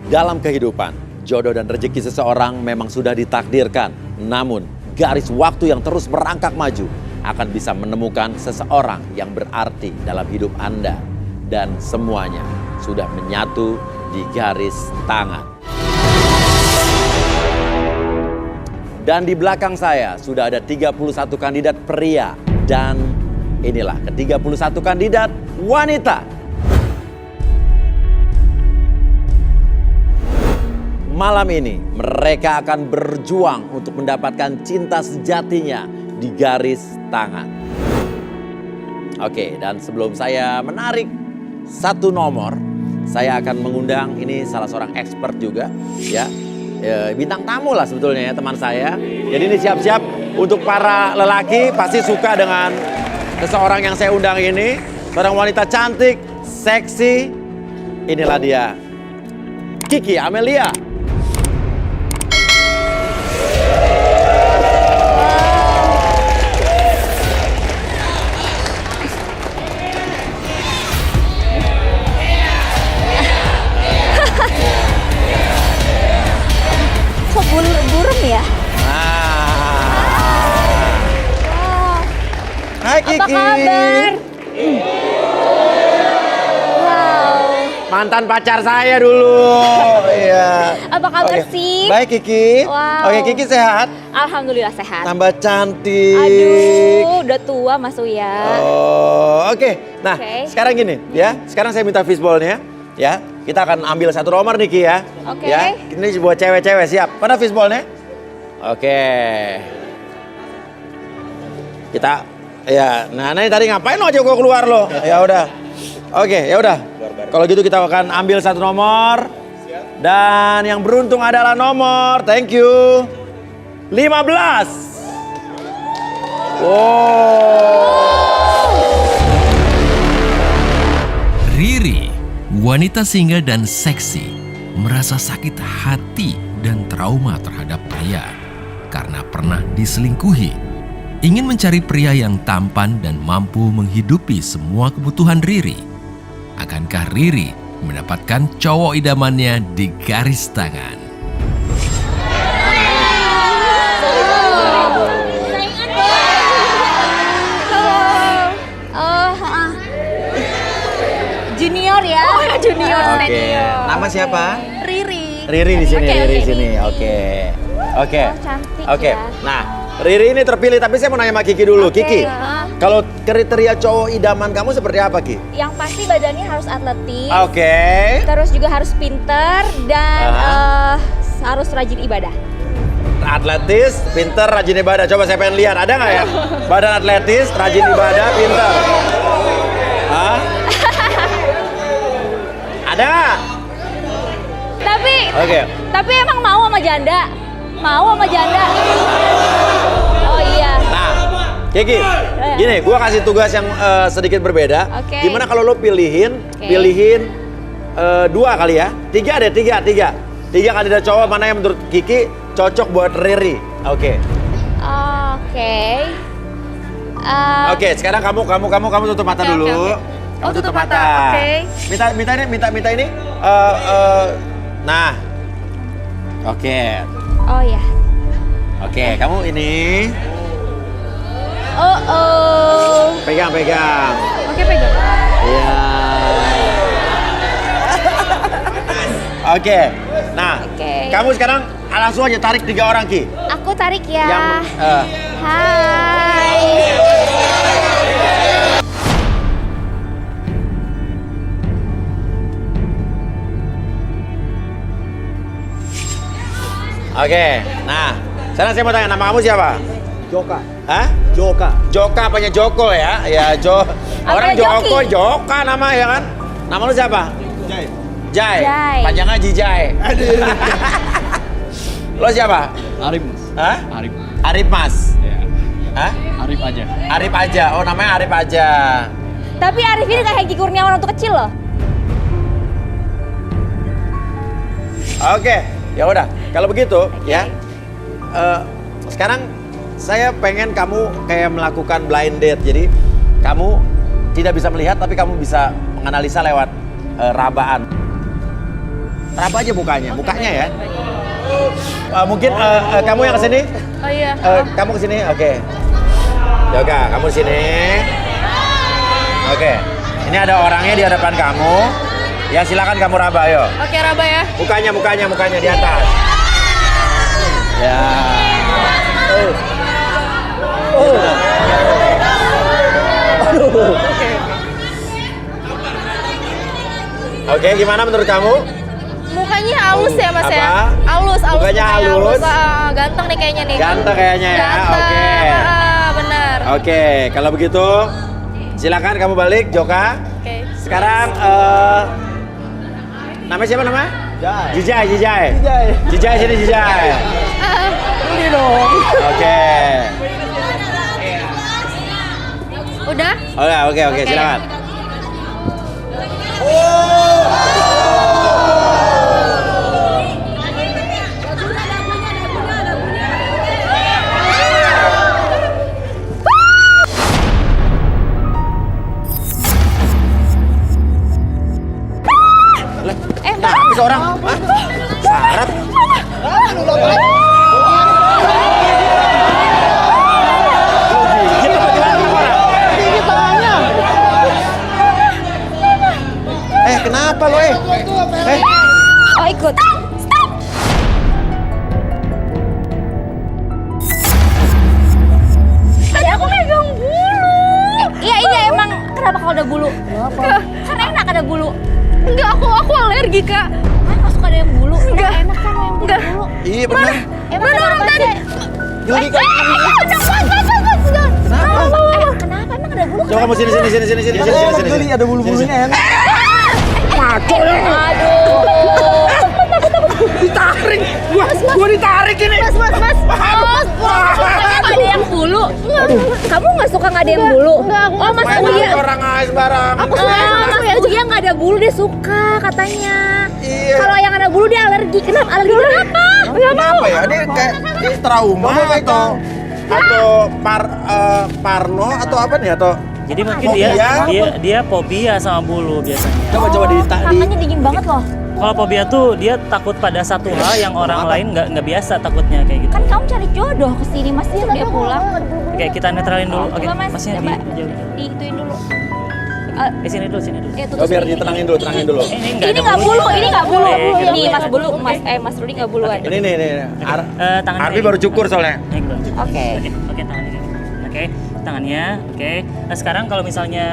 Dalam kehidupan, jodoh dan rezeki seseorang memang sudah ditakdirkan. Namun, garis waktu yang terus merangkak maju akan bisa menemukan seseorang yang berarti dalam hidup Anda. Dan semuanya sudah menyatu di garis tangan. Dan di belakang saya sudah ada 31 kandidat pria. Dan inilah ke-31 kandidat wanita. Malam ini mereka akan berjuang untuk mendapatkan cinta sejatinya di garis tangan. Oke, dan sebelum saya menarik satu nomor, saya akan mengundang ini salah seorang expert juga, ya. Bintang tamu lah sebetulnya ya teman saya. Jadi ini siap-siap untuk para lelaki pasti suka dengan seseorang yang saya undang ini. Seorang wanita cantik, seksi. Inilah dia, Kiki Amelia. Burem ya? Hai Kiki. Apa kabar? Wow. Mantan pacar saya dulu. Iya. Apa kabar Oke. sih? Baik Kiki. Wow. Oke, Kiki sehat? Alhamdulillah sehat. Tambah cantik. Aduh, udah tua Mas Uya. Oh, oke. Nah, Oke. sekarang gini ya. Sekarang saya minta fishball-nya ya. Kita akan ambil satu nomor nih Ki ya. Oke. Ya, ini buat cewek-cewek, siap. Mana fishball-nya? Oke. Kita ya, nah ini tadi ngapain lo aja gua keluar lo? Ya udah. Oke, ya udah. Kalau gitu kita akan ambil satu nomor. Dan yang beruntung adalah nomor, thank you, 15. Wow. Riri, wanita single dan seksi, merasa sakit hati dan trauma terhadap pria karena pernah diselingkuhi. Ingin mencari pria yang tampan dan mampu menghidupi semua kebutuhan Riri. Akankah Riri mendapatkan cowok idamannya di garis tangan? Junior ya? Oh ya junior. Oke. Nama siapa? Riri. Riri di sini, Oke, Riri di oke. sini. Oke. Oke. Oh, cantik Oke. ya. Nah, Riri ini terpilih, tapi saya mau nanya sama Kiki dulu. Oke, Kiki, ya. kalau kriteria cowok idaman kamu seperti apa, Ki? Yang pasti badannya harus atletis. Oke. Terus juga harus pinter dan harus rajin ibadah. Atletis, pinter, rajin ibadah. Coba saya pengen lihat, ada nggak ya? Badan atletis, rajin ibadah, pinter. Hah? Ada nggak? Oke. Tapi emang mau sama janda? Mau sama janda? Oh iya. Nah, Kiki, gini, gua kasih tugas yang sedikit berbeda. Oke. Gimana kalau lo pilihin dua kali ya? Tiga deh, tiga. Tiga kandidat cowok mana yang menurut Kiki cocok buat Riri? Oke. Oke. Oke, sekarang kamu tutup mata Oke, dulu. oke. Kamu Oh, tutup mata, oke. Minta ini. Nah. Oke. Oh ya. Oke, kamu ini Oh. pegang. Oke pegang. Iya. Oke. Nah, Oke. kamu sekarang langsung aja tarik 3 orang, Ki. Aku tarik ya. Yang Hai. Oke. Nah, sekarang saya mau tanya, nama kamu siapa? Joka. Hah? Joka. Joka apanya Joko ya? Ya, orang Joko, Joki? Joka nama ya kan? Nama lu siapa? Jai. Jai. Jai. Panjangnya Jijai. Aduh. Lo siapa? Arif mas. Hah? Arif. Arif Mas. Ya. Hah? Arif aja. Arif aja. Oh, namanya Arif aja. Tapi Arif ini kayak Hengki Kurniawan waktu kecil loh. Oke, ya udah. Kalau begitu, ya. Sekarang saya pengen kamu kayak melakukan blind date. Jadi kamu tidak bisa melihat, tapi kamu bisa menganalisa lewat rabaan. Raba aja mukanya ya. Mungkin kamu yang kesini? Oh iya. Kamu kesini, oke. Yoga, kamu sini. Oke. Ini ada orangnya di hadapan kamu. Ya silakan kamu raba, ayo. Oke, raba ya. Mukanya di atas. Ya. Oke, gimana menurut kamu? Mukanya halus ya Mas ya? Apa? Halus. Mukanya halus. Ganteng nih kayaknya nih. Ganteng kayaknya ya. Ganteng. Oke. Benar. Oke, kalau begitu silakan kamu balik, Joka. Oke. Sekarang namanya siapa nama? Jijai. Jijai sini Jijai. Ini dong. Oke. Udah? Oke, silakan. Tapi seorang, syarat. Kenapa lo Oh ikut. Stop. Tadi aku megang bulu. Iya emang. Kenapa kalau ada bulu? Karena enak ada bulu. Enggak, aku alergi Kak. Nggak suka ada yang bulu. Enggak. Enak kan yang punya bulu. Iya benar. Emang orang tadi. Geli kan? Kenapa? Emang ada bulu? Coba kamu sini. Geli ada bulu-bulunya enak. Maco ya. Aduh. Ditarik. Gua ditarik ini. Mas. Nggak ada yang bulu. Kamu nggak suka nggak ada yang bulu? Oh Mas Uya. Orang aja sembarang. Aku suka Mas Uya nggak ada bulu dia suka katanya. Iya. Kalau yang ada bulu dia alergi. Kenapa? Alergi kenapa? Kenapa ya? Dia kayak trauma atau parno atau apa nih atau Jadi mungkin fobia? dia fobia sama bulu biasanya. coba Tangannya dingin banget loh. Kalau fobia tuh dia takut pada satu hal yang orang lain nggak biasa takutnya kayak gitu. Kan kamu cari jodoh kesini Mas dia pulang. Oke, kita netralin dulu. Oke, Coba, Mas, masnya coba. jauh. Diituin dulu. Sini dulu. biar ditenangin dulu. Ini nggak bulu. Ini Mas bulu, Mas Rudi nggak buluan. Ini Tangan Arbi baru cukur soalnya. Oke. Oke, tangannya gini. Oke, tangannya. Oke. Nah, sekarang kalau misalnya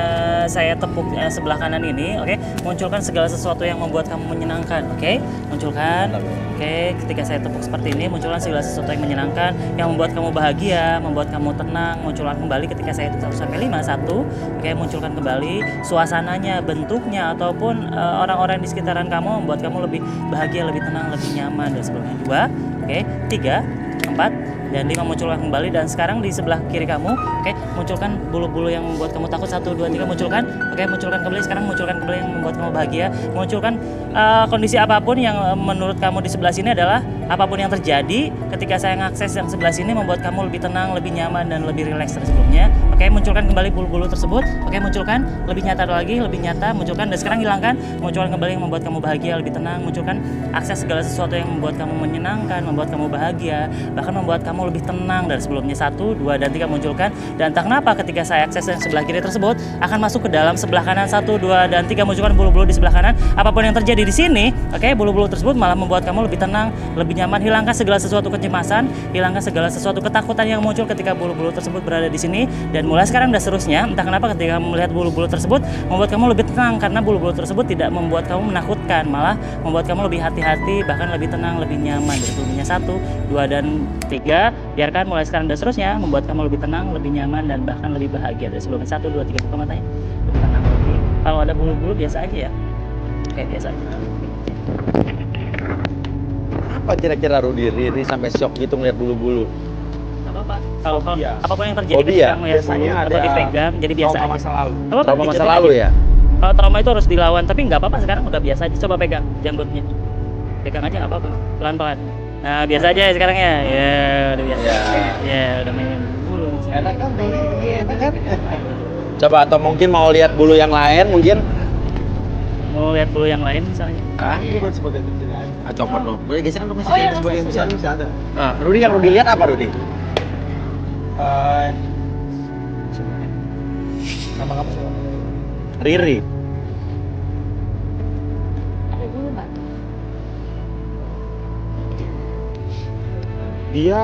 saya tepuk sebelah kanan ini, oke, munculkan segala sesuatu yang membuat kamu menyenangkan, oke? Munculkan. Oke, ketika saya tepuk seperti ini, munculkan segala sesuatu yang menyenangkan, yang membuat kamu bahagia, membuat kamu tenang, munculkan kembali ketika saya hitung 1 sampai 5. 1, oke, munculkan kembali suasananya, bentuknya ataupun orang-orang di sekitaran kamu membuat kamu lebih bahagia, lebih tenang, lebih nyaman dan sebagainya. 2, oke, 3, 4 dan 5 munculkan kembali dan sekarang di sebelah kiri kamu, oke, munculkan bulu-bulu yang membuat kamu takut. 1, 2, 3 munculkan. Oke, munculkan kembali. Sekarang munculkan kembali yang membuat kamu bahagia. Munculkan kondisi apapun yang menurut kamu di sebelah sini adalah apapun yang terjadi ketika saya ngakses yang sebelah sini membuat kamu lebih tenang, lebih nyaman dan lebih rileks dari sebelumnya. Oke, munculkan kembali bulu-bulu tersebut. Oke, munculkan lebih nyata lagi, lebih nyata. Munculkan dan sekarang hilangkan. Munculkan kembali yang membuat kamu bahagia, lebih tenang. Munculkan akses segala sesuatu yang membuat kamu menyenangkan, membuat kamu bahagia, bahkan membuat kamu lebih tenang dari sebelumnya. 1, 2, dan 3 munculkan. Dan entah kenapa ketika saya akses yang sebelah kiri tersebut akan masuk ke dalam sebelah kanan. 1, 2, dan 3 munculkan bulu-bulu di sebelah kanan. Apapun yang terjadi di sini, oke, bulu-bulu tersebut malah membuat kamu lebih tenang, lebih nyaman. Hilangkan segala sesuatu kecemasan, hilangkan segala sesuatu ketakutan yang muncul ketika bulu-bulu tersebut berada di sini. Dan mulai sekarang dan seterusnya, entah kenapa ketika kamu melihat bulu-bulu tersebut membuat kamu lebih tenang karena bulu-bulu tersebut tidak membuat kamu menakutkan, malah membuat kamu lebih hati-hati, bahkan lebih tenang, lebih nyaman dari sebelumnya. 1, 2, dan 3. Biarkan mulai sekarang dan seterusnya membuat kamu lebih tenang, lebih nyaman, dan bahkan lebih bahagia dari sebelumnya. 1, 2, 3 buka matanya. Lebih tenang, lebih. Kalau ada bulu-bulu biasa aja ya. Oke, biasa aja. Apa kira-kira Riri sampai shock gitu ngeliat bulu-bulu? Gak apa-apa. Kalau apapun yang terjadi Fobia? kamu ya atau dipegang, jadi biasa aja. Masa lalu. Apa-apa, Trauma masa diikutin lalu aja. ya? Kalau trauma itu harus dilawan, tapi nggak apa-apa sekarang udah biasa aja. Coba pegang janggutnya. Pegang aja nggak apa-apa, pelan-pelan. Nah, biasa aja ya sekarang ya. Ya, udah biasa. Ya, udah main bulu. Enak kan? Enak kan? Coba atau mungkin mau lihat bulu yang lain mungkin? Mau lihat bulu yang lain misalnya? Ini buat sebagai pencegahan. Copot dong. Boleh geser dong Oh iya, sebagai misalnya bisa ada. Nah, Rudi yang Rudi lihat apa Rudi? Nama kamu siapa? Riri. Ada bulu nggak? Dia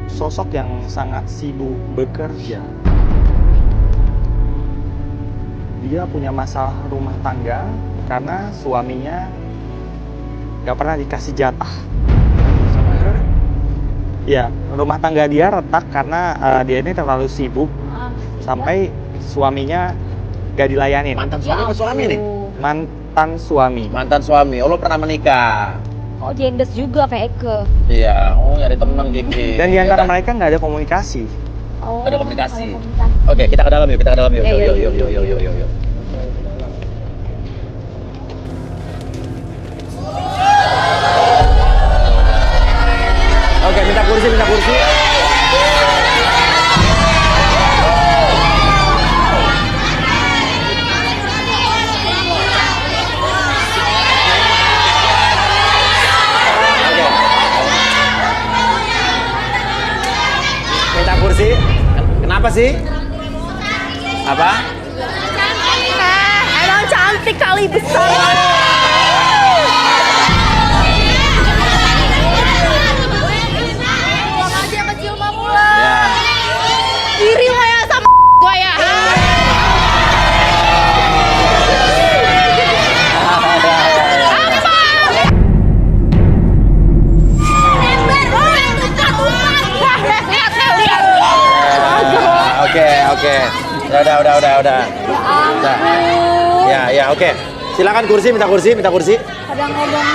sosok yang sangat sibuk bekerja. Dia punya masalah rumah tangga karena suaminya gak pernah dikasih jatah. Ya, rumah tangga dia retak karena dia ini terlalu sibuk sampai suaminya gak dilayanin. Mantan suami apa suami nih? Mantan suami. Mantan suami. Oh, lo pernah menikah? Oh, jendes juga kayak Eke. Iya. Oh, nyari temen Kiki. Dan di antara mereka nggak ada komunikasi. Oh, Ada komunikasi. ada komunikasi. Oke, kita ke dalam yuk. Kita ke dalam yuk. Ya, Yuk, ya, yuk, yuk, yuk, yuk, yuk. Oke, minta kursi, minta kursi. Oke. Minta kursi. Kenapa sih? Apa? Emang cantik kali besar. Makasih yang kecil mah pula. Ya. Iri lah ya sama gue ya. Oke. Udah. Ya, oke. Silakan kursi, minta kursi. Pada ngomong.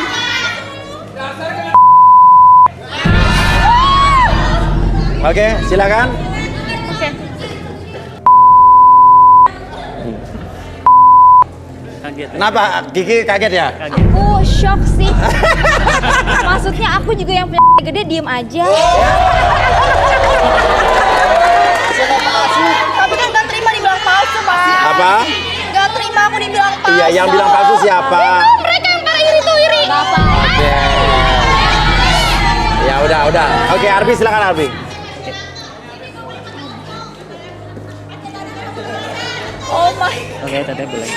Oke, silakan. Oke. Kaget. Kenapa? Kiki kaget ya? Kaget. Aku shock sih. Maksudnya aku juga yang punya gede diem aja. Tapi kan gak terima dibilang palsu, Pak. Apa? Gak terima aku dibilang palsu. Iya, yang bilang palsu siapa? Mereka yang paling iri tuh iri. Bapak. Oke. Ya udah. Oke, Arbi silakan Arbi. Oh my. Oke, Teteh boleh.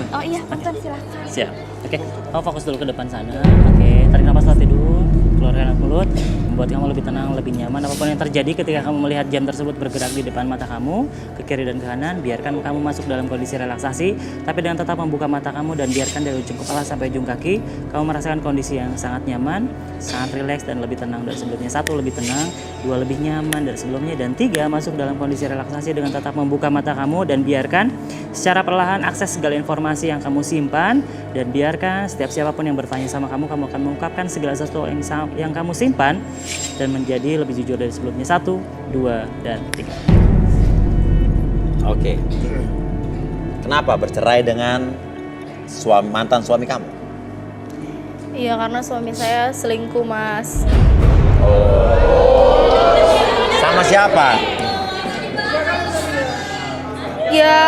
Oh iya, punten silakan. Siap. Oke, kamu fokus dulu ke depan sana. Oke, tarik nafas latih dulu. Keluarkan mulut, membuat kamu lebih tenang, lebih nyaman. Apapun yang terjadi ketika kamu melihat jam tersebut bergerak di depan mata kamu, ke kiri dan ke kanan, biarkan kamu masuk dalam kondisi relaksasi, tapi dengan tetap membuka mata kamu dan biarkan dari ujung kepala sampai ujung kaki, kamu merasakan kondisi yang sangat nyaman, sangat rileks dan lebih tenang dari sebelumnya. 1, lebih tenang, 2, lebih nyaman dari sebelumnya, dan 3, masuk dalam kondisi relaksasi dengan tetap membuka mata kamu dan biarkan secara perlahan akses segala informasi yang kamu simpan, dan biarkan setiap siapapun yang bertanya sama kamu akan mengungkapkan segala sesuatu yang kamu simpan dan menjadi lebih jujur dari sebelumnya. 1, 2, dan 3. Oke. Kenapa bercerai dengan mantan suami kamu? Iya, karena suami saya selingkuh, Mas. Sama siapa? Ya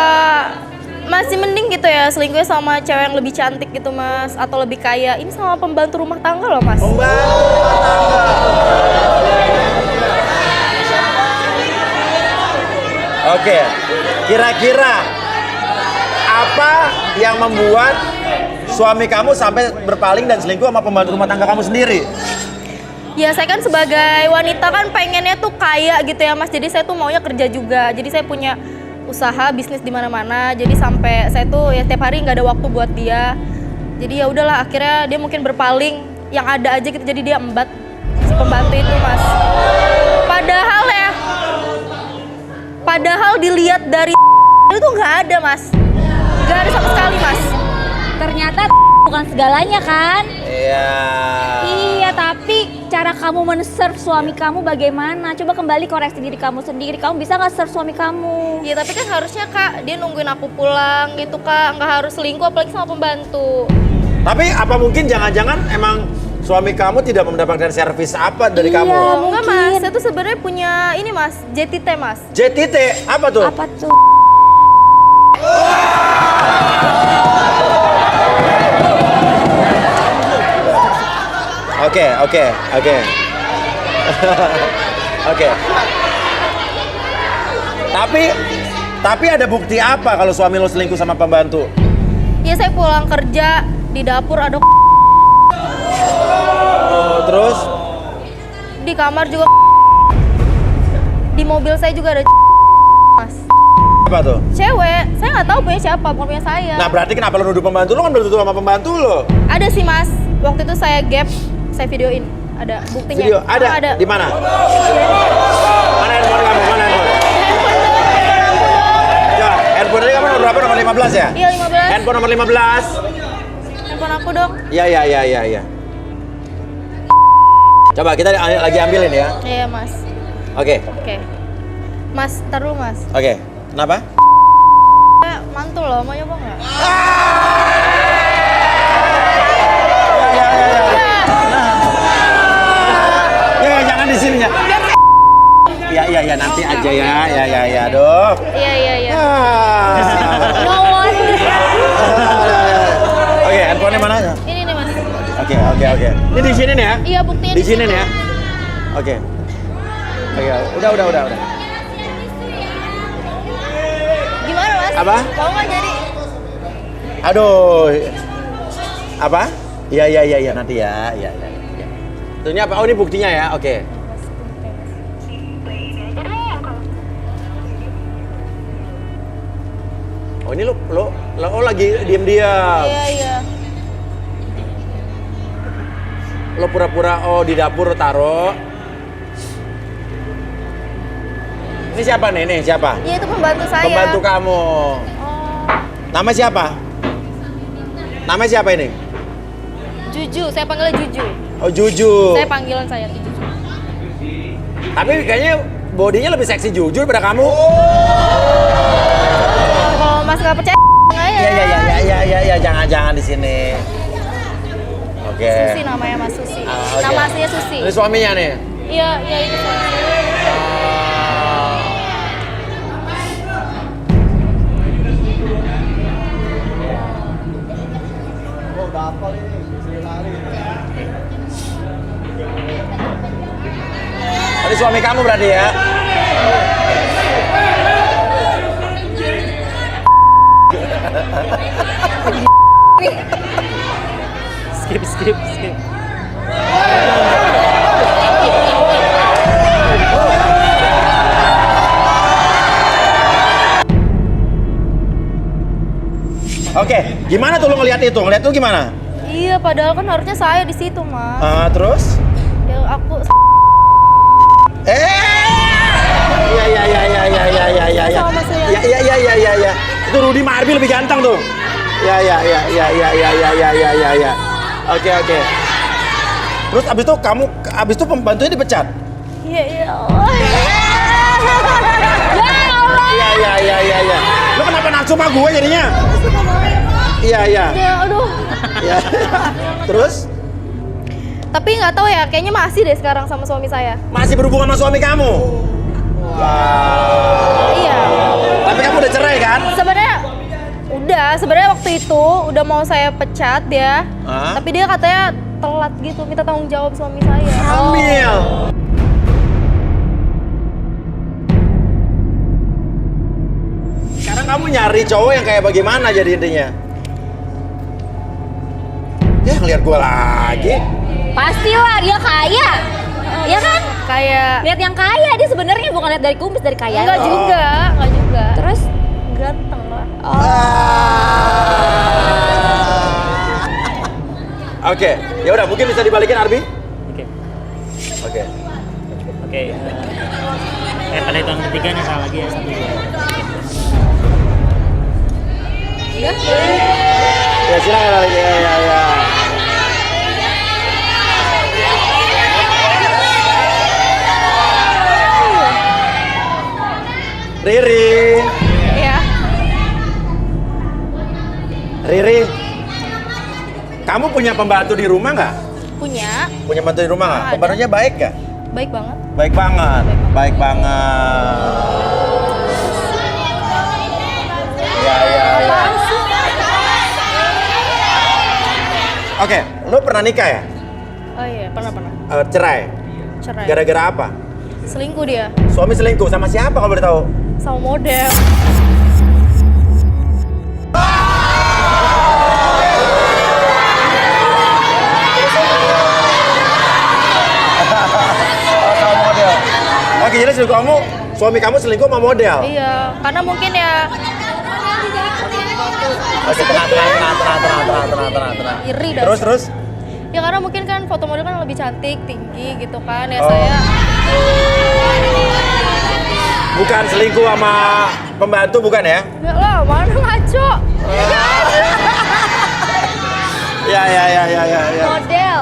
masih mending gitu ya, selingkuhnya sama cewek yang lebih cantik gitu, Mas, atau lebih kaya. Ini sama pembantu rumah tangga loh, Mas. Oke. Kira-kira apa yang membuat suami kamu sampai berpaling dan selingkuh sama pembantu rumah tangga kamu sendiri? Ya saya kan sebagai wanita kan pengennya tuh kaya gitu ya, Mas. Jadi saya tuh maunya kerja juga. Jadi saya punya usaha bisnis di mana-mana. Jadi sampai saya tuh ya tiap hari nggak ada waktu buat dia. Jadi ya udahlah, akhirnya dia mungkin berpaling, yang ada aja gitu. Jadi dia embat si pembantu itu, Mas. Padahal dilihat dari itu nggak ada, Mas. Nggak ada sama sekali, Mas. Ternyata bukan segalanya kan? Iya. Iya, tapi cara kamu men-serve suami kamu bagaimana? Coba kembali koreksi diri kamu sendiri. Kamu bisa nggak serve suami kamu? Ya tapi kan harusnya, Kak, dia nungguin aku pulang gitu, Kak. Nggak harus selingkuh apalagi sama pembantu. Tapi apa mungkin jangan-jangan emang suami kamu tidak mendapatkan servis apa dari kamu? Oh, enggak, Mas. Saya tuh sebenarnya punya ini, Mas, JTT, Mas. JTT, apa tuh? Apa tuh? Oke. Oke. Tapi ada bukti apa kalau suami lo selingkuh sama pembantu? Ya saya pulang kerja di dapur ada Oh, terus? di kamar juga di mobil saya juga ada Mas. Apa tuh? Cewek, saya nggak tahu punya siapa, bukan punya saya. Nah berarti kenapa lo nuduh pembantu? Lo kan belum tentu sama pembantu lo. Ada sih Mas, waktu itu saya gap, saya videoin, ada buktinya. Video? Ada? Ada. Di mana? Mana handphone kamu? Mana handphone? Coba, handphone tadi kamu nomor berapa? Nomor 15 ya? Iya 15. Handphone nomor 15. Handphone aku dong. Iya. Coba kita lagi ambilin ya. Iya Mas. Oke. Mas, ntar dulu Mas. Oke. Kenapa? Mantul loh, mau nyoba nggak? Ya, jangan di sini ya. Iya, nanti aja ya. Ya, aduh. Iya. No one. Oke, handphonenya mana? Ini nih Mas. Oke. Ini di sini nih ya? Iya buktinya Di sini situ. nih ya? Oke. Udah. Gimana Mas? Apa? Mau nggak jadi? Aduh. Apa? Iya, nanti ya. Itunya apa? Oh, ini buktinya ya. Oke. Oh, ini lo lagi diam-diam. Iya. Lo pura-pura di dapur taruh. Ini siapa nih? Ini siapa? Iya itu pembantu saya. Pembantu kamu. Oh. Nama siapa? Nama siapa ini? Juju, saya panggilnya Juju. Oh, Juju. Saya panggilan saya tuh Juju. Tapi kayaknya bodinya lebih seksi Juju daripada kamu. Kalau Mas nggak percaya, nggak ya? Iya, jangan di sini. Oke. Susi namanya Mas Susi. Oke. Nama aslinya Susi. Ini suaminya nih. Iya itu suami. Ini suami kamu berarti ya? Skip. Oke, gimana tuh lo ngeliat itu? Ngeliat tuh gimana? Iya, padahal kan harusnya saya di situ, Mas. Terus? Ya aku Iya. Sama saya. Iya. Itu Rudy Marbi lebih ganteng tuh. Iya. Oke. Terus abis itu pembantunya dipecat? Iya. Iya. Lo kenapa nafsu sama gue jadinya? Iya. Ya, aduh. Iya. Terus? Tapi nggak tahu ya, kayaknya masih deh sekarang sama suami saya. Masih berhubungan sama suami kamu? Iya. Tapi kamu udah cerai kan? Sebenarnya waktu itu udah mau saya pecat dia. Hah? Tapi dia katanya telat gitu, minta tanggung jawab suami saya. Hamil. Sekarang kamu nyari cowok yang kayak bagaimana jadi intinya? Ya ngeliat gue lagi. Pastilah dia kaya. Ya kan? Kayak Lihat yang kaya dia sebenarnya bukan lihat dari kumis, dari kaya. enggak juga. Terus Ganteng lah. Oke, ya udah mungkin bisa dibalikin Arbi. Oke. Oke. Pada hitungan ketiga nih salah lagi ya, 1, 2. Iya. Ya silakan lagi. Ya. Riri. Iya. Riri. Kamu punya pembantu di rumah nggak? Punya. Punya pembantu di rumah nggak? Ada. Pembantunya baik nggak? Baik banget. Baik banget. Ya. Oke, lo pernah nikah ya? Oh iya, cerai. Cerai. Gara-gara apa? Selingkuh dia. Suami selingkuh sama siapa kalau boleh tahu? Sama model. Oh, sama model. Oke, jadi suami kamu selingkuh sama model? Iya, karena mungkin ya Oke, tenang. iri dah. Terus? Ya karena mungkin kan foto model kan lebih cantik, tinggi gitu kan. Ya saya Bukan selingkuh sama pembantu, bukan ya? enggak lah, mana ngaco. Ya. Model.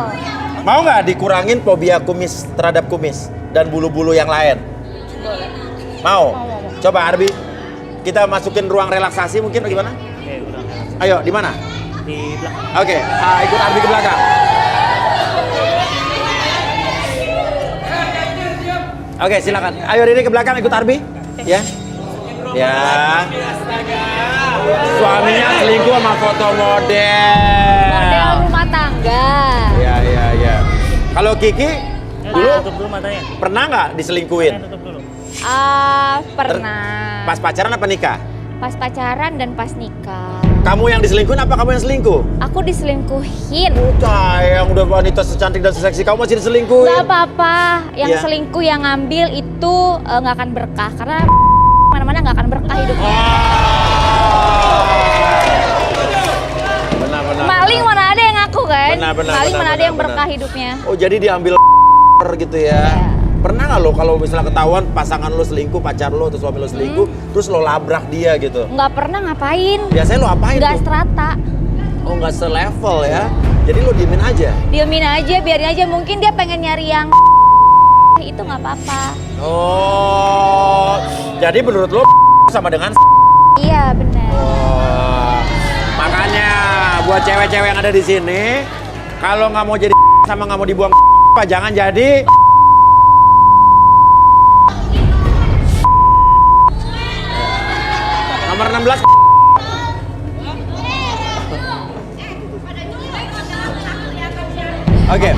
Mau nggak dikurangin fobia kumis terhadap kumis dan bulu-bulu yang lain? Mau? Coba Arbi, kita masukin ruang relaksasi mungkin bagaimana? Oke, udah. Ayo, di mana? Di belakang. Oke, ikut Arbi ke belakang. Oke, silakan. Ayo Riri ke belakang ikut Arbi. Ya. Ya. Suaminya selingkuh sama foto model. Model rumah tangga. Ya. Kalau Kiki dulu Tutup dulu matanya. pernah nggak diselingkuhin? Tutup dulu. Pernah. Pas pacaran apa nikah? Pas pacaran dan pas nikah. Kamu yang diselingkuhin apa kamu yang selingkuh? Aku diselingkuhin. Sayang, udah wanita secantik dan seseksi kamu masih diselingkuhin. Gak apa-apa. Yang Iya. selingkuh yang ngambil itu nggak akan berkah karena mana-mana nggak akan berkah hidupnya. Benar. Maling mana ada yang ngaku kan? Benar, Maling mana ada yang benar. berkah hidupnya. Oh, jadi diambil gitu ya. Iya. Pernah nggak lo kalau misalnya ketahuan pasangan lo selingkuh, pacar lo atau suami lo selingkuh, terus lo labrak dia gitu? Nggak pernah ngapain. Biasanya lo apain Nggak tuh? strata. Oh, nggak selevel ya. Jadi lo diemin aja. Diemin aja, biarin aja. Mungkin dia pengen nyari yang itu nggak apa-apa. Oh, jadi menurut lo sama dengan Iya benar. Oh, makanya buat cewek-cewek yang ada di sini, kalau nggak mau jadi sama nggak mau dibuang apa, jangan jadi. Nomor 16. Oke,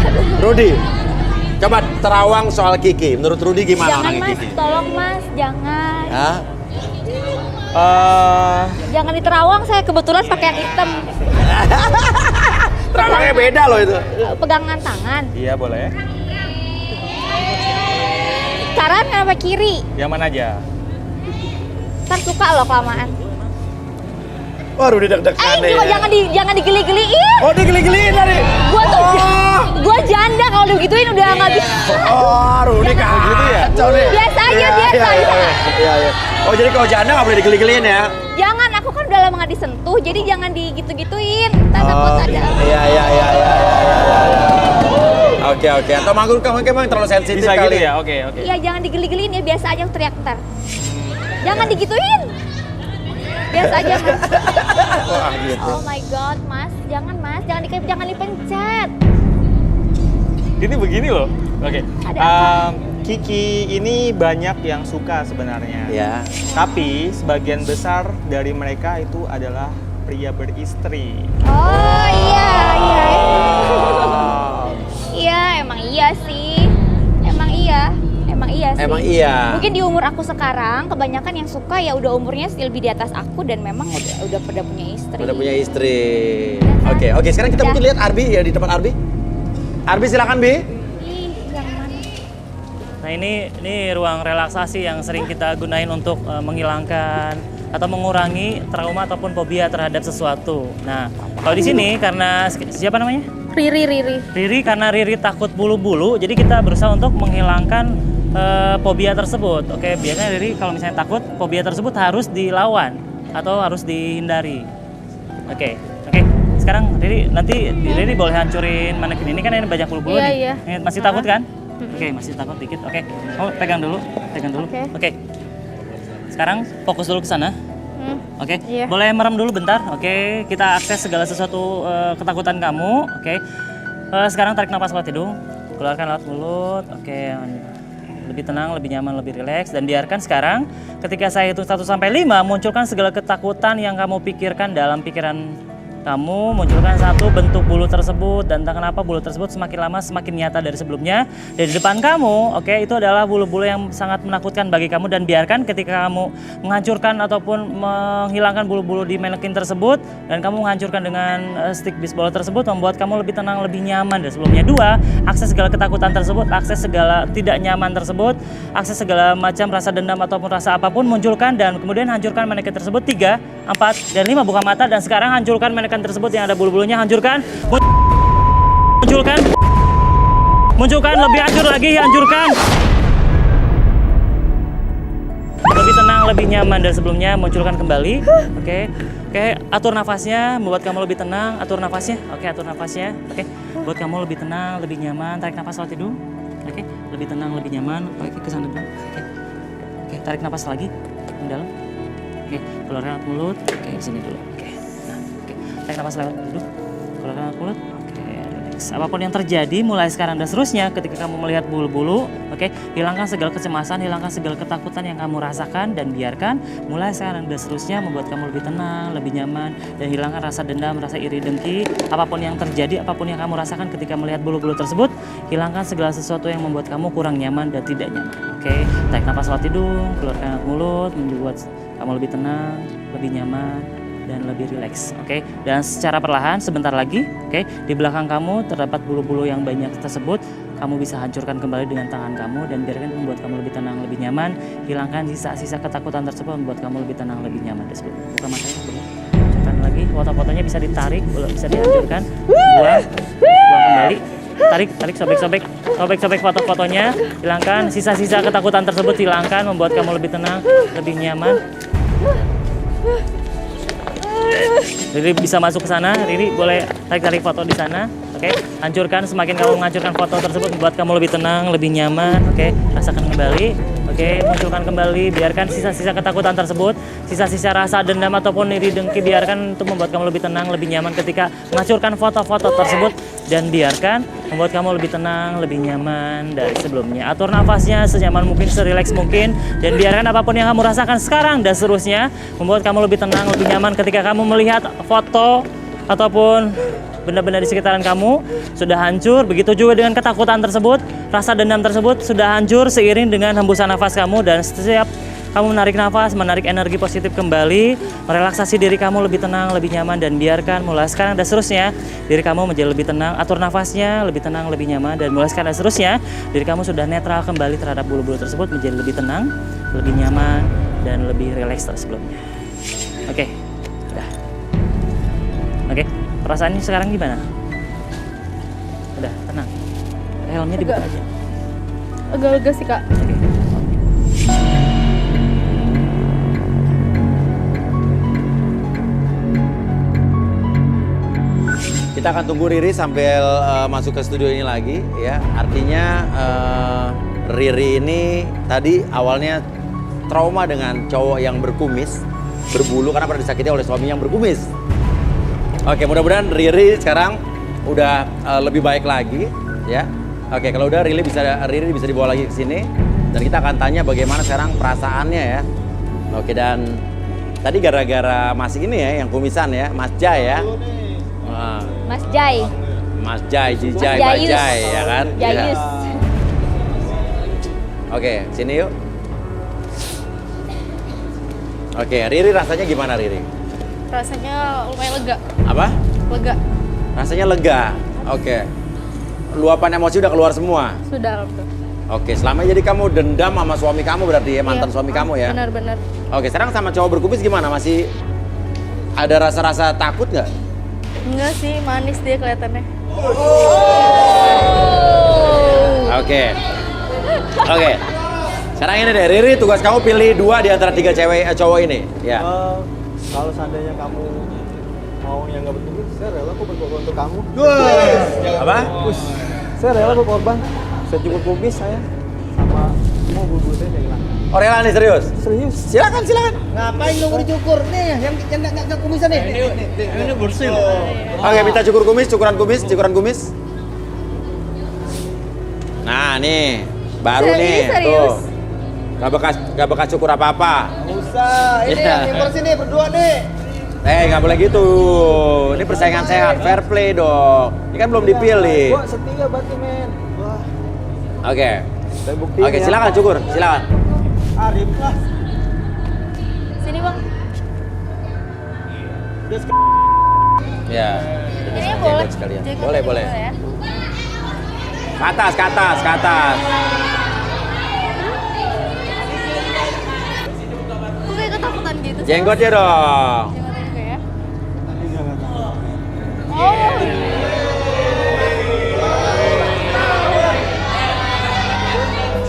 Rudi. Coba terawang soal Kiki. Menurut Rudi gimana Jangan orangnya mas, Kiki? tolong mas, jangan. Hah? Jangan diterawang, saya kebetulan pakai yang hitam. Terawangnya beda loh itu. Pegangan tangan. Iya boleh. Kanan apa kiri? Yang mana aja? Ntar suka loh kelamaan. Wah, Rudi deg-degan Juga jangan digeli-geliin. Oh, dia geli-geliin tadi. Gua janda kalau digituin udah nggak bisa. Oh, Rudi kayak gitu ya? Biasa aja, biasa aja. Iya. Oh, jadi kalau janda nggak boleh digeli-geliin ya? Jangan, aku kan udah lama nggak disentuh, jadi jangan digitu-gituin. Ntar takut ada. Iya. Oke. Atau manggung kamu memang terlalu sensitif Bisa kali. gitu ya? Oke. Iya, jangan digeli-geliin ya, biasa aja teriak ntar. Jangan digituin. Biasa aja mas. Wah, gitu. Oh my god mas, jangan mas, jangan dipencet. Ini begini loh. Oke. Ada apa? Kiki ini banyak yang suka sebenarnya. Ya. Tapi sebagian besar dari mereka itu adalah pria beristri. Oh iya. Oh. Iya, emang iya sih. Emang iya sih. Emang iya. Mungkin di umur aku sekarang kebanyakan yang suka ya udah umurnya lebih di atas aku dan memang udah pada punya istri. Udah punya istri. Ya kan? Oke. Sekarang kita Ya. mungkin lihat Arbi ya di tempat Arbi. Arbi silakan Bi. Ih, yang mana? Nah ini ruang relaksasi yang sering kita gunain untuk menghilangkan atau mengurangi trauma ataupun fobia terhadap sesuatu. Nah kalau di sini karena siapa namanya? Riri. Riri, karena Riri takut bulu-bulu, jadi kita berusaha untuk menghilangkan fobia tersebut. Oke, biasanya Riri kalau misalnya takut, fobia tersebut harus dilawan atau harus dihindari. Oke. Sekarang Riri, nanti Riri boleh hancurin manekin ini kan ini banyak bulu-bulu Iya, nih. iya. Ini masih takut kan? Oke, masih takut dikit. Oke. Oh, pegang dulu. Oke. Oke. Sekarang fokus dulu ke sana. Oke, Iya. boleh merem dulu bentar. Oke, kita akses segala sesuatu ketakutan kamu. Oke, sekarang tarik nafas lewat hidung, keluarkan lewat mulut. Oke, lebih tenang, lebih nyaman, lebih rileks. Dan biarkan sekarang ketika saya hitung 1 sampai 5, munculkan segala ketakutan yang kamu pikirkan dalam pikiran kamu munculkan satu bentuk bulu tersebut, dan entah kenapa bulu tersebut semakin lama semakin nyata dari sebelumnya. Dan di depan kamu, oke, itu adalah bulu-bulu yang sangat menakutkan bagi kamu, dan biarkan ketika kamu menghancurkan ataupun menghilangkan bulu-bulu di manekin tersebut dan kamu menghancurkan dengan stick bisbol tersebut, membuat kamu lebih tenang, lebih nyaman dari sebelumnya. 2, akses segala ketakutan tersebut, akses segala tidak nyaman tersebut, akses segala macam rasa dendam ataupun rasa apapun, munculkan dan kemudian hancurkan manekin tersebut. 3, 4, dan 5, buka mata, dan sekarang hancurkan manekin tersebut yang ada bulu-bulunya. Hancurkan, munculkan, lebih hancur lagi, hancurkan. Lebih tenang, lebih nyaman dari sebelumnya, munculkan kembali. Oke, atur nafasnya, membuat kamu lebih tenang. Atur nafasnya, atur nafasnya. Buat kamu lebih tenang, lebih nyaman. Tarik nafas lewat hidung. Lebih tenang, lebih nyaman. Ke sana dulu. Tarik nafas lagi, ke dalam. Keluarkan lewat mulut. Di sini dulu. Tarik nafas lewat hidung, keluarkan lewat mulut. Relax. Apapun yang terjadi mulai sekarang dan seterusnya, ketika kamu melihat bulu-bulu, hilangkan segala kecemasan, hilangkan segala ketakutan yang kamu rasakan, dan biarkan mulai sekarang dan seterusnya membuat kamu lebih tenang, lebih nyaman, dan hilangkan rasa dendam, rasa iri dengki. Apapun yang terjadi, apapun yang kamu rasakan ketika melihat bulu-bulu tersebut, hilangkan segala sesuatu yang membuat kamu kurang nyaman dan tidak nyaman. Tarik nafas lewat hidung, keluarkan lewat mulut, membuat kamu lebih tenang, lebih nyaman, dan lebih rileks. Dan secara perlahan sebentar lagi, di belakang kamu terdapat bulu-bulu yang banyak tersebut, kamu bisa hancurkan kembali dengan tangan kamu, dan biarkan membuat kamu lebih tenang, lebih nyaman. Hilangkan sisa-sisa ketakutan tersebut, membuat kamu lebih tenang, lebih nyaman. Buka matanya, boleh. Hancurkan lagi. Foto-fotonya bisa ditarik, bisa dihancurkan. Buang kembali. Tarik, sobek foto-fotonya. Hilangkan sisa-sisa ketakutan tersebut, hilangkan, membuat kamu lebih tenang, lebih nyaman. Riri bisa masuk ke sana. Riri boleh tarik foto di sana. Hancurkan. Semakin kamu menghancurkan foto tersebut, membuat kamu lebih tenang, lebih nyaman. Rasakan kembali. Munculkan kembali. Biarkan sisa-sisa ketakutan tersebut, sisa-sisa rasa dendam ataupun iri dengki, biarkan untuk membuat kamu lebih tenang, lebih nyaman ketika menghancurkan foto-foto tersebut, dan biarkan membuat kamu lebih tenang, lebih nyaman dari sebelumnya. Atur nafasnya senyaman mungkin, serileks mungkin, dan biarkan apapun yang kamu rasakan sekarang dan seterusnya membuat kamu lebih tenang, lebih nyaman ketika kamu melihat foto ataupun benda-benda di sekitaran kamu sudah hancur. Begitu juga dengan ketakutan tersebut, rasa dendam tersebut sudah hancur seiring dengan hembusan nafas kamu, dan setiap kamu menarik nafas, menarik energi positif kembali, merelaksasi diri kamu lebih tenang, lebih nyaman, dan biarkan mulai sekarang dan seterusnya diri kamu menjadi lebih tenang. Atur nafasnya, lebih tenang, lebih nyaman, dan mulai sekarang dan seterusnya diri kamu sudah netral kembali terhadap bulu-bulu tersebut, menjadi lebih tenang, lebih nyaman, dan lebih rileks dari sebelumnya. Udah. Perasaannya sekarang gimana? Udah, tenang. Helmnya dibuka aja. Agak lega sih, Kak. Kita akan tunggu Riri sambil masuk ke studio ini lagi, ya. Artinya Riri ini tadi awalnya trauma dengan cowok yang berkumis, berbulu, karena pernah disakiti oleh suami yang berkumis. Oke, mudah-mudahan Riri sekarang udah lebih baik lagi, ya. Oke, kalau udah Riri bisa dibawa lagi ke sini, dan kita akan tanya bagaimana sekarang perasaannya, ya. Oke, dan tadi gara-gara Mas ini ya, yang kumisan ya, Mas Jai ya. Mas Jai. Mas Jai, Jijai, Mas Jayus. Bajai, ya kan? Jayus. Ya. Oke, sini yuk. Oke, Riri rasanya gimana, Riri? Rasanya lumayan lega. Apa? Lega. Rasanya lega. Oke. Luapan emosi udah keluar semua. Sudah. Oke, selama jadi kamu dendam sama suami kamu berarti ya, mantan suami kamu ya? Benar-benar. Oke, sekarang sama cowok berkumis gimana? Masih ada rasa-rasa takut nggak? Enggak sih, manis dia kelihatannya. Oke. Sekarang ini deh, Riri, tugas kamu pilih 2 di antara 3 cowok ini. Ya. Kalau seandainya kamu mau yang nggak berkumis, saya rela kok berkorban untuk kamu. Apa? Saya rela berkorban. Saya cukur kumis saya sama semua bulu saya hilang. Oh, rela nih, serius? Serius? Silakan. Ngapain lu dicukur? Nih, yang nggak kumisan nih. Ini bersih. Oke, minta cukuran kumis. Nah, nih, baru nih, tuh. Gak bekas cukur apa-apa. Nggak usah. Ini Iya. yang bersih nih, berdua nih. Nggak boleh gitu. Ini persaingan sehat, fair play dong. Ini kan belum dipilih. Gua setia berarti men. Wah, Oke. saya buktiin Oke, ya. silakan Cukur, silakan. Arif lah. Sini bang. Ya. Ini boleh. Sekalian. Jenggot Boleh, ini boleh. ya. Ke atas, ke atas, ke atas. Kok kayak ketakutan gitu sih? Jenggotnya dong. Jenggotnya juga ya.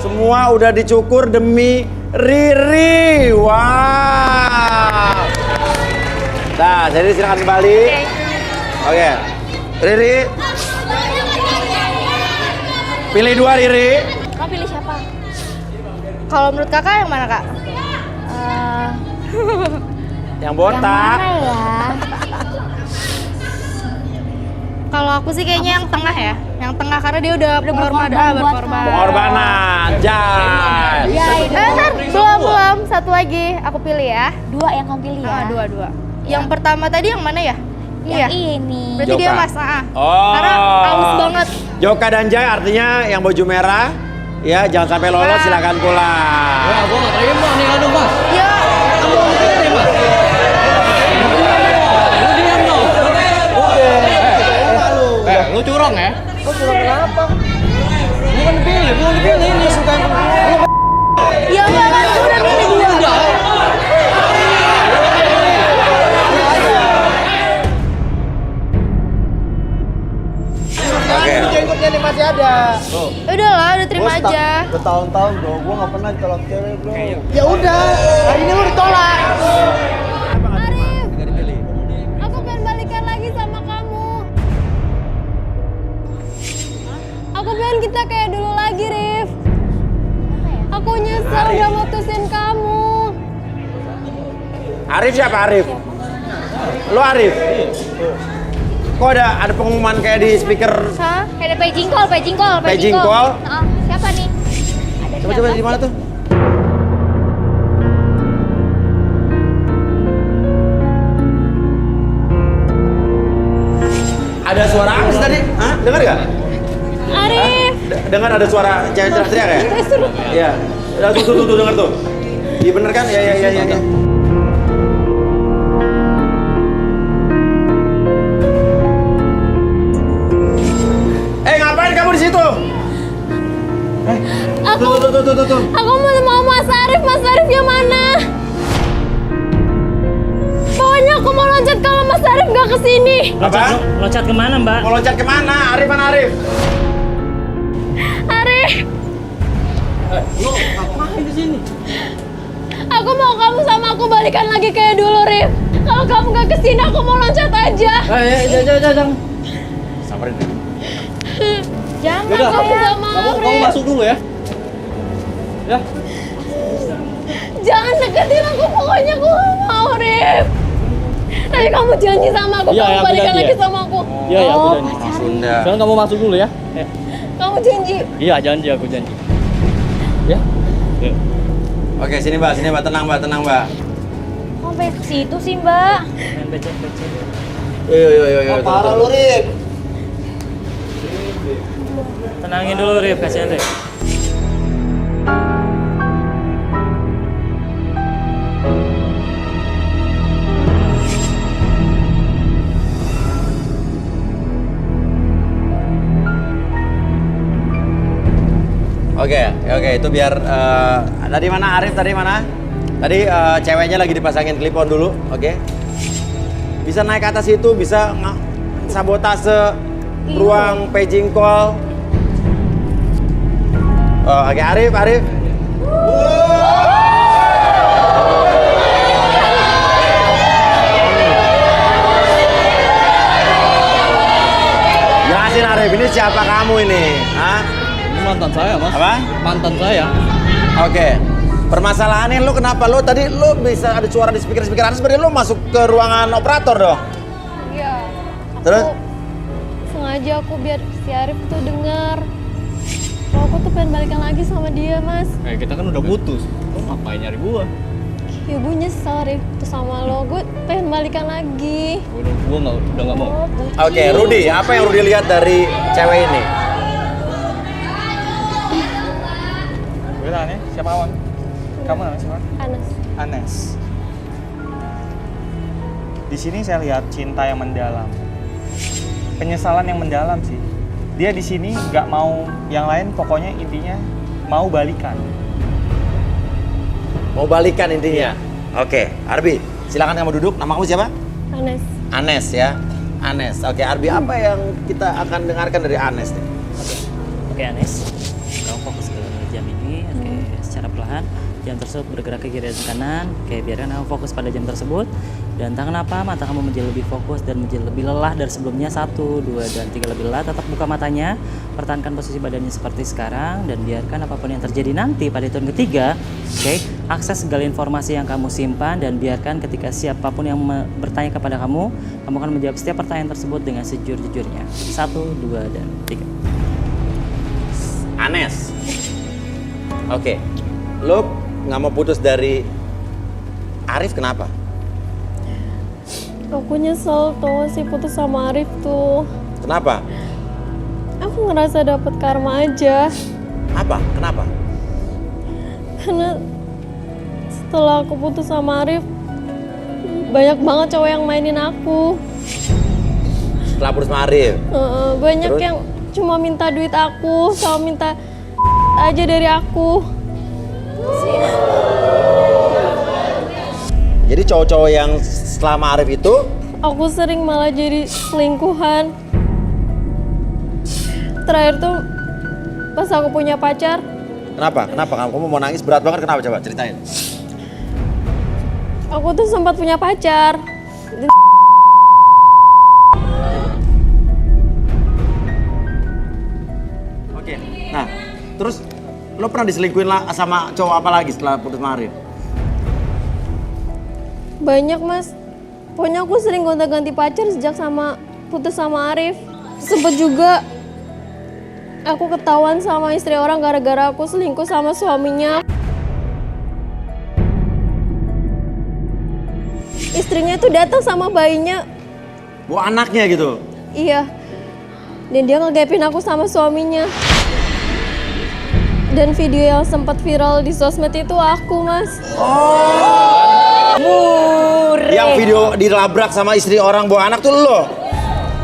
Semua udah dicukur demi Riri. Wow. Nah, jadi silakan kembali. Oke. Riri. Pilih 2 Riri. Kau pilih siapa? Kalau menurut kakak yang mana kak? Yang botak. ya? Kalau aku sih kayaknya yang tengah ya. Yang tengah karena dia udah berkorban. Pengorbanan. Jas. Ya, itu. Ntar, belum. Satu lagi. Aku pilih ya. 2 yang kamu pilih ya. Dua. Yang pertama tadi yang mana ya? Yang ini. Berarti dia Joka. mas. Oh. Karena aus banget. Joka dan Jai artinya yang baju merah. Ya, jangan sampai lolos, silakan pulang. Ya, gua nggak terima nih anu mas. Ya. Lu diam dong. Lu curang ya? Kok curang kenapa? Bukan dipilih ini suka yang Ya enggak kan aku udah milih dua. Oke. Jenggotnya nih masih ada. Udah lah, udah terima aja. Bertahun-tahun bro, gua nggak pernah ditolak cewek bro. Ya udah, hari ini lu ditolak. Nggak dipilih. Aku pengen balikan lagi sama kamu. Aku pengen kita kayak dulu lagi, Rif. Aku nyesel udah mutusin kamu. Arif siapa Arif? Lu Arif? Kok ada pengumuman kayak di speaker? Hah? Kayak ada paging call. Paging call? Siapa nih? Ada Coba di mana tuh? Ada suara apa sih tadi? Hah? Dengar nggak? Arif. Dengar ada suara cewek teriak ya? Iya. Tuh, dengar tuh. Iya bener kan? Iya. Ngapain kamu di situ? Aku Tuh. Aku mau Mas Arif yang mana? Pokoknya aku mau loncat kalau Mas Arif nggak kesini. Apa? Loncat kemana mbak? Mau loncat kemana? Arif mana Arif? Arif, Lu ngapain di sini? aku mau kamu sama aku balikan lagi kayak dulu, Rif. Kalau kamu nggak kesini, aku mau loncat aja. Jangan. Samperin. Jangan Yaudah, kamu sama kamu Rif. masuk dulu ya. Ya. Jangan deketin aku, pokoknya aku nggak mau, Rif. Tapi kamu janji sama aku, Iya, kamu aku balikan janji lagi ya. sama aku. Iya, aku Oh, janji. Orang Sunda. Sekarang kamu masuk dulu ya. kamu janji. Iya, janji aku janji. Ya. Oke, sini Mbak, tenang Mbak. Kok sampai ke situ sih, Mbak? Main becek. Yo. Parah lu, Rif. Tenangin dulu Rif, kasihan Rif. Oke, itu biar tadi mana Arif tadi mana? Tadi ceweknya lagi dipasangin klipon dulu, oke? Bisa naik ke atas itu, bisa sabotase ruang paging call. Oh, oke, Arif. Jelasin Arif, ini siapa kamu ini? Hah? Ini mantan saya, Mas. Apa? Mantan saya. Oke. Permasalahannya lu kenapa lu tadi lu bisa ada suara di speaker atas berarti lu masuk ke ruangan operator dong. Iya. Terus Sengaja aku biar si Arif tuh dengar. Kalau aku tuh pengen balikan lagi sama dia, Mas. Kita kan udah putus. Lu ngapain nyari gua? Ya gue nyesel Rif tuh sama lo, gue pengen balikan lagi. Gue udah nggak mau. Oke, Rudy, apa yang Rudy lihat dari cewek ini? Gue tanya, siapa Awan? Kamu namanya siapa? Anas. Anes. Di sini saya lihat cinta yang mendalam. Penyesalan yang mendalam sih. Dia di sini nggak mau yang lain, pokoknya intinya mau balikan. Mau balikan intinya? Oke, Arbi, silakan kamu duduk. Nama kamu siapa? Anas. Anes ya. Anes. Oke, Arbi, apa yang kita akan dengarkan dari Anes nih? Oke, Anes. Kamu fokus ke jam ini. Oke, secara perlahan jam tersebut bergerak ke kiri dan kanan. Oke, biarkan kamu fokus pada jam tersebut. Dan tak kenapa mata kamu menjadi lebih fokus dan menjadi lebih lelah dari sebelumnya. 1, 2, dan 3 lebih lelah. Tetap buka matanya, pertahankan posisi badannya seperti sekarang, dan biarkan apapun yang terjadi nanti pada hitungan ketiga, oke, akses segala informasi yang kamu simpan, dan biarkan ketika siapapun yang bertanya kepada kamu akan menjawab setiap pertanyaan tersebut dengan sejujur-jujurnya. 1, 2, dan 3. Anes. Oke, lo nggak mau putus dari Arif kenapa? Aku nyesel tuh sih putus sama Arif tuh. Kenapa? Aku ngerasa dapet karma aja. Apa? Kenapa? Karena setelah aku putus sama Arif, banyak banget cowok yang mainin aku. Setelah putus sama Arif? Banyak Terus? yang cuma minta duit aku, sama minta aja dari aku. Jadi cowok-cowok yang selama Arif itu? Aku sering malah jadi selingkuhan. Terakhir tuh pas aku punya pacar. Kenapa? Kenapa? Kamu mau nangis berat banget kenapa? Coba ceritain. Aku tuh sempat punya pacar. Oke. Nah, terus lo pernah diselingkuhin sama cowok apa lagi setelah putus sama Arif? Banyak mas. Pokoknya aku sering gonta-ganti pacar sejak putus sama Arif. Sempet juga aku ketahuan sama istri orang gara-gara aku selingkuh sama suaminya. Istrinya tuh datang sama bayinya. Bawa anaknya gitu? Iya. Dan dia ngegapin aku sama suaminya. Dan video yang sempat viral di sosmed itu aku, Mas. Murid. Yang video dilabrak sama istri orang bawa anak tuh lo?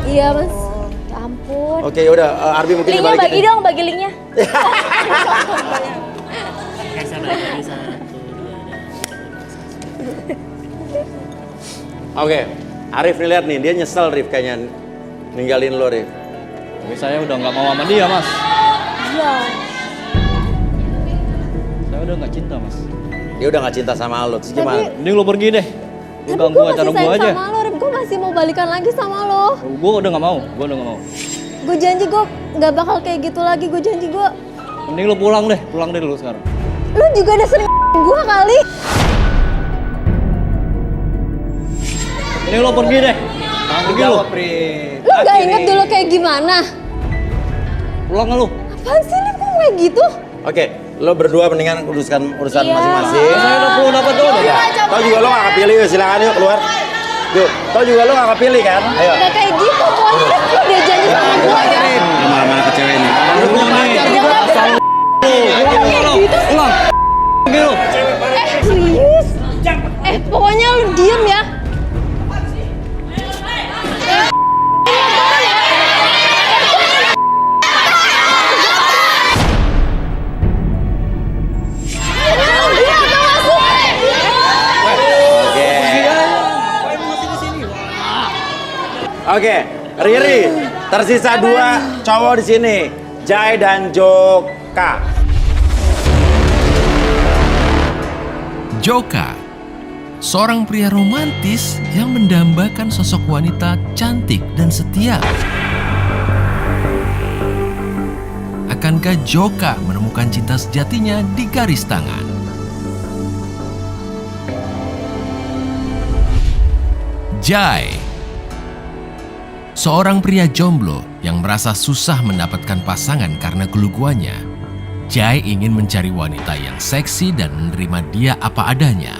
Iya, Mas. Ya ampun. Oke, yaudah. Arbi mungkin Linknya dibalikin. bagi dong, bagi linknya. Oke, saya balik lagi. 1, 2, dan Oke, Arif nih lihat nih, dia nyesel Rif kayaknya ninggalin lo Rif. Tapi saya udah nggak mau sama dia, Mas. Iya. Saya udah nggak cinta, Mas. Dia udah gak cinta sama lo, terus gimana? Mending lo pergi deh. Lo Tapi ganggu gue acara masih gue sayang aja. sama lo, Rif. Gue masih mau balikan lagi sama lo. Gue udah nggak mau. Gue janji gue nggak bakal kayak gitu lagi. Gue janji gue. Mending lo pulang deh dulu sekarang. Lo juga udah sering gue kali. Mending lo pergi deh. Pergi lo. Lo gak inget dulu kayak gimana? Pulang lo. Apaan sih, Rif? Kok kayak gitu? Oke, lo berdua mendingan urusan Iya. masing-masing. Saya udah perlu dapat dulu. Tau juga lo gak kepilih, yuk silakan yuk keluar. Yuk, tau juga lo gak kepilih kan? Ayo. Gak kayak gitu, pokoknya Rif, lo udah janji sama gue ya. Mana ke cewek ini? Pulang nih. Pulang. Pergi lo. Please. Pokoknya lo diem ya. Oke, Riri, tersisa 2 cowok di sini, Jai dan Joka. Joka, seorang pria romantis yang mendambakan sosok wanita cantik dan setia. Akankah Joka menemukan cinta sejatinya di garis tangan? Jai, seorang pria jomblo yang merasa susah mendapatkan pasangan karena keluguannya. Jai ingin mencari wanita yang seksi dan menerima dia apa adanya.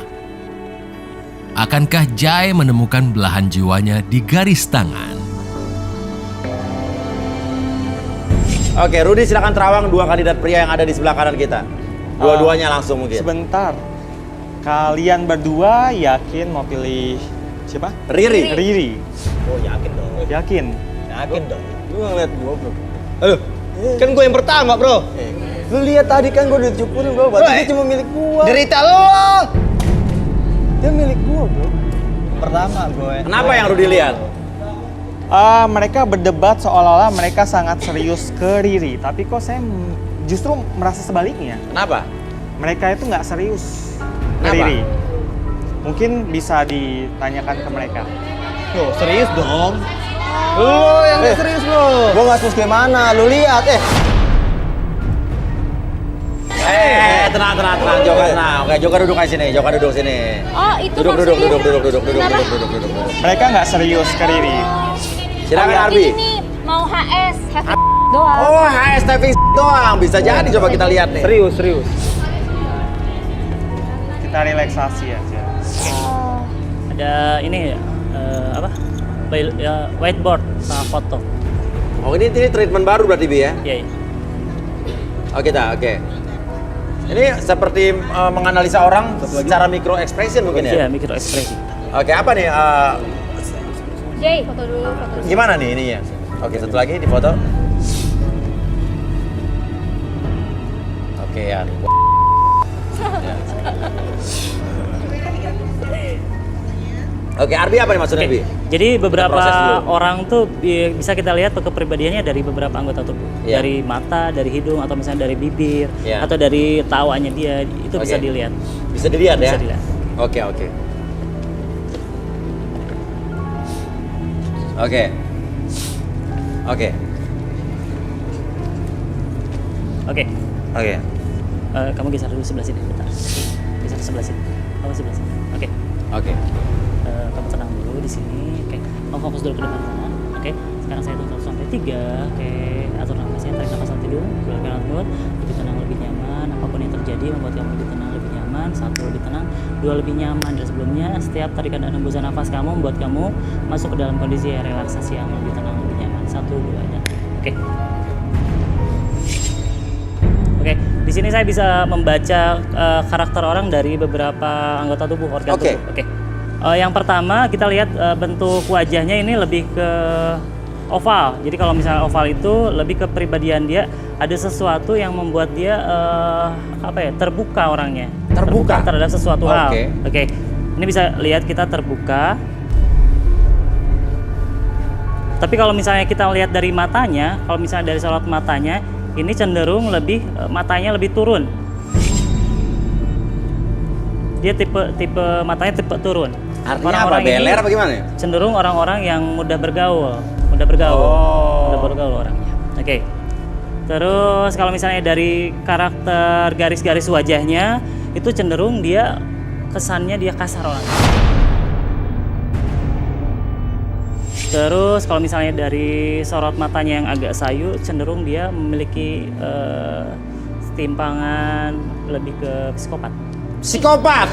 Akankah Jai menemukan belahan jiwanya di garis tangan? Oke, Rudi silakan terawang dua kandidat pria yang ada di sebelah kanan kita. Dua-duanya langsung mungkin. Sebentar. Kalian berdua yakin mau pilih siapa? Riri. Riri. Oh yakin dong. Yakin? Yakin dong. Lu nggak ngeliat gua, bro? Aduh, kan gue yang pertama bro. Lu lihat tadi kan gua dicupurin, bro. Berarti dia cuma milik gua. Derita lo. Dia milik gua, bro. Pertama gue. Kenapa yang Rudi lihat? Mereka berdebat seolah-olah mereka sangat serius ke Riri. Tapi kok saya justru merasa sebaliknya. Kenapa? Mereka itu nggak serius ke Kenapa? Riri. Mungkin bisa ditanyakan ke mereka. Tuh, serius dong. Lo yang nggak serius lo. Gua nggak serius kayak mana? Lu lihat, Tenang, Joka tenang. Oke, Joka duduk di sini, Joka duduk sini. Oh, itu Duduk. Kenapa? Mereka nggak serius ke Riri. Silakan Arbi. Ini mau HS, have doang. Oh, HS taping doang. Bisa jadi, coba kita lihat nih. serius. Kita relaksasi aja. Ada ini apa? Whiteboard sama foto. Oh, ini treatment baru berarti, Bi ya? Iya. Oke. Ini seperti menganalisa orang secara micro expression mungkin ya? Iya, micro ekspresi. Oke, apa nih? Jay, foto dulu. Gimana nih ininya? Oke, satu lagi di foto. Oke ya. Oke, Arbi apa nih maksudnya, Bi? Jadi beberapa proses dulu. orang tuh bisa kita lihat kepribadiannya dari beberapa anggota tubuh. Iya. Dari mata, dari hidung, atau misalnya dari bibir, Iya. atau dari tawanya dia, itu bisa Oke. dilihat. Bisa dilihat ya? Bisa dilihat. Oke. Kamu geser dulu sebelah sini, bentar. Geser sebelah sini. Kamu sebelah sini. Oke. Kamu tenang dulu di sini. Oke. Kamu fokus dulu ke depan sana. Oke. Sekarang saya tutup sampai 3. Oke. Atur nafasnya, tarik nafas dalam hidung, keluarkan mulut. Lebih tenang, lebih nyaman. Apapun yang terjadi membuat kamu lebih tenang, lebih nyaman. 1, lebih tenang. 2, lebih nyaman dari sebelumnya. Setiap tarikan dan hembusan nafas kamu membuat kamu masuk ke dalam kondisi relaksasi yang lebih tenang, lebih nyaman. 1, 2, dan oke. Oke, di sini saya bisa membaca karakter orang dari beberapa anggota tubuh, organ Oke. tubuh. Oke. Yang pertama kita lihat bentuk wajahnya ini lebih ke oval. Jadi kalau misalnya oval itu lebih ke kepribadian dia, ada sesuatu yang membuat dia terbuka orangnya. Terbuka? Terhadap sesuatu hal. Oke. Oke. Ini bisa lihat kita terbuka. Tapi kalau misalnya kita lihat dari matanya, kalau misalnya dari sorot matanya, ini cenderung lebih matanya lebih turun. Dia tipe matanya tipe turun. Artinya apa? Beler apa gimana ya? Cenderung orang-orang yang mudah bergaul. Mudah bergaul orangnya. Oke. Terus kalau misalnya dari karakter garis-garis wajahnya, itu cenderung dia kesannya dia kasar orangnya. Terus kalau misalnya dari sorot matanya yang agak sayu, cenderung dia memiliki setimpangan lebih ke psikopat. Psikopat.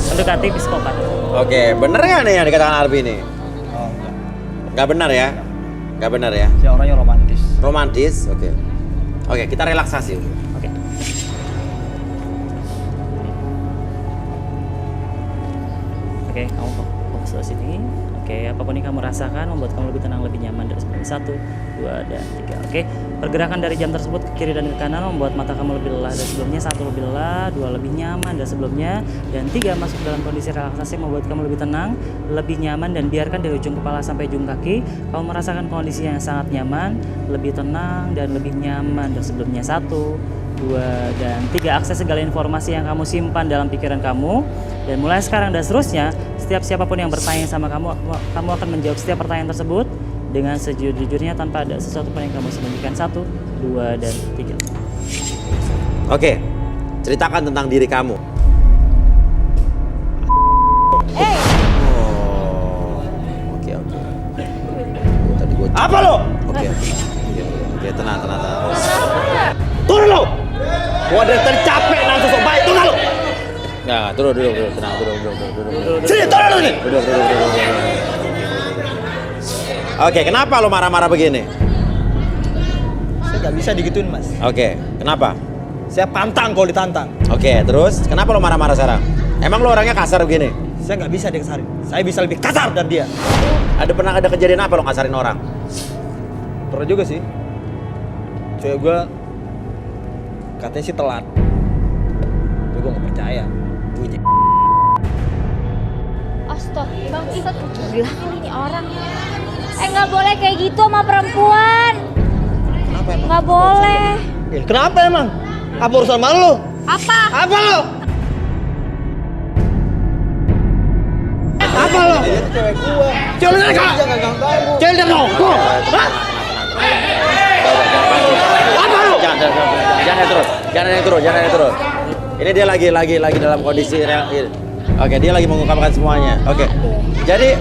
Mendekati psikopat. Oke, bener nggak nih yang dikatakan Arbi ini? Oh enggak. Nggak benar ya? Nggak benar ya? Si orangnya romantis. Romantis, oke. Oke, kita relaksasi. Oke. Oke, kamu fokus di sini. Oke, apapun yang kamu rasakan membuat kamu lebih tenang, lebih nyaman dari sebelumnya. 1, 2, dan 3. Oke, pergerakan dari jam tersebut ke kiri dan ke kanan membuat mata kamu lebih lelah dari sebelumnya. 1, lebih lelah. 2, lebih nyaman dari sebelumnya. Dan 3, masuk dalam kondisi relaksasi membuat kamu lebih tenang, lebih nyaman, dan biarkan dari ujung kepala sampai ujung kaki kamu merasakan kondisi yang sangat nyaman, lebih tenang, dan lebih nyaman dari sebelumnya. 1, 2, dan 3. Akses segala informasi yang kamu simpan dalam pikiran kamu. Dan mulai sekarang dan seterusnya, setiap siapapun yang bertanya sama kamu akan menjawab setiap pertanyaan tersebut dengan sejujur-jujurnya tanpa ada sesuatu pun yang kamu sembunyikan. 1, 2, dan 3. Oke, ceritakan tentang diri kamu. Oke. Tadi gua Apa lo? Oke, tenang. Turun lo. Gua udah tercapek nang sosok baik, turun lo. Nggak, duduk, tenang, duduk. Sini, tolong nih. Duduk. Oke, kenapa lo marah-marah begini? Saya nggak bisa digituin mas. Oke, kenapa? Saya pantang kalau ditantang. Oke, terus kenapa lo marah-marah sekarang? Emang lo orangnya kasar begini? Saya nggak bisa dikasarin. Saya bisa lebih kasar dari dia. Pernah ada kejadian apa lo kasarin orang? Pernah juga sih. Cewek gue katanya sih telat. Tapi gue nggak percaya. Bunyi. Astagfirullah, ini orang. Nggak boleh kayak gitu sama perempuan. Kenapa emang? Nggak boleh. Kenapa emang? Apa urusan sama lu? Apa? Apa lu? Apa lu? Cewek gua. Cewek lu kak? Jangan ganggu. Cewek lu dong. Hah? Apa lu? Jangan yang terus. Ini dia lagi dalam kondisi real. Oke, dia lagi mengungkapkan semuanya. Oke. Jadi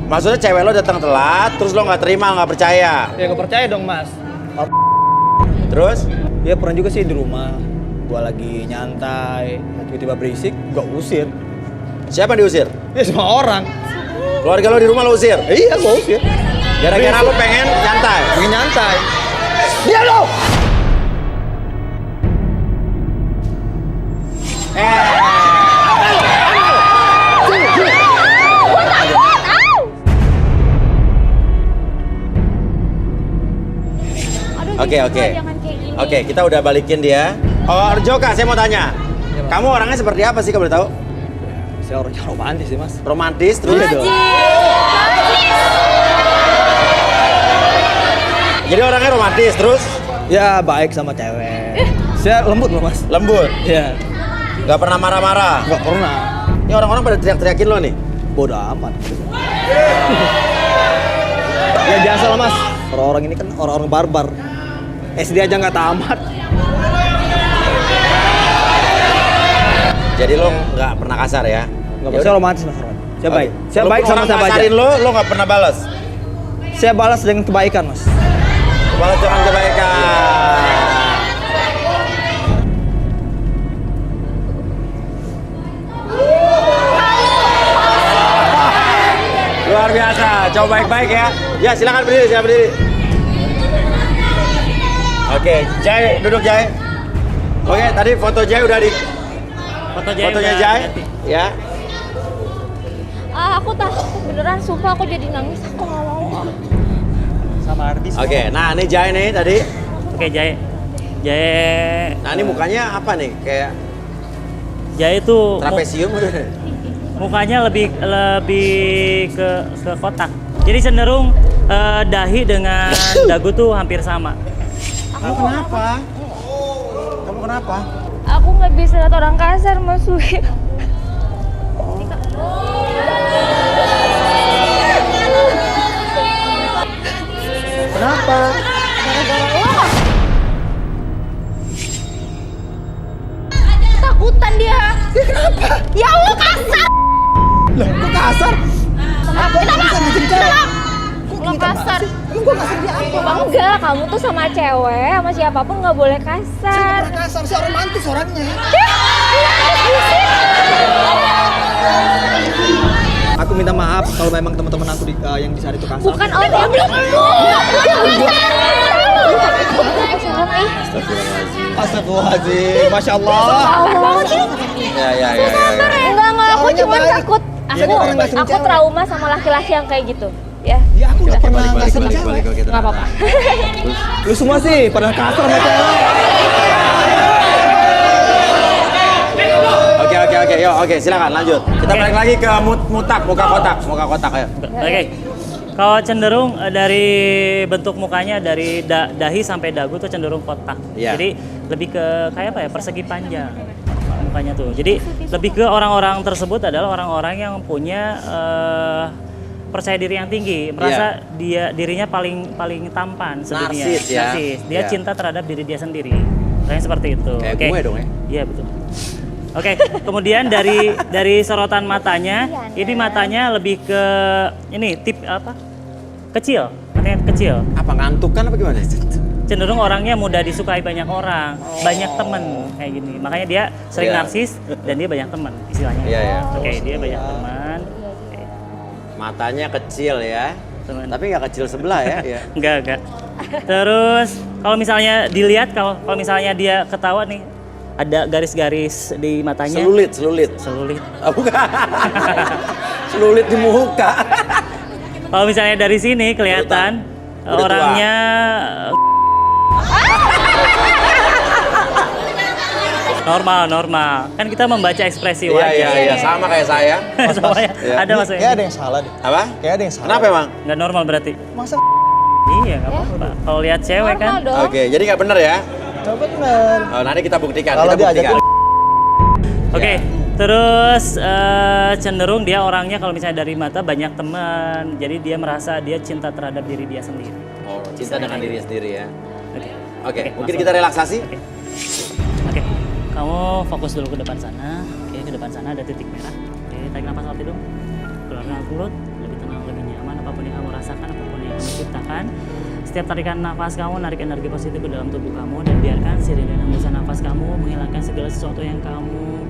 maksudnya cewek lo datang telat, terus lo nggak terima, nggak percaya. Ya nggak percaya dong mas. Terus? Dia pernah juga sih di rumah. Gua lagi nyantai, tiba-tiba berisik, gua usir. Siapa yang diusir? Ya semua orang. Keluarga lo di rumah lo usir? Iya, gua usir. Gara-gara lo pengen nyantai? Pengen nyantai. Dia lo! Oke. Jangan kayak gini. Oke, kita udah balikin dia. Oh, Joka, saya mau tanya. Kamu orangnya seperti apa sih, kamu boleh tahu? Saya orangnya romantis sih mas. Romantis, terus? Iya dong. Jadi orangnya romantis, terus? Ya baik sama cewek. Saya lembut loh mas. Lembut? Iya. Gak pernah marah-marah? Nggak pernah. Ini orang-orang pada teriak-teriakin lo nih? Bodoh amat. Ya biasa lah mas. Orang-orang ini kan orang-orang barbar. SD aja nggak tamat. Jadi lo nggak pernah kasar ya? Nggak bisa romantis mas. Saya baik. Saya Kalau baik sama orang siapa aja. kasarin lo nggak pernah balas? Saya balas dengan kebaikan mas. Balas dengan kebaikan. Luar biasa, coba baik-baik ya. Ya silakan berdiri. Oke, Jai, duduk Jai. Oke, tadi foto Jai udah di... Fotonya udah Jai, ganti. ya. Aku takut beneran, sumpah aku jadi nangis. Aku nggak mau. Sama Ardi. Oke, nah ini Jai nih tadi. Oke, Jai. Nah ini mukanya apa nih? Kayak Jai itu trapesium. mukanya lebih ke kotak. Jadi cenderung dahi dengan dagu tuh hampir sama. Kamu kenapa? Kamu kenapa? Aku nggak bisa lihat orang kasar, Mas Wi. Kenapa? Takutan dia. Kenapa? Ya Allah kasar. Loh, kok kasar? Kenapa? Lo kasar. Gue kasar dia apa? Enggak, kamu tuh sama cewek, sama siapapun nggak boleh kasar. Saya kasar, saya romantis orangnya. Aku minta maaf kalau memang teman-teman aku yang di saat itu kasar. Bukan orang yang Astagfirullahaladzim, Masya Allah. Ya. Enggak, aku cuma baik. takut. Dia orang nggak seneng Aku cewek. trauma sama laki-laki yang kayak gitu. Ya. Ya aku nggak pernah nggak seneng cewek. Nggak apa-apa. Lu semua sih pada kasar sama cewek. Oke, oke, silakan lanjut. Kita balik lagi ke muka kotak ayo. Oke. Kalau cenderung dari bentuk mukanya dari dahi sampai dagu tuh cenderung kotak. Iya. Jadi lebih ke kayak apa ya? Persegi panjang mukanya tuh. Jadi lebih ke orang-orang tersebut adalah orang-orang yang punya percaya diri yang tinggi, merasa dirinya paling tampan sedunia. Narsis ya. Narsis. Dia Iya. cinta terhadap diri dia sendiri. Kayaknya seperti itu. Kayak Oke. gue dong ya. Iya betul. Oke, kemudian dari sorotan matanya, ini matanya lebih ke ini tip apa? Kecil, matanya kecil. Apa ngantuk kan apa gimana? cenderung orangnya mudah disukai banyak orang, banyak temen kayak gini. Makanya dia sering Iya. narsis dan dia banyak teman istilahnya. Iya, iya. Oke, dia banyak teman. Oke. Matanya kecil ya. Teman. Tapi nggak kecil sebelah ya. Iya. Enggak. Terus kalau misalnya dilihat kalau misalnya dia ketawa nih ada garis-garis di matanya. Selulit. Selulit. Oh, bukan. Selulit di muka. Kalau misalnya dari sini kelihatan Udah tua. orangnya normal. Kan kita membaca ekspresi wajah. Iya, sama kayak saya. Semuanya Iya. ada maksudnya. Kayak ada yang salah deh. Apa? Kayak ada yang salah. Kenapa emang? Nggak normal berarti. Masa Iya, nggak apa-apa. Kalau lihat cewek kan. Normal dong. Oke, jadi nggak bener ya? nggak bener. Oh, nanti kita buktikan. Kalau kita dia buktikan. Oke, terus cenderung dia orangnya kalau misalnya dari mata banyak teman. Jadi dia merasa dia cinta terhadap diri dia sendiri. Oh, cinta dengan diri sendiri ya. Oke. Oke, mungkin langsung. kita relaksasi. Oke, kamu fokus dulu ke depan sana. Oke, ke depan sana ada titik merah. Oke, tarik nafas lewat hidung. Keluarkan lewat mulut. Lebih tenang, lebih nyaman. Apapun yang kamu rasakan, apapun yang kamu ciptakan. Setiap tarikan nafas kamu, narik energi positif ke dalam tubuh kamu dan biarkan sirine hembusan nafas kamu menghilangkan segala sesuatu yang kamu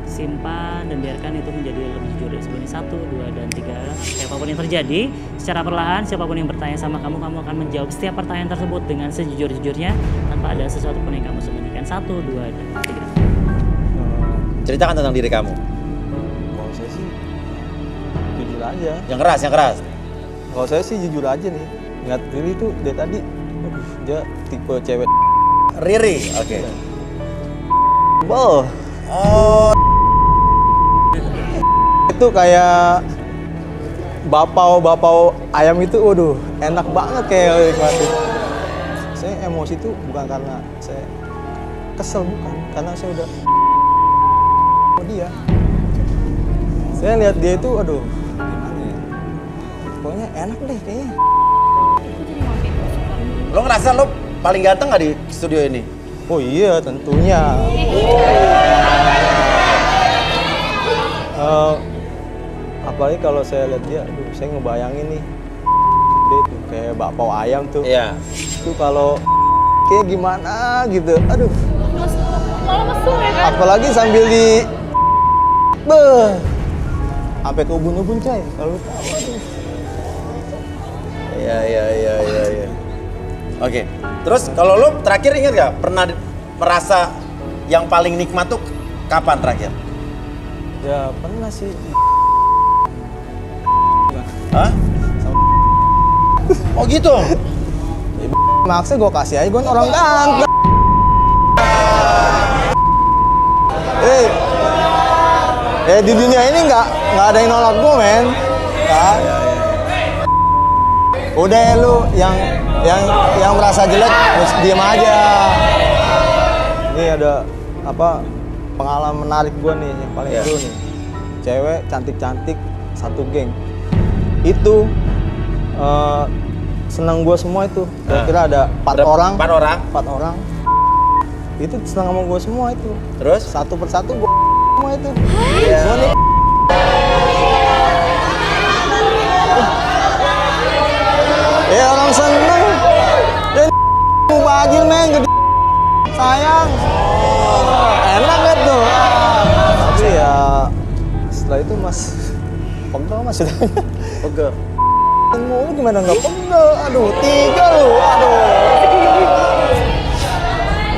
simpan dan biarkan itu menjadi lebih jujur dari sebelumnya. 1, 2, dan 3. Apapun yang terjadi, secara perlahan siapapun yang bertanya sama kamu akan menjawab setiap pertanyaan tersebut dengan sejujur-jujurnya tanpa ada sesuatu pun yang kamu sembunyikan. 1, 2, dan 3. Ceritakan tentang diri kamu. Kalau saya sih jujur aja. Yang keras. Kalau saya sih jujur aja nih. Ngeliat Riri tuh dari tadi, aduh, dia tipe cewek Riri. Oke. bel. Oh, Itu kayak bapau ayam itu, waduh, enak banget kayak nikmatin. Saya emosi itu bukan karena saya kesel, bukan, karena saya udah sama dia. Saya lihat dia itu, aduh, gimana ya? Pokoknya enak deh kayaknya. lo ngerasa lo paling ganteng nggak di studio ini? Oh iya, tentunya. Apalagi kalau saya lihat dia, aduh, saya ngebayangin nih, dia tuh kayak bakpao ayam tuh. Iya. Itu kalau kayak gimana gitu, aduh. Malah mesum ya kan? Apalagi sambil di, sampai ke ubun-ubun coy, kalau tahu. Aduh. Iya. Oke. Terus kalau lo terakhir ingat nggak pernah merasa yang paling nikmat tuh kapan terakhir? Ya pernah sih. Hah? Oh gitu. Maksudnya gue kasih aja, gue orang ganteng. Di dunia ini nggak ada yang nolak gue, men. Nggak. Udah ya lu yang merasa jelek, diem aja. Ini ada apa pengalaman menarik gue nih yang paling seru nih. Cewek cantik-cantik satu geng. Itu senang gue semua itu. Kira-kira ada 4 orang. 4 orang. Itu senang sama gue semua itu. Terus? Satu persatu gue semua itu. Iya. Gua nih. Orang seneng. Dan bajil men gede. Sayang. Enak kan tuh. Tapi ya setelah itu mas pegel mas sudah. Pegel. Mau gimana nggak pegel? Aduh 3 lu. Aduh.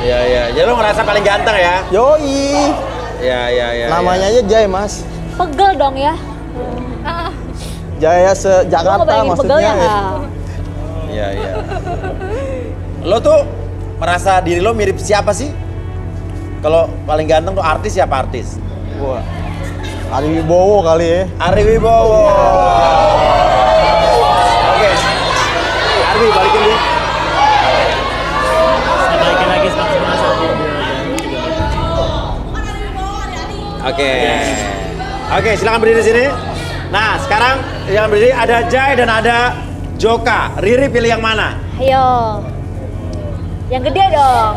Iya. Jadi lo ngerasa paling ganteng ya? Yoi. Iya. Namanya aja Jai mas. Pegel dong ya. Jaya se-Jakarta Ngebayangin maksudnya. pegelnya. Iya. Lo tuh merasa diri lo mirip siapa sih? Kalau paling ganteng tuh artis siapa artis? Wah. Ari Wibowo kali ya. Ari Wibowo. Oke. Ari balikin dulu. Saya balikin lagi sekarang 1, 2, 3. Oke, silakan berdiri di sini. Nah, sekarang yang berdiri ada Jai dan ada Joka. Riri pilih yang mana? Ayo. Yang gede dong.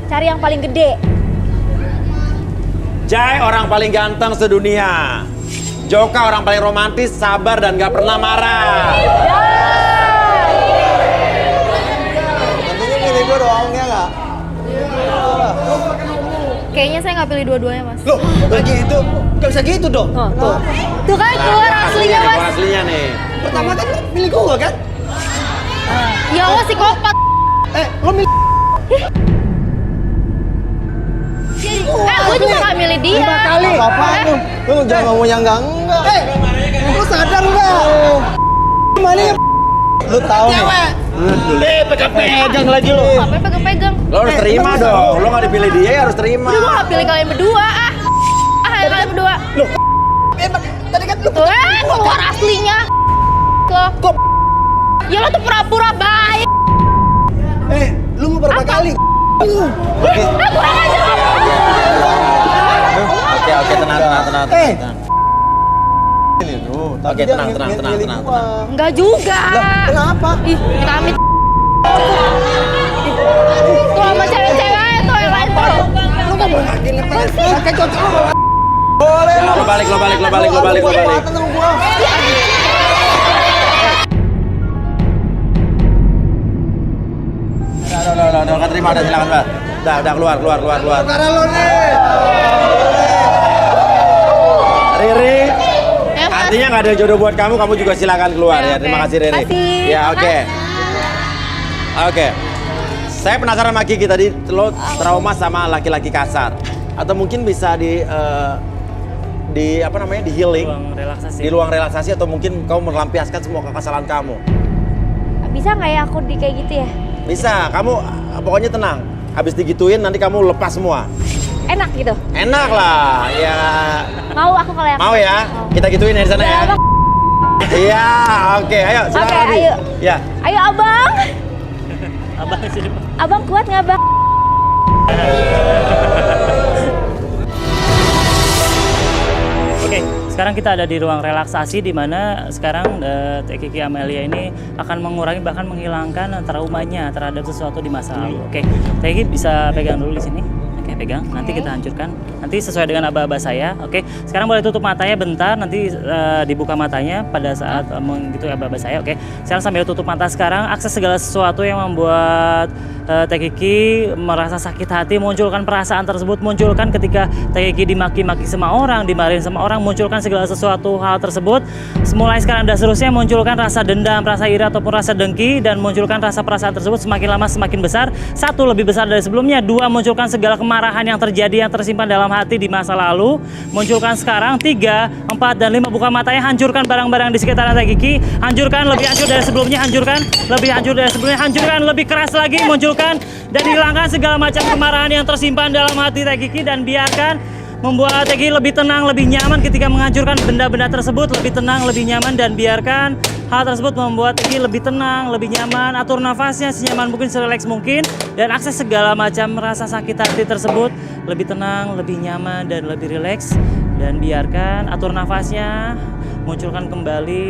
Cari yang paling gede. Jai orang paling ganteng sedunia. Joka orang paling romantis, sabar dan gak pernah marah. Tentunya milih gue gue dong, ya nggak? Kayaknya saya nggak pilih dua-duanya, Mas. Loh, nggak gitu. Nggak bisa gitu dong. Tuh kan keluar aslinya, Mas. Keluar aslinya nih. Pertama kan lo pilih gue kan? Ya Allah, psikopat. Lo milih Gue juga nggak milih dia. 5 kali. Apa lu jangan ngomong yang enggak. Lo sadar nggak? Gimana ya? Lu tahu nih. Pegang lagi lo. Apa pegang-pegang? Lo harus terima dong. Lo nggak dipilih dia ya harus terima. Udah gue nggak pilih kalian berdua. Kalian berdua. Tadi kan lo Tuh, keluar aslinya. Lo. Ya lo tuh pura-pura baik. lu mau berapa kali? Kurang aja. Oke, tenang. Ini lu. Oke, tenang. Enggak juga. Kenapa? Ih, amit. Tuh sama cewek-cewek tuh yang lain tuh. Lu nggak mau lagi ngetes? Pakai cocok. Boleh. Lo balik. Sama gua. Udah terima, udah silakan, Mbak. Udah keluar. Karena lo nih. Riri, Ya, Mas. artinya nggak ada jodoh buat kamu juga silakan keluar ya. Terima kasih Riri. Kasih. Ya, oke. Saya penasaran sama Kiki tadi, lo trauma sama laki-laki kasar, atau mungkin bisa di apa namanya, di healing, Ruang relaksasi. di ruang relaksasi, atau mungkin kamu melampiaskan semua kekesalan kamu. Bisa nggak ya aku kayak gitu ya? Bisa, kamu pokoknya tenang. Habis digituin nanti kamu lepas semua. Enak gitu. Enak lah, ya. Mau aku kalau yang Mau ya? Kita gituin dari sana ya. Abang. Iya, oke, ayo silakan Oke, Abi. ayo. Ya. Ayo abang. Abang sini, Pak. Abang kuat nggak bang? Oke, sekarang kita ada di ruang relaksasi di mana sekarang Teh Kiki Amelia ini akan mengurangi bahkan menghilangkan traumanya terhadap sesuatu di masa lalu. Oke, Teh Kiki bisa pegang dulu di sini. Oke, pegang. Nanti kita hancurkan. Nanti sesuai dengan aba-aba saya. Oke, sekarang boleh tutup matanya bentar. Nanti dibuka matanya pada saat menghitung aba-aba saya. Oke, sekarang sambil tutup mata sekarang, akses segala sesuatu yang membuat Teh Kiki merasa sakit hati, munculkan perasaan tersebut, munculkan ketika Teh Kiki dimaki-maki sama orang, dimarahin sama orang, munculkan segala sesuatu hal tersebut. Mulai sekarang dan seterusnya munculkan rasa dendam, rasa iri ataupun rasa dengki, dan munculkan rasa perasaan tersebut semakin lama semakin besar. 1, lebih besar dari sebelumnya. 2, munculkan segala kemarahan yang terjadi yang tersimpan dalam hati di masa lalu. Munculkan sekarang. 3, 4, dan 5. Buka matanya, hancurkan barang-barang di sekitar Teh Kiki. Hancurkan, lebih hancur dari sebelumnya. Hancurkan, lebih hancur dari sebelumnya. Hancurkan, lebih keras lagi. Munculkan dan hilangkan segala macam kemarahan yang tersimpan dalam hati Teh Kiki, dan biarkan membuat Teh Kiki lebih tenang, lebih nyaman ketika menghancurkan benda-benda tersebut. Lebih tenang, lebih nyaman, dan biarkan hal tersebut membuat Teh Kiki lebih tenang, lebih nyaman. Atur nafasnya senyaman mungkin, serileks mungkin, dan akses segala macam rasa sakit hati tersebut lebih tenang, lebih nyaman, dan lebih rileks. Dan biarkan atur nafasnya, munculkan kembali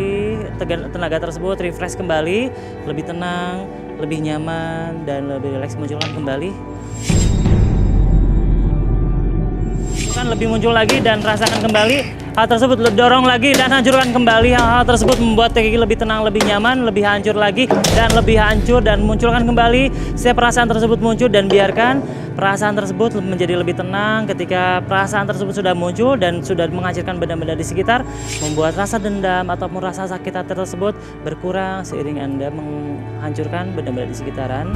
tenaga tersebut, refresh kembali, lebih tenang, lebih nyaman, dan lebih rileks. Munculkan kembali, lebih muncul lagi, dan rasakan kembali hal tersebut. Dorong lagi dan hancurkan kembali. Hal tersebut membuat Teh Kiki lebih tenang, lebih nyaman, lebih hancur lagi, dan lebih hancur, dan munculkan kembali setiap perasaan tersebut muncul, dan biarkan perasaan tersebut menjadi lebih tenang. Ketika perasaan tersebut sudah muncul dan sudah menghancurkan benda-benda di sekitar, membuat rasa dendam ataupun rasa sakit hati tersebut berkurang seiring Anda menghancurkan benda-benda di sekitaran.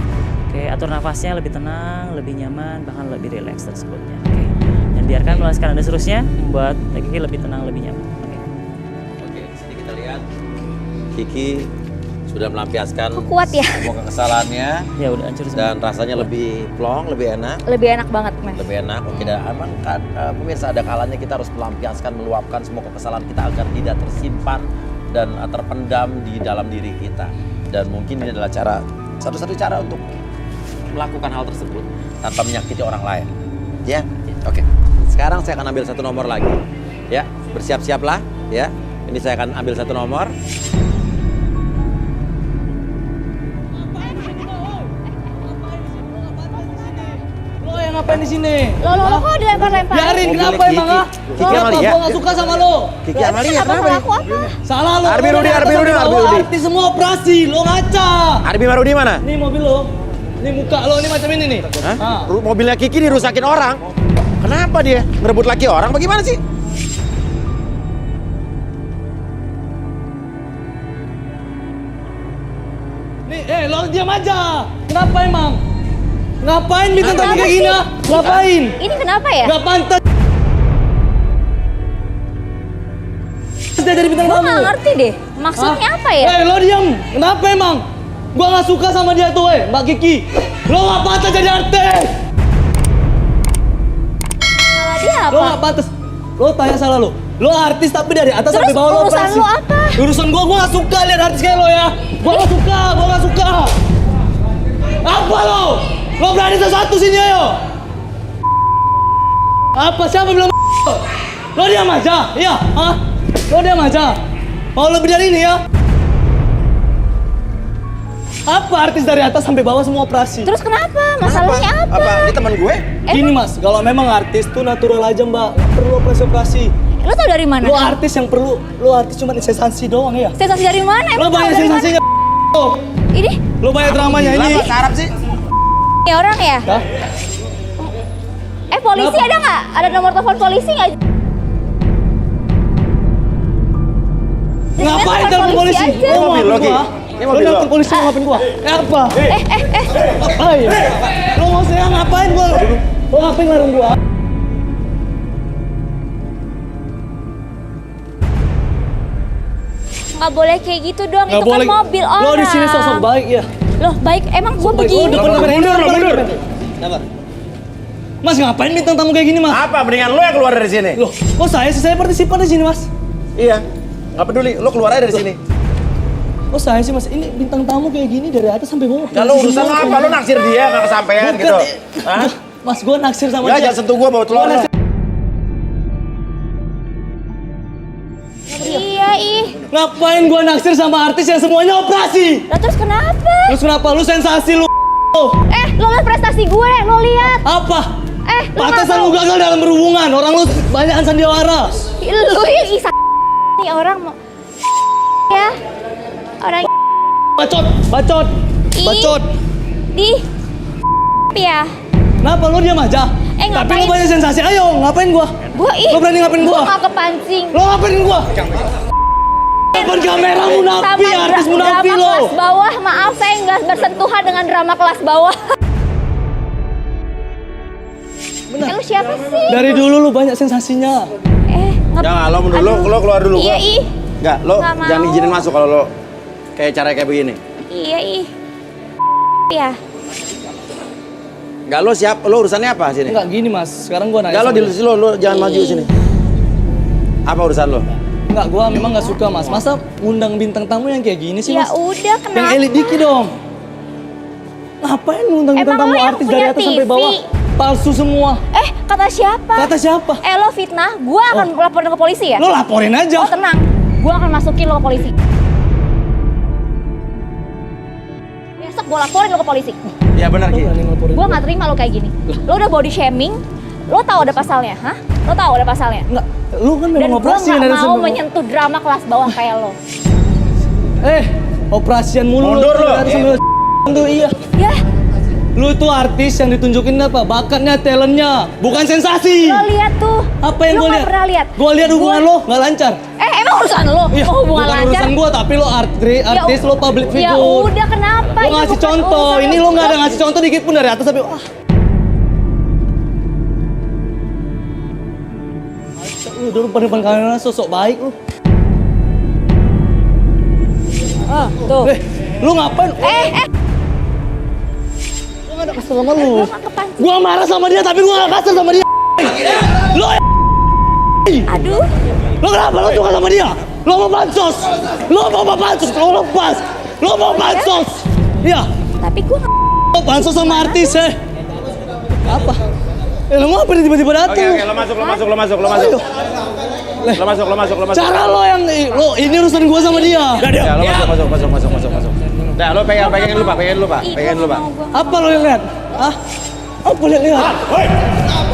Oke, atur nafasnya lebih tenang, lebih nyaman, bahkan lebih rileks tersebutnya. Oke. Dan biarkan mulai sekarang dan seterusnya membuat Teh Kiki lebih tenang, lebih nyaman. Oke, di sini kita lihat Kiki sudah melampiaskan Kok kuat ya? semua kekesalannya, Ya udah hancur semua. dan rasanya lebih plong, lebih enak. Lebih enak banget mas. Lebih enak. Oke, dan emang kan pemirsa, ada kalanya kita harus melampiaskan, meluapkan semua kekesalan kita agar tidak tersimpan dan terpendam di dalam diri kita. Dan mungkin ini adalah satu-satu cara untuk melakukan hal tersebut tanpa menyakiti orang lain. Ya, oke. Sekarang saya akan ambil satu nomor lagi. Ya, bersiap-siaplah. Ya, ini saya akan ambil satu nomor. Lo yang ngapain di sini? Lo kok dilempar-lempar? Biarin, kenapa Kiki. emang ah? Kiki Kenapa? Amalia. Gua nggak suka sama lo. Kiki Amalia, Kenapa kenapa salah nih? aku apa? Salah lo. Arbi Lo Rudi, dari Arbi atas Rudi, sampai Arbi bawah, Rudi. arti semua operasi, lo ngaca. Arbi Marudi mana? Nih mobil lo. Ini muka lo ini macam ini nih. Hah? Mobilnya Kiki dirusakin orang. Kenapa dia? Ngerebut laki orang bagaimana sih? Nih, lo diam aja. Kenapa emang? Ngapain bintang tamu kayak gini? Ah? Ngapain? Ini kenapa ya? Gak pantas. Dia jadi bintang Gue tamu. nggak ngerti deh. Maksudnya apa ya? Lo diam. Kenapa emang? Gua nggak suka sama dia tuh, Mbak Kiki. Lo nggak pantas jadi artis. Salah dia apa? Lo nggak pantas. Lo tanya salah lo. Lo artis tapi dari atas Terus sampai bawah lo urusan operasi. lo apa? Urusan gua nggak suka lihat artis kayak lo ya. Gua nggak suka. Apa lo? Lo berani sesuatu sini ayo. Apa siapa bilang? Lo diam aja, iya? Hah? Lo diam aja. Mau lebih dari ini ya? Apa artis dari atas sampai bawah semua operasi? Terus kenapa? Masalahnya apa? Apa? Dia teman gue? Gini mas, kalau memang artis tuh natural aja mbak, nggak perlu operasi-operasi. Lo tau dari mana? Lo artis yang perlu, lo artis cuma sensasi doang ya. Sensasi dari mana? Lo Emang tau banyak dari mana? sensasinya. Ini? Lo banyak dramanya ini. Bahasa Arab sih. Ya orang ya? Hah? Polisi Kenapa? ada nggak? Ada nomor telepon polisi nggak? Ngapain telepon polisi? aja. Lo mau Mobil lo, ngapain Ki. gua? Ini Lo mobil lo. telepon polisi mau ngapain gua? Apa? Ngapain? Lo mau saya ngapain gua? Lo ngapain ngelarang gua? Nggak boleh kayak gitu dong. Nggak Itu boleh. kan mobil orang. Lo di sini sosok baik ya. Loh baik, emang gue Baik. begini? depan kamera ini. mundur. Kenapa? Mas ngapain bintang tamu kayak gini mas? Apa? Mendingan lo yang keluar dari sini. Loh, kok saya sih? Saya partisipan di sini mas. Iya. Nggak peduli. Lo keluar aja dari sini. Oh saya sih mas, ini bintang tamu kayak gini dari atas sampai bawah. Ya lo urusan lo apa? Lo naksir dia nggak kesampean Bukan, gitu. Hah? Mas gue naksir sama Ya dia. jangan sentuh gue bau telur lo. Iya ih. Ngapain gue naksir sama artis yang semuanya operasi? Lah terus kenapa? Terus kenapa lu sensasi lu? Lo liat prestasi gue, lo liat. Apa? Lo nggak Pantesan tahu. lu gagal dalam berhubungan. Orang lu banyakan sandiwara. Lu ini nih orang mau ya orang Bacot. Ih. di ya. Kenapa lu diam aja? Tapi Ngapain? lu banyak sensasi. Ayo, ngapain gua? Gua Lo berani ngapain gua? nggak kepancing. Lo ngapain gua? Depan kamera munafi, artis munafi drama lo. kelas bawah, maaf saya nggak bersentuhan dengan drama kelas bawah. Benar. Lu siapa sih? Dari dulu lu banyak sensasinya. Jangan, lo mundur. Lo keluar dulu. Iya ih. Nggak, lo Nggak mau. jangan izinin masuk kalau lo kayak cara kayak begini. Iya ih. Ya. Nggak, lo siap? Lo urusannya apa sini? Enggak gini mas, sekarang gua nanya Nggak, lo sama di dia. lo jangan maju sini. Apa urusan lo? Enggak, gua memang nggak suka mas. Masa undang bintang tamu yang kayak gini sih Ya mas? udah Yang kenapa? elit dikit dong. Ngapain ngundang bintang Emang tamu lo yang artis punya dari atas sampai TV? bawah? Palsu semua. Kata siapa? Kata siapa? Lo fitnah, gua akan laporin ke polisi ya? Lo laporin aja. Oh tenang, gua akan masukin lo ke polisi. Besok gua laporin lo ke polisi. Ya benar, Lo Ki. berani ngelaporin Gua nggak terima lo kayak gini. Lo udah body shaming, lo tahu ada pasalnya, hah? Lo tahu ada pasalnya? Enggak, lu kan Dan memang gua operasi nggak dari mau sebelum. menyentuh drama kelas bawah kayak lo. Operasian mulu Mundur lo. dari sambil tuh iya. Ya, Lu tuh artis yang ditunjukin apa? Bakatnya, talentnya, bukan sensasi. lo lihat tuh. Apa yang Lo gue nggak lihat? pernah lihat. Gue lihat hubungan lo nggak lancar. Emang urusan lo? Iya, Mau hubungan bukan lancar? urusan gue, tapi lo artis, lo public Ya figure. udah kenapa? Lo Ini ngasih bukan contoh, urusan ini lo nggak ada ngasih contoh dikit pun dari atas sampai wah. Lu dulu depan kamera sosok baik lu. Tuh. Lu ngapain? Gua nggak ada kesel sama lu. Gua nggak kepancing. Gua marah sama dia tapi gua nggak kasar sama dia. Lo Aduh. Lo kenapa lo suka sama dia? Lo mau bansos? Lo mau bansos? Lo lepas? Lo mau bansos? Iya. Tapi gua nggak. Lo bansos sama artis Apa? Lo mau apa tiba-tiba datang? Oke, lo masuk. Cara lo yang ini urusan gua sama dia. Ya, lo masuk. Nah, lo pegangin dulu, Pak. Apa lo yang lihat? Hah? Apa lo yang lihat?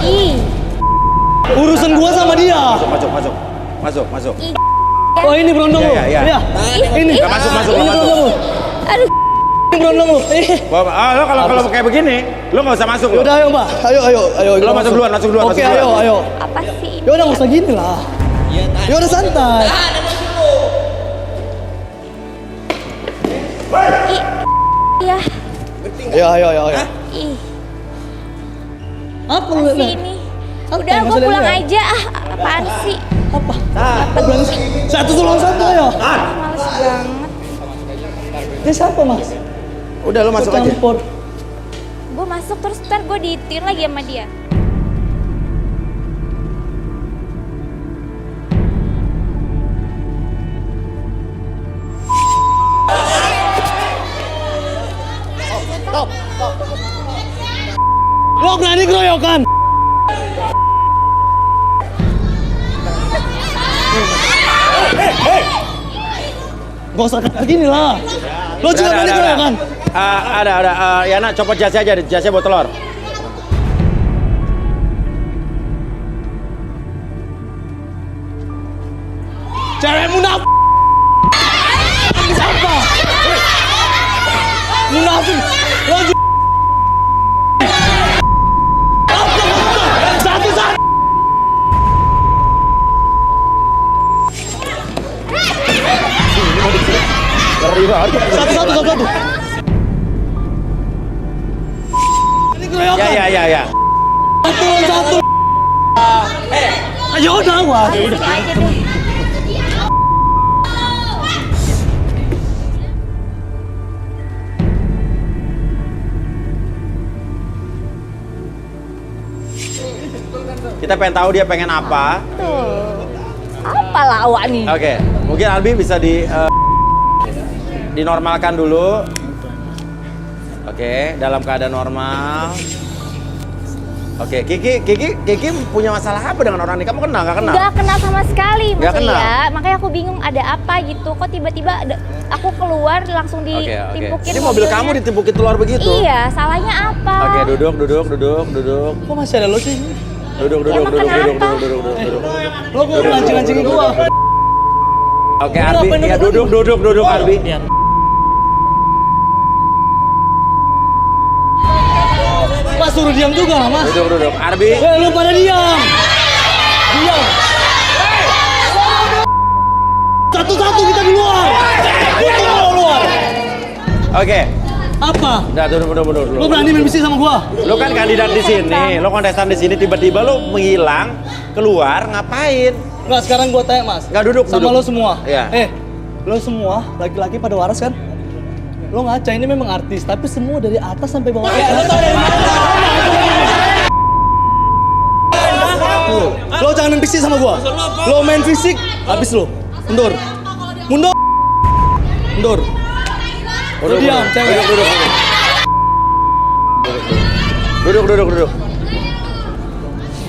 Ih. Urusan gua sama dia. Masuk. Ih. Oh ini berondong lo? Iya. Ini. Nggak masuk, Ini berondong lo? Aduh. berondong lu. Lo kalau kayak begini, lo nggak usah masuk lo. Yaudah ayo mbak, ayo. Lo masuk duluan. Oke ayo. Apa sih ini? Yaudah nggak usah gini lah. Yaudah santai. Iya. Ayo. Ih, Apa lu sih liat? ini. Apa Udah, yang gue maksudnya pulang liat? aja. Apaan sih? Apa? Satu tolong satu ayo. Males banget. Dia siapa mas? Udah lo masuk aja. Campur. Gue masuk terus ntar gue diitin lagi sama dia. Lo berani keroyokan? Gak usah kayak gini lah. Lo juga berani keroyokan? Ada. Yana, copot jasnya aja. Jasnya buat telur. Cewek munafik. Siapa? Munafik. Lo juga. Satu. Ngeri banget. Satu. Ini keroyokan. Ya. Satu. Ayo udah wah. Masuk aja deh. Kita pengen tahu dia pengen apa. Tuh. Apa lawak nih? Oke, mungkin Albi bisa dinormalkan dulu. Oke, dalam keadaan normal. Oke, Kiki punya masalah apa dengan orang ini? Kamu kenal, nggak kenal? Nggak kenal sama sekali, Nggak maksudnya kenal? ya. Makanya aku bingung ada apa gitu. Kok tiba-tiba aku keluar langsung Oke. ditimpukin Ini mobil kamu ditimpukin telur begitu? Iya, salahnya apa? Oke, duduk. Kok masih ada lo sih? Duduk. Lo kok lancing-lancingin gua? Oke, Arbi, ya duduk Arbi. Biar. Mas suruh diam juga lah mas. Duduk. Arbi. Lu pada diam. Satu-satu kita di luar. Kita keluar. Oke. Apa? Udah, duduk. Lu berani main bisnis sama gua? Lo kan kandidat di sini, lo kontestan di sini, tiba-tiba lo menghilang, keluar, ngapain? Enggak, sekarang gua tanya mas. Nggak, duduk. Sama lo semua. Iya. Lo semua laki-laki pada waras kan? Lo ngaca ini memang artis, tapi semua dari atas sampai bawah. Lo jangan main fisik sama gua. Lo main fisik, habis lo. Mundur. Lo diam, cewek. Duduk.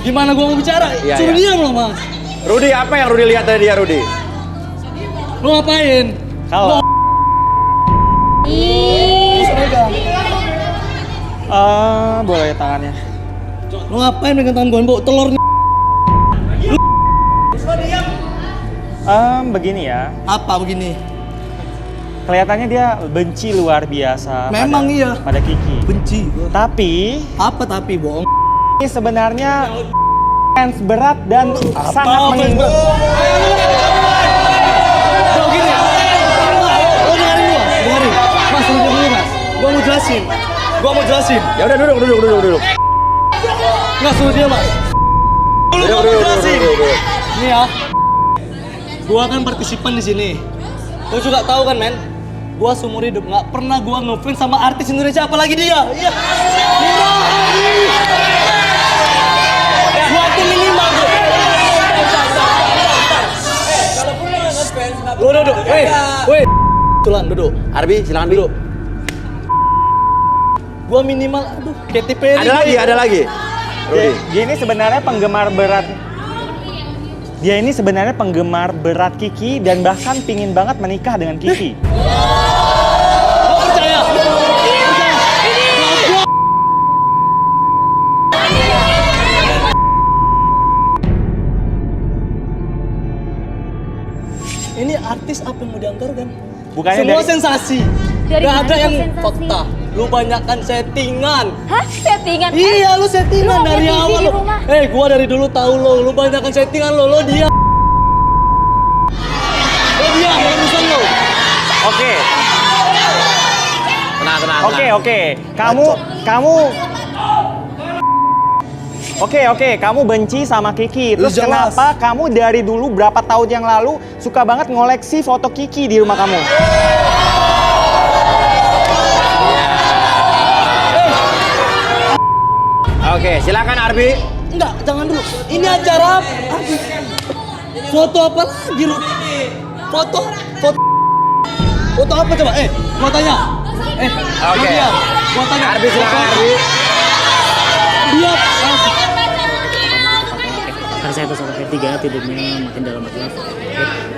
Gimana gua mau bicara? Iya, Suruh iya. diam lo mas. Rudi, apa yang Rudi lihat dari dia, Rudi? Lo ngapain? Kalau boleh tangannya. Lo ngapain dengan tangan gua? Bawa telur nih. Begini ya. Apa begini? Kelihatannya dia benci luar biasa. Memang iya. Pada Kiki. Benci. Tapi Apa tapi bohong? ini sebenarnya fans berat dan sangat menyinggung. Bro gini. Lo dengerin. Mas, lu dulu mas. Gua mau jelasin. Ya udah duduk. Nggak suruh dia mas. Gua mau jelasin. Ini ya. Gua kan partisipan di sini. Lo juga tahu kan men? Gua seumur hidup nggak pernah gua ngefans sama artis Indonesia apalagi dia. Iya. Gua tuh minimal bro. Lo duduk. Weh. Tulan duduk. Arbi, silakan duduk. Gua minimal, aduh, Katy Perry. Ada lagi. Rudi. Dia ini sebenarnya penggemar berat. Dia ini sebenarnya penggemar berat Kiki dan bahkan pingin banget menikah dengan Kiki. Lo percaya? Ini artis apa yang mau dianggarkan? Bukannya Semua dari- sensasi. Dari Gak mana ada yang sensasi? fakta. Lu banyakkan settingan. Hah? Settingan? Iya, lu settingan lu dari ada TV awal di lu. rumah? Gua dari dulu tahu lu banyakkan settingan lo dia. Lo dia, yang urusan lo. Oke, Tenang, tenang, oke, tenang. oke. Kamu benci sama Kiki. Terus jelas. kenapa kamu dari dulu berapa tahun yang lalu suka banget ngoleksi foto Kiki di rumah kamu? Oke, silakan Arbi. Enggak, jangan dulu. Ini acara apa? Foto apa lagi lu? Foto apa coba? Gua tanya. Oke. Gua tanya. Arbi, silakan Arbi. Dia Karena saya tuh sampai 3 tidurnya makin dalam makin lama.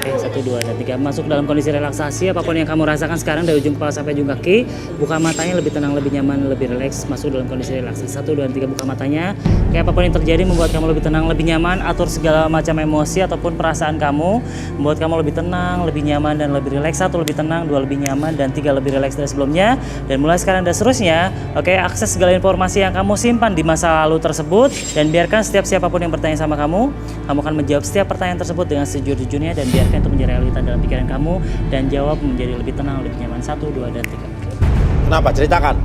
Oke, 1, 2, dan 3. Masuk dalam kondisi relaksasi. Apapun yang kamu rasakan sekarang dari ujung kepala sampai ujung kaki, buka matanya lebih tenang, lebih nyaman, lebih rileks. Masuk dalam kondisi relaksasi. 1, 2, dan 3. Buka matanya. Kayak apapun yang terjadi membuat kamu lebih tenang, lebih nyaman. Atur segala macam emosi ataupun perasaan kamu membuat kamu lebih tenang, lebih nyaman, dan lebih rileks. 1, lebih tenang, 2, lebih nyaman, dan 3, lebih rileks dari sebelumnya. Dan mulai sekarang dan seterusnya, oke, akses segala informasi yang kamu simpan di masa lalu tersebut dan biarkan setiap siapapun yang bertanya sama kamu akan menjawab setiap pertanyaan tersebut dengan sejujur-jujurnya dan biarkan itu menjadi realita dalam pikiran kamu dan jawab menjadi lebih tenang, lebih nyaman. 1, 2, dan 3. Kenapa? Ceritakan.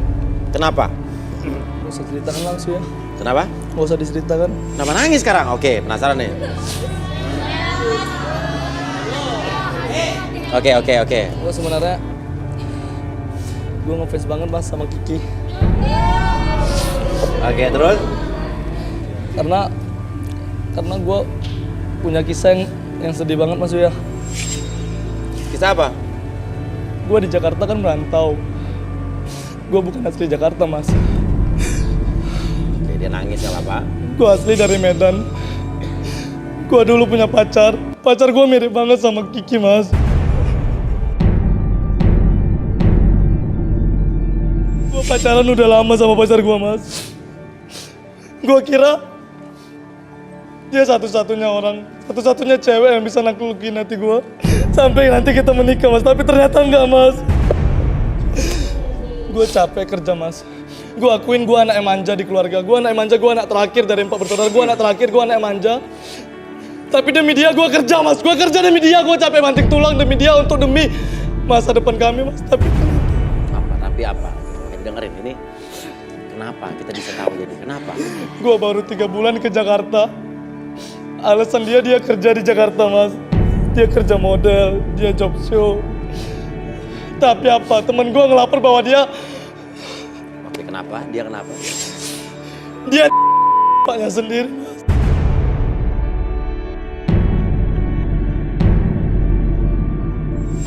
Kenapa? Gak usah ceritakan langsung ya. Kenapa? Gak usah diceritakan. Kenapa nangis sekarang? Oke, penasaran nih. Oke. Gue sebenarnya gue ngefans banget mas sama Kiki. Oke, terus? Karena gue punya kisah yang sedih banget mas ya. Kisah apa? Gue di Jakarta kan merantau. Gue bukan asli Jakarta mas. Oke, dia nangis gak apa-apa. Gue asli dari Medan. Gue dulu punya pacar. Pacar gue mirip banget sama Kiki mas. Gue pacaran udah lama sama pacar gue mas. Gue kira dia satu-satunya orang, satu-satunya cewek yang bisa naklukin hati gue sampai nanti kita menikah mas. Tapi ternyata enggak mas. Gue capek kerja mas. Gue akuin gue anak yang manja di keluarga. Gue anak yang manja, gue anak terakhir dari 4 bersaudara. Gue anak terakhir, gue anak yang manja. Tapi demi dia gue kerja mas. Gue kerja demi dia, gue capek banting tulang demi dia untuk demi masa depan kami mas. Tapi apa? Dengerin ini. Kenapa? Kita bisa tahu jadi kenapa? gue baru 3 bulan ke Jakarta. Alasan dia kerja di Jakarta mas. Dia kerja model, dia job show. Tapi apa? Temen gue ngelapor bahwa dia Oke, kenapa? Dia kenapa? dia bapaknya sendiri.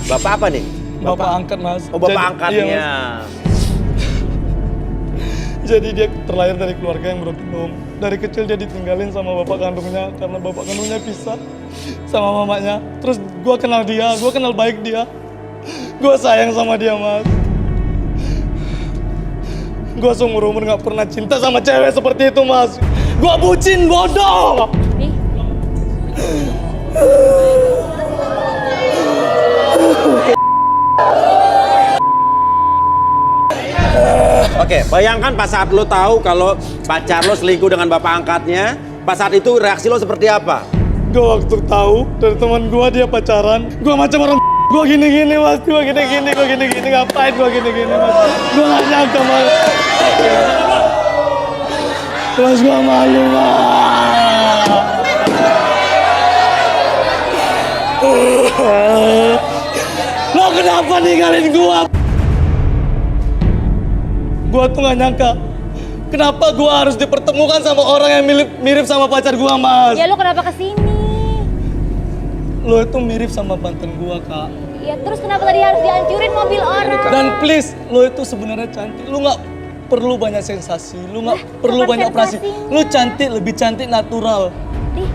Bapak apa nih? Bapak angkat mas. Oh, bapak Jadi- angkatnya. iya, Mas. Jadi dia terlahir dari keluarga yang broken. Dari kecil dia ditinggalin sama bapak kandungnya karena bapak kandungnya pisah sama mamanya. Terus gue kenal dia, gue kenal baik dia. Gue sayang sama dia mas. Gue seumur-umur gak pernah cinta sama cewek seperti itu mas. Gue bucin bodoh. Ih, Oke, bayangkan pas saat lo tahu kalau pacar lo selingkuh dengan bapak angkatnya, pas saat itu reaksi lo seperti apa? Gue waktu tahu dari teman gue dia pacaran, gue macam orang gue gini-gini mas, gue gini-gini, ngapain gue gini-gini mas? Gue gak nyangka mas. Mas gue malu mas. Lo kenapa ninggalin gue? Gue tuh gak nyangka. Kenapa gue harus dipertemukan sama orang yang mirip sama pacar gue mas? ya lu kenapa kesini? Lo itu mirip sama mantan gua, Kak. Ya terus kenapa tadi harus dihancurin mobil orang? Dan please, lo itu sebenarnya cantik. Lo nggak perlu banyak sensasi. Lo nggak perlu bukan banyak operasi. sensasinya. Lo cantik, lebih cantik natural. Ih,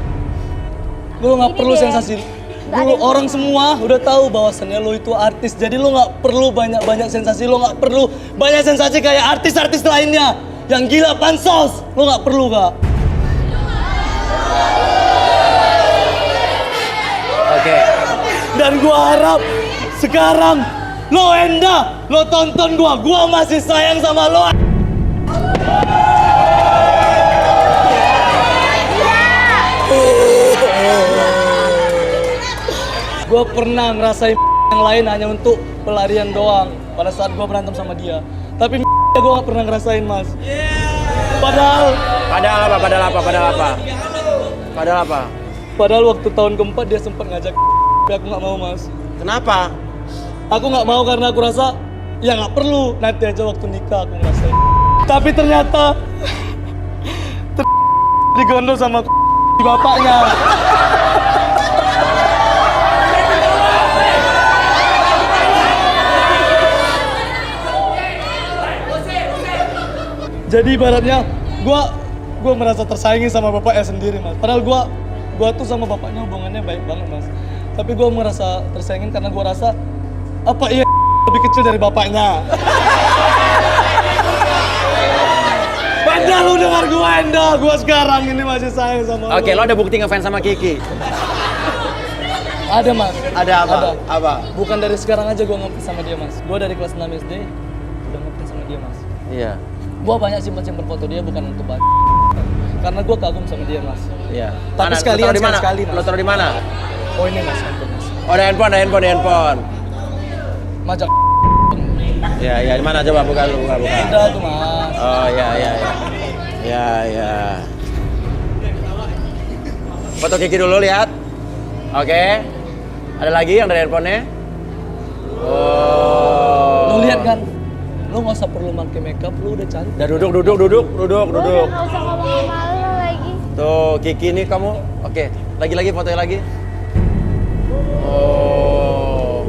Lo nggak Ini perlu dia. sensasi. Nggak ada Dulu yang orang semua udah tahu bahwasannya lo itu artis. Jadi lo nggak perlu banyak sensasi. Lo nggak perlu banyak sensasi kayak artis-artis lainnya. Yang gila pansos. Lo nggak perlu, Kak. Oke. Dan gua harap sekarang Lo Enda, lo tonton gua masih sayang sama lo. Gua pernah ngerasain yang lain hanya untuk pelarian doang pada saat gua berantem sama dia. Tapi gua gak pernah ngerasain, Mas. Padahal waktu tahun keempat dia sempat ngajak, tapi aku nggak mau, Mas. Kenapa? Aku nggak mau karena aku rasa ya nggak perlu, nanti aja waktu nikah aku ngerasain. Tapi ternyata digondol sama bapaknya. Jadi ibaratnya gua merasa tersaingi sama bapaknya sendiri, Mas. Padahal gua tuh sama bapaknya hubungannya baik banget, Mas. Tapi gua merasa tersaingin karena gua rasa apa iya lebih kecil dari bapaknya. Padahal lu dengar gua Enda, gua sekarang ini masih sayang sama lu. Oke, lo ada bukti ngefans sama Kiki? Ada, Mas. Ada apa? Apa? Bukan dari sekarang aja gua ngefans sama dia, Mas. Gua dari kelas 6 SD udah ngefans sama dia, Mas. Iya. Gua banyak simpen foto dia bukan untuk baca. Karena gua kagum sama dia, Mas. Iya. Tapi sekalian sekali, Mas. Lo taruh di mana? Oh ini, Mas, handphone, Mas. Oh, ada handphone. Majak. Ya, di mana coba buka. Udah tuh, Mas. Oh, ya. Foto Kiki dulu lihat. Oke. Ada lagi yang dari handphonenya? Oh. Lu lihat kan? Lu nggak usah perlu pakai makeup, lu udah cantik. Udah duduk. Udah nggak usah ngomong sama lo lagi. Tuh, Kiki ini kamu. Oke, lagi fotonya lagi. Oh.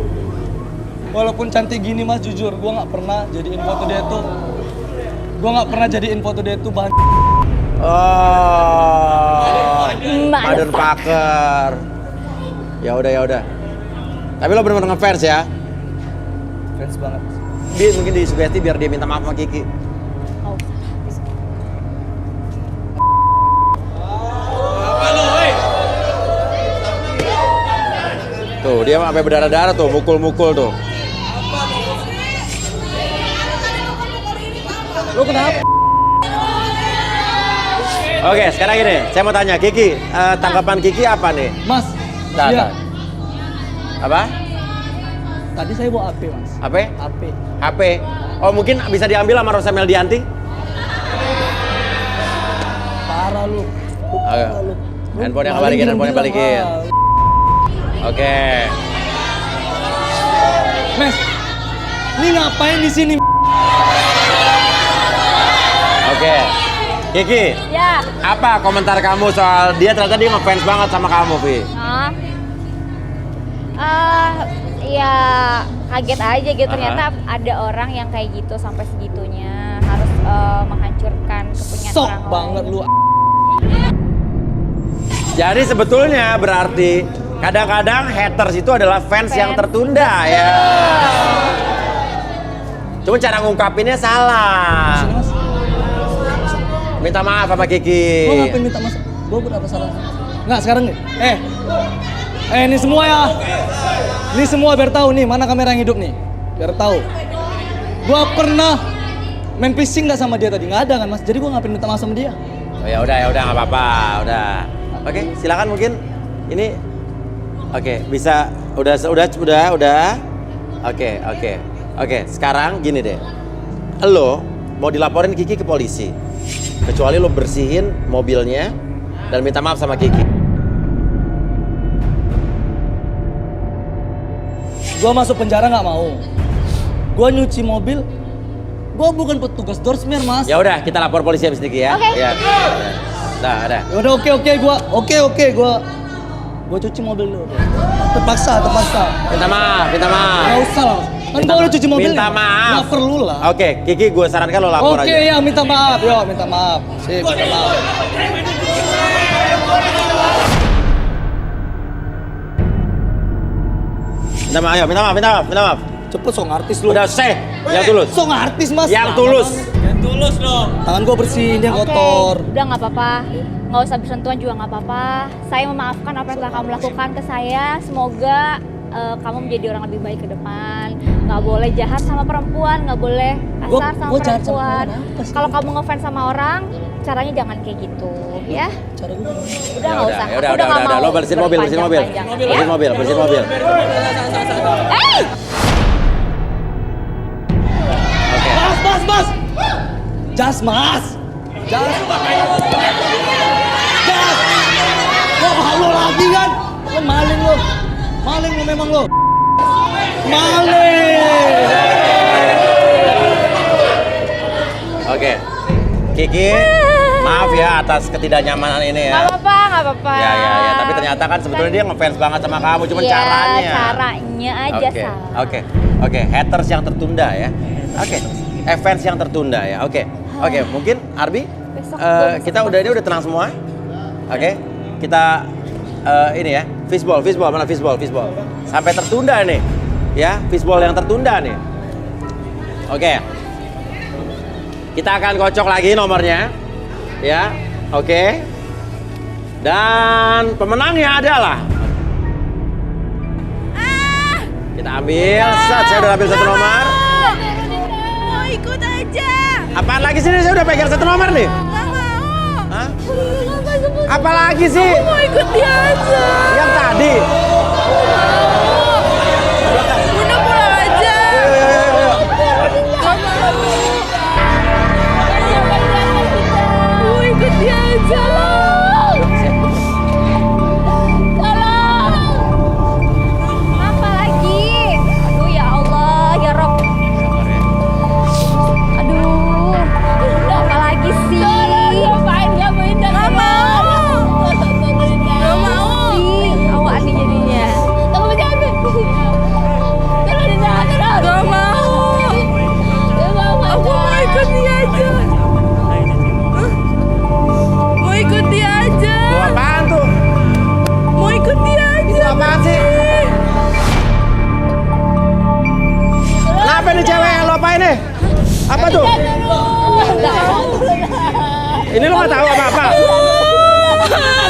Walaupun cantik gini, Mas, jujur gua nggak pernah jadiin foto dia tuh. Bahan. Oh. Madon Packer. Ya udah. Tapi lo bener-bener ngefans ya? Fans banget. Dia mungkin disugesti biar dia minta maaf sama Kiki. Oh, Tuh, dia sampai berdarah-darah tuh, mukul-mukul tuh. Lu kenapa? Oke, sekarang gini, saya mau tanya Kiki, tanggapan Kiki apa nih? Mas, Dah. iya. Apa? Tadi saya bawa HP, Mas. HP? HP. HP? Oh, mungkin bisa diambil sama Rosa Meldianti? Parah lu. Ayo. Handphone yang balikin. Oke. Mas, ini ngapain di sini? Oke. Kiki, ya. apa komentar kamu soal dia ternyata dia ngefans banget sama kamu, Vi? Ya kaget aja gitu. Aha. Ternyata ada orang yang kayak gitu sampai segitunya harus menghancurkan kepunyaan Sok orang banget lain. lu. Jadi sebetulnya berarti kadang-kadang haters itu adalah fans yang tertunda ya. Cuma cara ngungkapinnya salah. Mas, Minta maaf sama Kiki. gua ngapain minta mas? Gua berapa salah? Nggak, sekarang nih. Ini semua ya. Ini semua biar tahu nih mana kamera yang hidup nih. Biar tahu. Gua pernah main phishing nggak sama dia tadi? Nggak ada kan, Mas? Jadi gua ngapain minta maaf sama dia? Oh ya udah nggak apa-apa, udah. Oke, silakan mungkin ini. Oke, bisa udah. Oke, sekarang gini deh. Lo mau dilaporin Kiki ke polisi. Kecuali lo bersihin mobilnya dan minta maaf sama Kiki. Gua masuk penjara nggak mau. Gua nyuci mobil. Gua bukan petugas dorsmer, Mas. Ya udah, kita lapor polisi habis ini ya. Oke. Ya. Nah, ada. Ya udah gua cuci mobil dulu. Terpaksa. Minta maaf. Nggak usah lah. Kan gua udah cuci mobil. Minta maaf. Nggak perlu lah. Oke, Kiki gue sarankan lo lapor aja. Oke, ya minta maaf. Minta maaf. Sip, minta maaf. Minta maaf. Cepet sok artis lu. Udah yang tulus. Sok artis, Mas. Yang tulus. Tangan gua bersih, dia kotor. Udah nggak apa-apa. Nggak usah bersentuhan juga nggak apa-apa. Saya memaafkan apa yang telah kamu lakukan ke saya. Semoga kamu menjadi orang lebih baik ke depan. nggak boleh jahat sama perempuan, nggak boleh kasar sama Gua jahat sama perempuan. perempuan apa sih? Kalau kamu ngefans sama orang, caranya jangan kayak gitu, ya. Cara gue Udah nggak usah. Ya Aku udah, nggak mau lo bersihin mobil, bersihin mobil. berpanjang-panjang, Bersihin mobil, bersihin mobil. Oke. Mas! Jas, Mas! Jas! Lo lagi kan? Lo maling lo! Maling lo memang lo! Maling! Oke. Kiki, maaf ya atas ketidaknyamanan ini ya. Nggak apa-apa. Ya. Tapi ternyata kan sebetulnya dia ngefans banget sama kamu, cuma Iya, caranya. caranya aja salah. Oke. Haters yang tertunda ya. Oke. Fans yang tertunda ya. Oke. Mungkin Arbi, Besok kita udah tenang semua. Oke. Kita ini ya, fishball, mana fishball. Sampai tertunda nih. Ya, fishball yang tertunda nih. Oke. Kita akan kocok lagi nomornya. Ya. Oke. Dan pemenangnya adalah kita ambil, saya udah ambil satu nomor. Mau ikut aja. Apaan lagi sih? Saya udah pegang satu nomor nih. Nggak mau. Hah? Apa lagi sih? Mau ikut dia aja. Yang tadi. Udah pulang aja. Mau ikut dia aja. Apa lagi? Aduh ya Allah, ya Rob. Aduh, apa lagi sih? Ngapain kamu Indah? Gak mau. Gak mau. Awak nih jadinya. Tunggu jangan. Turun Indah, turun. Gak mau. Gak mau. Aku mau ikut dia aja. Mau ikut dia aja. Lu apaan tuh? Mau ikut dia aja. Itu apaan sih? Kenapa nih cewek yang lo apain nih? Apa tuh? Ini lo gak tahu apa-apa?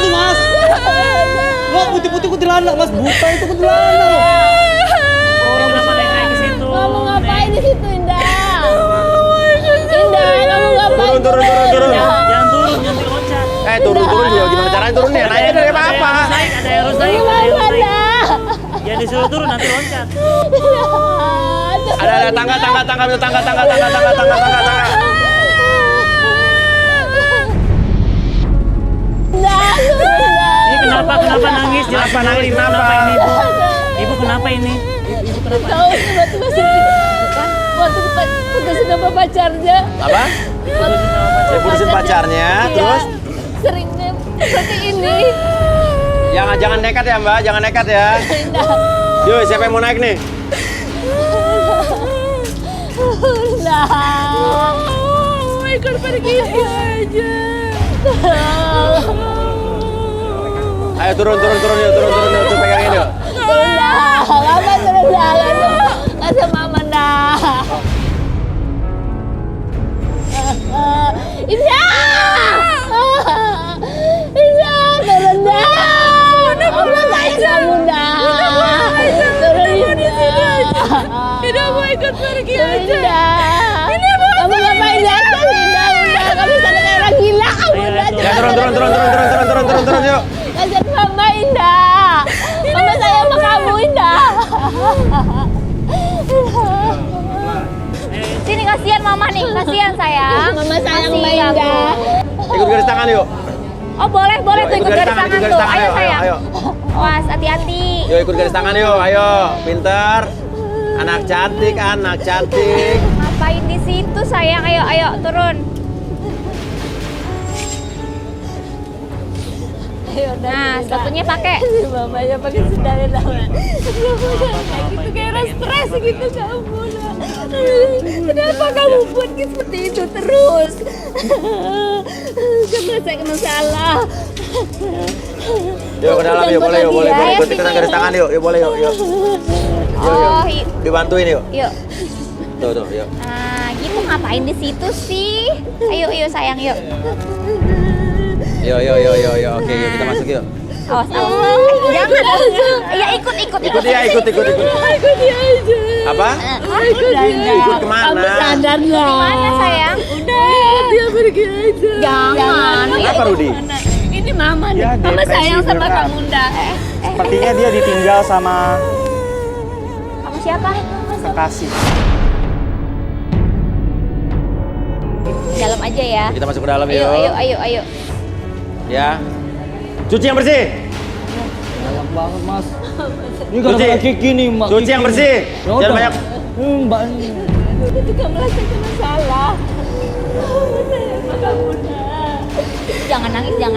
Aduh, Mas! Lo putih-putih kuntilanak, Mas! Buta itu kuntilanak! Orang kenapa naik ke situ? Kamu ngapain di situ Indah? Indah, kamu ngapain? Turun. Jangan turun, jangan loncat. Turun juga gimana caranya turunnya? Naiknya dari apa? Ada yang harus naik, ada yang harus naik. Jangan disuruh turun, nanti loncat. Ada tangga. Ini kenapa nangis? Jelas Kenapa nangis? Ibu, Kenapa? ini, Ibu? Ibu kenapa ini? Ibu kenapa? Tahu tiba-tiba waktu putusin sama pacarnya. Apa? Saya putusin pacarnya, terus? Seringnya seperti ini. Jangan nekat ya Mbak, jangan nekat ya. Indah. Yuk, siapa yang mau naik nih? Indah. Mau ikut pergi dia aja. Ayo turun yuk, tuh pegangin yuk. Indah, mama turun jalan. Kasih mama dah. Indah! Indah, turun dah. Mama sayang kamu dah. Turun Indah. Tidak mau ikut pergi aja. Indah. Kamu ngapain di atas Indah? Kamu sana kayak orang gila. Kamu udah Ya turun yuk. Kasih mama Indah. Mama sayang sama kamu Indah. Sini kasihan mama nih, kasihan sayang. Mama sayang sama Indah. Ikut garis tangan yuk. Oh boleh tuh ikut garis tangan tuh. Ayo sayang. Ayo. Was hati-hati. Yuk ikut garis tangan yuk, ayo. Pinter. Anak cantik. Ngapain di situ sayang? Ayo turun. Nah, sepatunya pakai. Mamanya pakai sendalnya kayak gitu, kayak stres gitu kamu. Kenapa kamu buat seperti itu terus? Karena saya kena salah. Yuk ke dalam yuk, boleh ikut garis tangan yuk, boleh yuk. Oh, Dibantuin yuk. yuk. Tuh, yuk. Nah, gitu ngapain di situ sih? Ayo sayang yuk. Yuk. Oke, yuk kita masuk yuk. Awas. Jangan. Ya ikut. Ikut dia aja. Apa? Ikut kemana? Gimana sayang? Udah. Dia pergi aja. Jangan. Kenapa Rudi? Ini mama nih. Dia Mama depresi sayang sama beneran. kamu Nda. Sepertinya dia ditinggal sama Sama siapa? kekasih. Dalam aja ya. Kita masuk ke dalam yuk. Ayo. Ya. Cuci yang bersih. Banyak banget mas. Ini Cuci. gara-gara Kiki nih mbak. Cuci yang Kiki bersih. nih. Ya Jangan udah. banyak. Mbak ini. Aku juga merasakan masalah. Jangan nangis ya.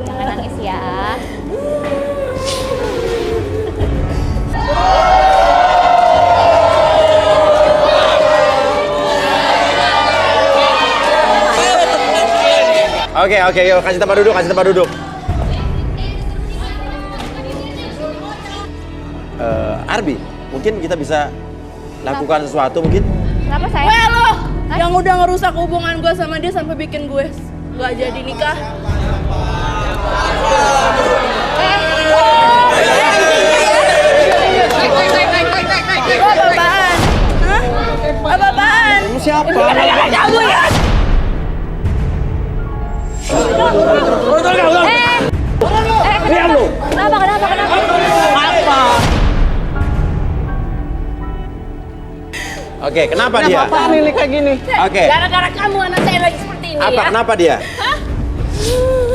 Jangan nangis ya. Oke, yuk kasih tempat duduk. Arbi, mungkin kita bisa lakukan sesuatu mungkin. Kenapa sayang? Weh lo, yang udah ngerusak hubungan gue sama dia sampai bikin gue gak jadi nikah. Apa-apaan? Hah? Apa-apaan? Siapa? Kamu ya? Diam lu. Kenapa? Oke, kenapa dia? Apaan ini kayak gini? Oke. Gara-gara kamu anak saya lagi seperti ini Apa? ya. Kenapa dia?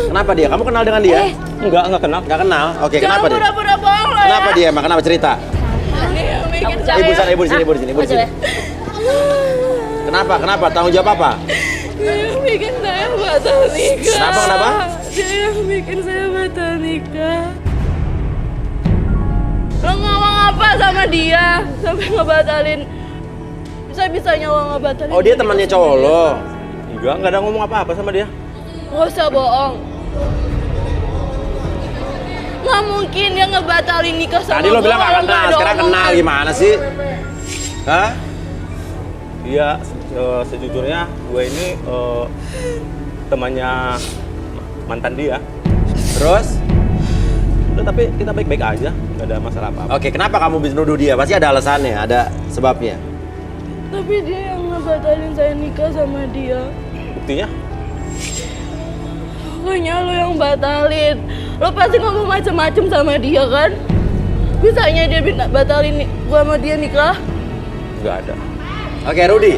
Kenapa dia? Kamu kenal dengan dia? Enggak kenal. Nggak kenal. Oke, Jangan kenapa dia? pura-pura bohong lo ya. Kenapa dia emang? Kenapa cerita? Yang bikin Ibu di sini. Kenapa? Tanggung jawab apa? Dia yang bikin saya batal nikah. Kenapa? Dia yang bikin saya batal nikah. Lo ngomong apa sama dia sampai ngebatalin? Bisa-bisanya lo ngebatalin. Oh, dia temannya cowok lo. Enggak ada ngomong apa-apa sama dia. Gak usah bohong. Nggak mungkin dia ngebatalin nikah sama Tadi lo gua bilang nggak kalau kenal, ada sekarang kenal omongan. gimana sih? Hah? Iya, sejujurnya gue ini temannya mantan dia. Terus? Udah, tapi kita baik-baik aja, nggak ada masalah apa-apa. Oke, kenapa kamu bisa nuduh dia? Pasti ada alasannya, ada sebabnya. Tapi dia yang ngebatalin saya nikah sama dia. Buktinya? Pokoknya lo yang batalin. Lo pasti ngomong macem-macem sama dia kan? Bisanya dia batalin gua sama dia nikah? Nggak ada. Oke, Rudi.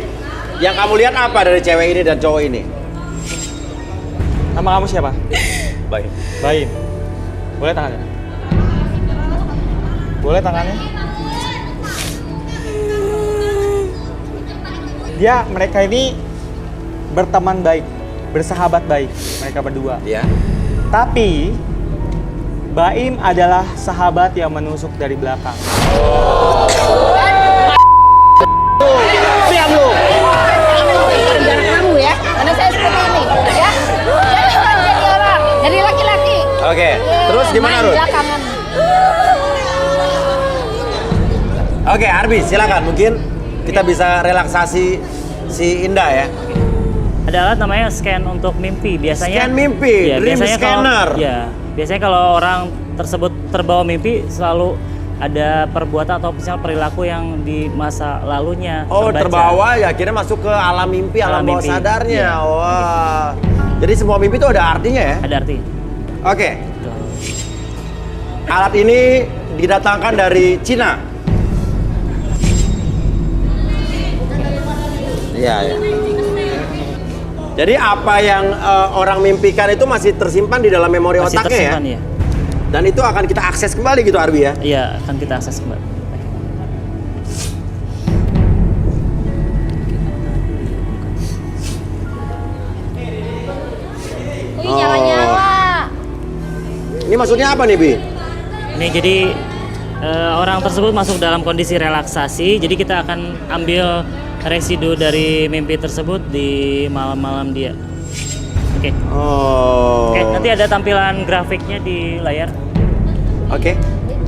Yang kamu lihat apa dari cewek ini dan cowok ini? Nama kamu siapa? Baik. Baim. Boleh tangannya? Boleh tangannya? Mereka ini berteman baik, bersahabat baik, mereka berdua. Ya. Tapi Baim adalah sahabat yang menusuk dari belakang. Diam lu. Gara-gara kamu ya. Karena saya seperti ini ya. Jangan jadi orang. Jadi laki-laki. Oke, terus gimana, Main Rud? belakangan. Oke, Arbi, silakan. Mungkin kita bisa relaksasi si Indah ya. Ada alat namanya scan untuk mimpi. Biasanya Scan mimpi, dream scanner. Biasanya kalau orang tersebut terbawa mimpi selalu ada perbuatan atau misalnya perilaku yang di masa lalunya Oh, terbaca. terbawa ya, akhirnya masuk ke alam mimpi, alam bawah mimpi. sadarnya. Iya. Wah. Jadi semua mimpi itu ada artinya ya? Ada arti. Oke. Alat ini didatangkan dari Cina. Iya, ya. Jadi apa yang orang mimpikan itu masih tersimpan di dalam memori Masih otaknya tersimpan ya? ya. Dan itu akan kita akses kembali gitu, Arbi ya? Iya, akan kita akses kembali. Wih, nyala-nyala. Ini maksudnya apa nih, Bi? Ini jadi orang tersebut masuk dalam kondisi relaksasi. Jadi kita akan ambil residu dari mimpi tersebut di malam-malam dia. Oke. Oh. Oke, nanti ada tampilan grafiknya di layar. Oke.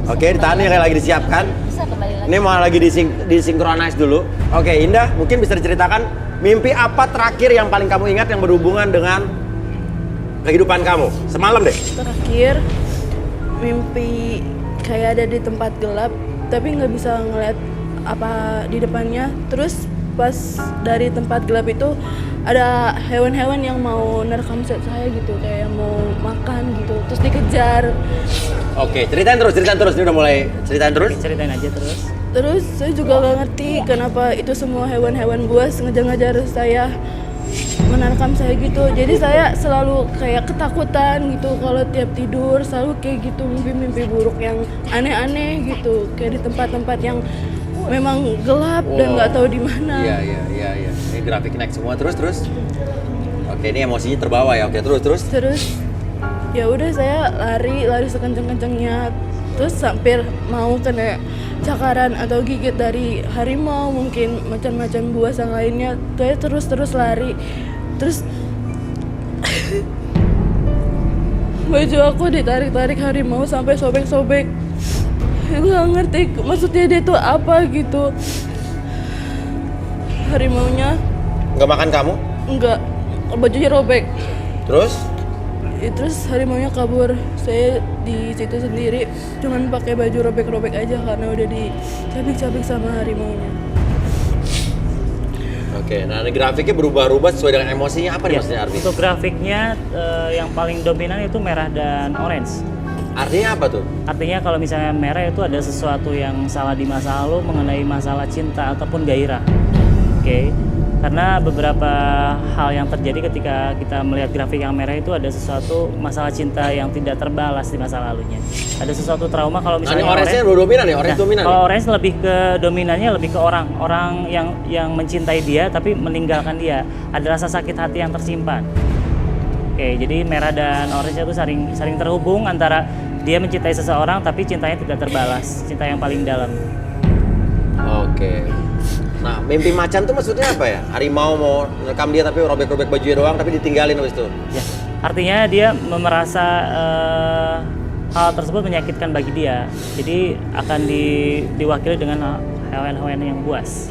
Oke, ditahan ya, kayak lagi disiapkan. Bisa kembali lagi. Ini mau lagi disinkronize dulu. Oke, Indah, mungkin bisa diceritakan mimpi apa terakhir yang paling kamu ingat yang berhubungan dengan kehidupan kamu? Semalam deh. Terakhir mimpi kayak ada di tempat gelap tapi nggak bisa ngeliat apa di depannya. Terus pas dari tempat gelap itu ada hewan-hewan yang mau nerekam saya gitu, kayak mau makan gitu. Terus dikejar. Oke, ceritain terus. Ini udah mulai ceritain terus. Ceritain aja terus. Terus saya juga gak ngerti kenapa itu semua hewan-hewan buas ngejar-ngejar saya, menerkam saya gitu. Jadi saya selalu kayak ketakutan gitu kalau tiap tidur, selalu kayak gitu mimpi-mimpi buruk yang aneh-aneh gitu, kayak di tempat-tempat yang memang gelap dan nggak tahu di mana. Iya. Ini grafik naik semua terus. Oke, ini emosinya terbawa ya. Oke, terus. Ya udah saya lari sekencang-kencangnya, terus hampir mau kena cakaran atau gigit dari harimau, mungkin macam-macam buas yang lainnya. Saya terus lari. Terus baju aku ditarik-tarik harimau sampai sobek-sobek. Aku gak ngerti maksudnya dia tuh apa gitu. Harimaunya Nggak makan kamu? enggak, bajunya robek. Terus? Terus harimaunya kabur. Saya di situ sendiri, cuman pakai baju robek-robek aja karena udah dicabik-cabik sama harimaunya. Oke, nah ini grafiknya berubah-ubah sesuai dengan emosinya. Apa nih maksudnya Arfi? Untuk grafiknya yang paling dominan itu merah dan orange. Artinya apa tuh? Artinya kalau misalnya merah itu ada sesuatu yang salah di masa lalu mengenai masalah cinta ataupun gairah. Oke. Karena beberapa hal yang terjadi ketika kita melihat grafik yang merah itu ada sesuatu masalah cinta yang tidak terbalas di masa lalunya. Ada sesuatu trauma kalau misalnya Nah, ini orange-nya dominan ya? Orange dominan Kalau ya? orange lebih ke dominannya lebih ke orang yang mencintai dia tapi meninggalkan dia. Ada rasa sakit hati yang tersimpan. Oke, jadi merah dan orange itu saling terhubung antara dia mencintai seseorang tapi cintanya tidak terbalas, cinta yang paling dalam. Oke. Nah, mimpi macan tuh maksudnya apa ya? Harimau mau rekam dia tapi robek-robek bajunya doang tapi ditinggalin habis itu. Ya, artinya dia merasa hal tersebut menyakitkan bagi dia. Jadi akan diwakili dengan hewan-hewan yang buas.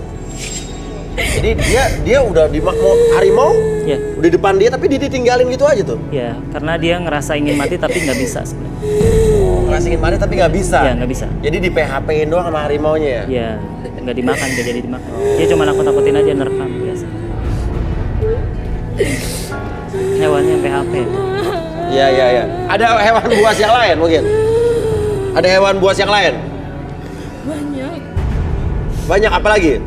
Jadi dia udah mau harimau, Ya. udah depan dia tapi dia ditinggalin gitu aja tuh. Ya, karena dia ngerasa ingin mati tapi nggak bisa sebenarnya. Ngerasa ingin mati tapi nggak bisa. Ya, nggak bisa. Jadi di PHP-in doang sama harimaunya ya. Ya, nggak dimakan, nggak jadi dimakan. Dia cuma nakut-nakutin aja, nerekam biasa. Hewannya PHP. Iya. Ada hewan buas yang lain mungkin? Ada hewan buas yang lain? Banyak apa lagi?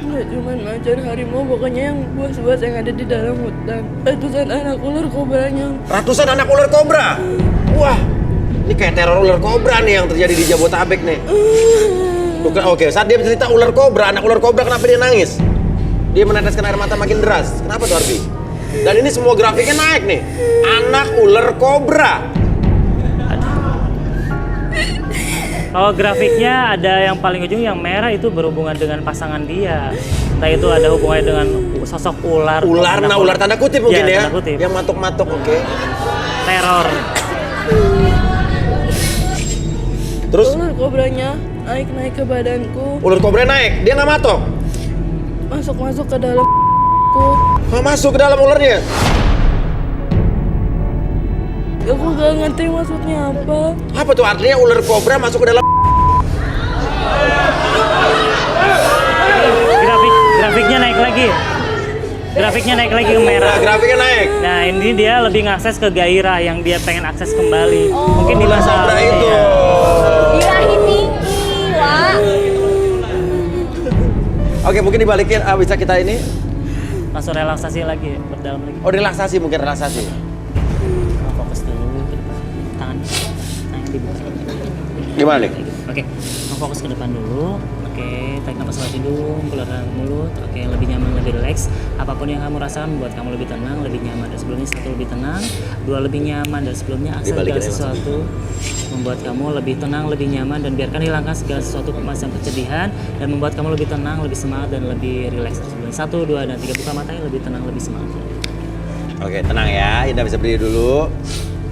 Nggak cuma macan, harimau, pokoknya yang buas-buas yang ada di dalam hutan. Ratusan anak ular kobranya. Ratusan anak ular kobra? Wah, ini kayak teror ular kobra nih yang terjadi di Jabodetabek nih. Oke, saat dia cerita ular kobra, anak ular kobra, kenapa dia nangis? Dia meneteskan air mata makin deras. Kenapa tuh Arfi? Dan ini semua grafiknya naik nih. Anak ular kobra. Kalau grafiknya ada yang paling ujung yang merah itu berhubungan dengan pasangan dia. Entah itu ada hubungannya dengan sosok ular. Ular tanda kutip mungkin ya? Tanda kutip. Yang matok-matok, oke. Teror. Terus? Ular kobranya naik ke badanku. Ular kobra naik, dia nggak matok? Masuk ke dalam Nggak masuk ke dalam ularnya? Aku gak ngerti maksudnya apa. Apa tuh artinya ular kobra masuk ke dalam? Grafiknya naik lagi. Grafiknya naik lagi ke merah. Nah, grafiknya naik. Nah, ini dia lebih ngakses ke gairah yang dia pengen akses kembali. Mungkin di masa Kobra lalu itu. ya. Birahi tinggi, Wak. Oke, mungkin dibalikin bisa kita ini. Langsung relaksasi lagi, berdalam lagi. Oh, relaksasi, mungkin relaksasi. Fokus dulu ke depan. Tangan dibuka. Gimana nih? Oke, fokus ke depan dulu. Oke, tarik nafas lewat hidung, keluar dari mulut. Oke, lebih nyaman, lebih rileks. Apapun yang kamu rasakan buat kamu lebih tenang, lebih nyaman dari sebelumnya. 1, lebih tenang. 2, lebih nyaman dari sebelumnya. Akses segala sesuatu membuat kamu lebih tenang, lebih nyaman, dan biarkan hilangkan segala sesuatu macam kecedihan dan membuat kamu lebih tenang, lebih semangat, dan lebih rileks dari sebelumnya. 1, 2, dan 3. Buka matanya, lebih tenang, lebih semangat. Oke, tenang ya. Indah bisa berdiri dulu.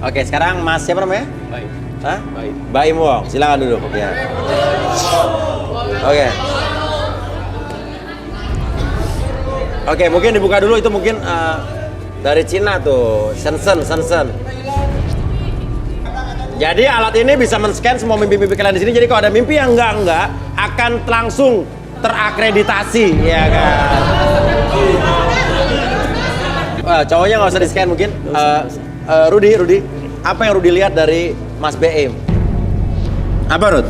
Oke, sekarang Mas siapa namanya? Baik. Hah? Baim Wong. Silakan duduk. Ya. Oke, mungkin dibuka dulu itu mungkin dari Cina tuh, Shenzhen. Jadi alat ini bisa men-scan semua mimpi-mimpi kalian di sini. Jadi kalau ada mimpi yang enggak akan langsung terakreditasi, ya kan? Wah, cowoknya nggak usah di-scan mungkin. Rudi, apa yang Rudi lihat dari Mas BM? Apa, Rud?